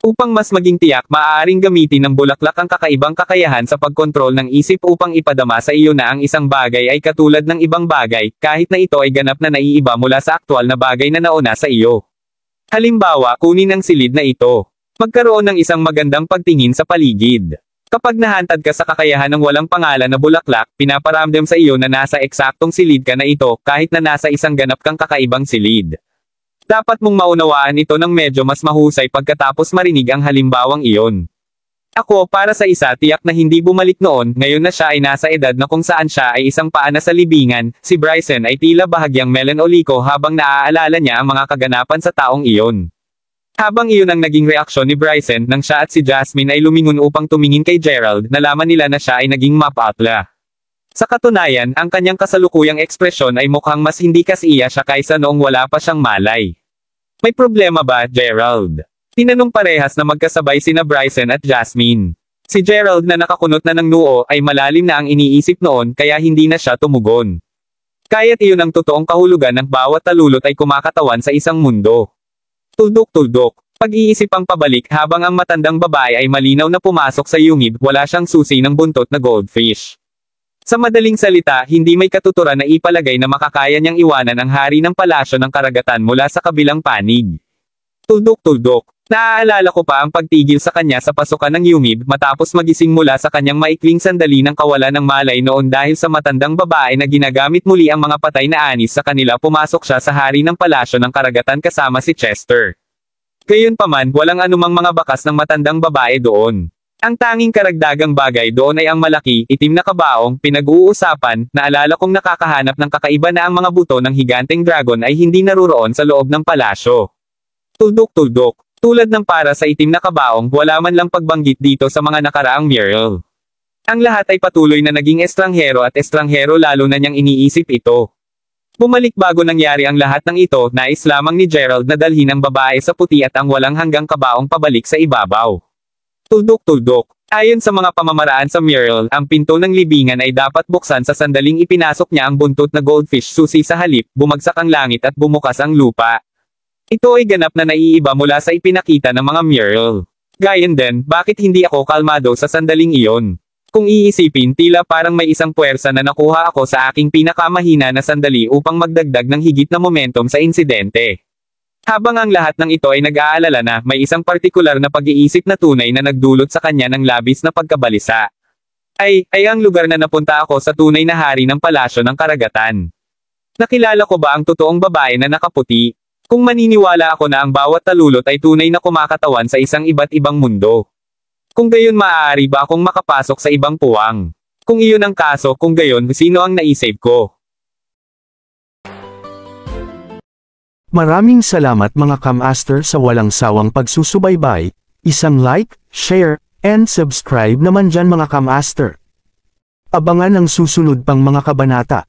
Upang mas maging tiyak, maaaring gamitin ng bulaklak ang kakaibang kakayahan sa pagkontrol ng isip upang ipadama sa iyo na ang isang bagay ay katulad ng ibang bagay, kahit na ito ay ganap na naiiba mula sa aktwal na bagay na nauna sa iyo. Halimbawa, kunin ang silid na ito. Magkaroon ng isang magandang pagtingin sa paligid. Kapag nahantad ka sa kakayahan ng walang pangalan na bulaklak, pinaparamdam sa iyo na nasa eksaktong silid ka na ito, kahit na nasa isang ganap kang kakaibang silid. Dapat mong maunawaan ito ng medyo mas mahusay pagkatapos marinig ang halimbawang iyon. Ako, para sa isa, tiyak na hindi bumalik noon, ngayon na siya ay nasa edad na kung saan siya ay isang paa na sa libingan, si Bryson ay tila bahagyang melankoliko habang naaalala niya ang mga kaganapan sa taong iyon. Habang iyon ang naging reaksyon ni Bryson nang siya at si Jasmine ay lumingon upang tumingin kay Gerald, nalaman nila na siya ay naging mapatla. Sa katunayan, ang kanyang kasalukuyang ekspresyon ay mukhang mas hindi kasiya siya kaysa noong wala pa siyang malay. May problema ba, Gerald? Tinanong parehas na magkasabay sina Bryson at Jasmine. Si Gerald na nakakunot na ng noo ay malalim na ang iniisip noon kaya hindi na siya tumugon. Kaya't iyon ang totoong kahulugan ng bawat talulot ay kumakatawan sa isang mundo. Tuldok-tuldok. Pag-iisip ang pabalik habang ang matandang babae ay malinaw na pumasok sa yungib, wala siyang susi ng buntot na goldfish. Sa madaling salita, hindi may katuturan na ipalagay na makakaya niyang iwanan ang hari ng palasyo ng karagatan mula sa kabilang panig. Tuldok-tuldok. Naaalala ko pa ang pagtigil sa kanya sa pasukan ng yungib matapos magising mula sa kanyang maikling sandali ng kawalan ng malay noon dahil sa matandang babae na ginagamit muli ang mga patay na anis sa kanila. Pumasok siya sa hari ng palasyo ng karagatan kasama si Chester. Gayunpaman, walang anumang mga bakas ng matandang babae doon. Ang tanging karagdagang bagay doon ay ang malaki, itim na kabaong, pinag-uusapan, naalala kong nakakahanap ng kakaiba na ang mga buto ng higanteng dragon ay hindi naruroon sa loob ng palasyo. Tuldok-tuldok. Tulad ng para sa itim na kabaong, wala man lang pagbanggit dito sa mga nakaraang mural. Ang lahat ay patuloy na naging estranghero at estranghero lalo na niyang iniisip ito. Bumalik bago nangyari ang lahat ng ito, nais lamang ni Gerald na dalhin ang babae sa puti at ang walang hanggang kabaong pabalik sa ibabaw. Tuldok-tuldok. Ayon sa mga pamamaraan sa mural, ang pinto ng libingan ay dapat buksan sa sandaling ipinasok niya ang buntot na goldfish susi sa halip, bumagsak ang langit at bumukas ang lupa. Ito ay ganap na naiiba mula sa ipinakita ng mga mural. Gayon din, bakit hindi ako kalmado sa sandaling iyon? Kung iisipin, tila parang may isang puwersa na nakuha ako sa aking pinakamahina na sandali upang magdagdag ng higit na momentum sa insidente. Habang ang lahat ng ito ay nag-aalala na, may isang partikular na pag-iisip na tunay na nagdulot sa kanya ng labis na pagkabalisa. Ay ang lugar na napunta ako sa tunay na hari ng palasyo ng karagatan. Nakilala ko ba ang totoong babae na nakaputi? Kung maniniwala ako na ang bawat talulot ay tunay na kumakatawan sa isang iba't ibang mundo. Kung gayon, maaari ba akong makapasok sa ibang puwang? Kung iyon ang kaso, kung gayon, sino ang naisave ko? Maraming salamat mga kamaster sa walang sawang pagsusubaybay, isang like, share, and subscribe naman dyan mga kamaster. Abangan ang susunod pang mga kabanata.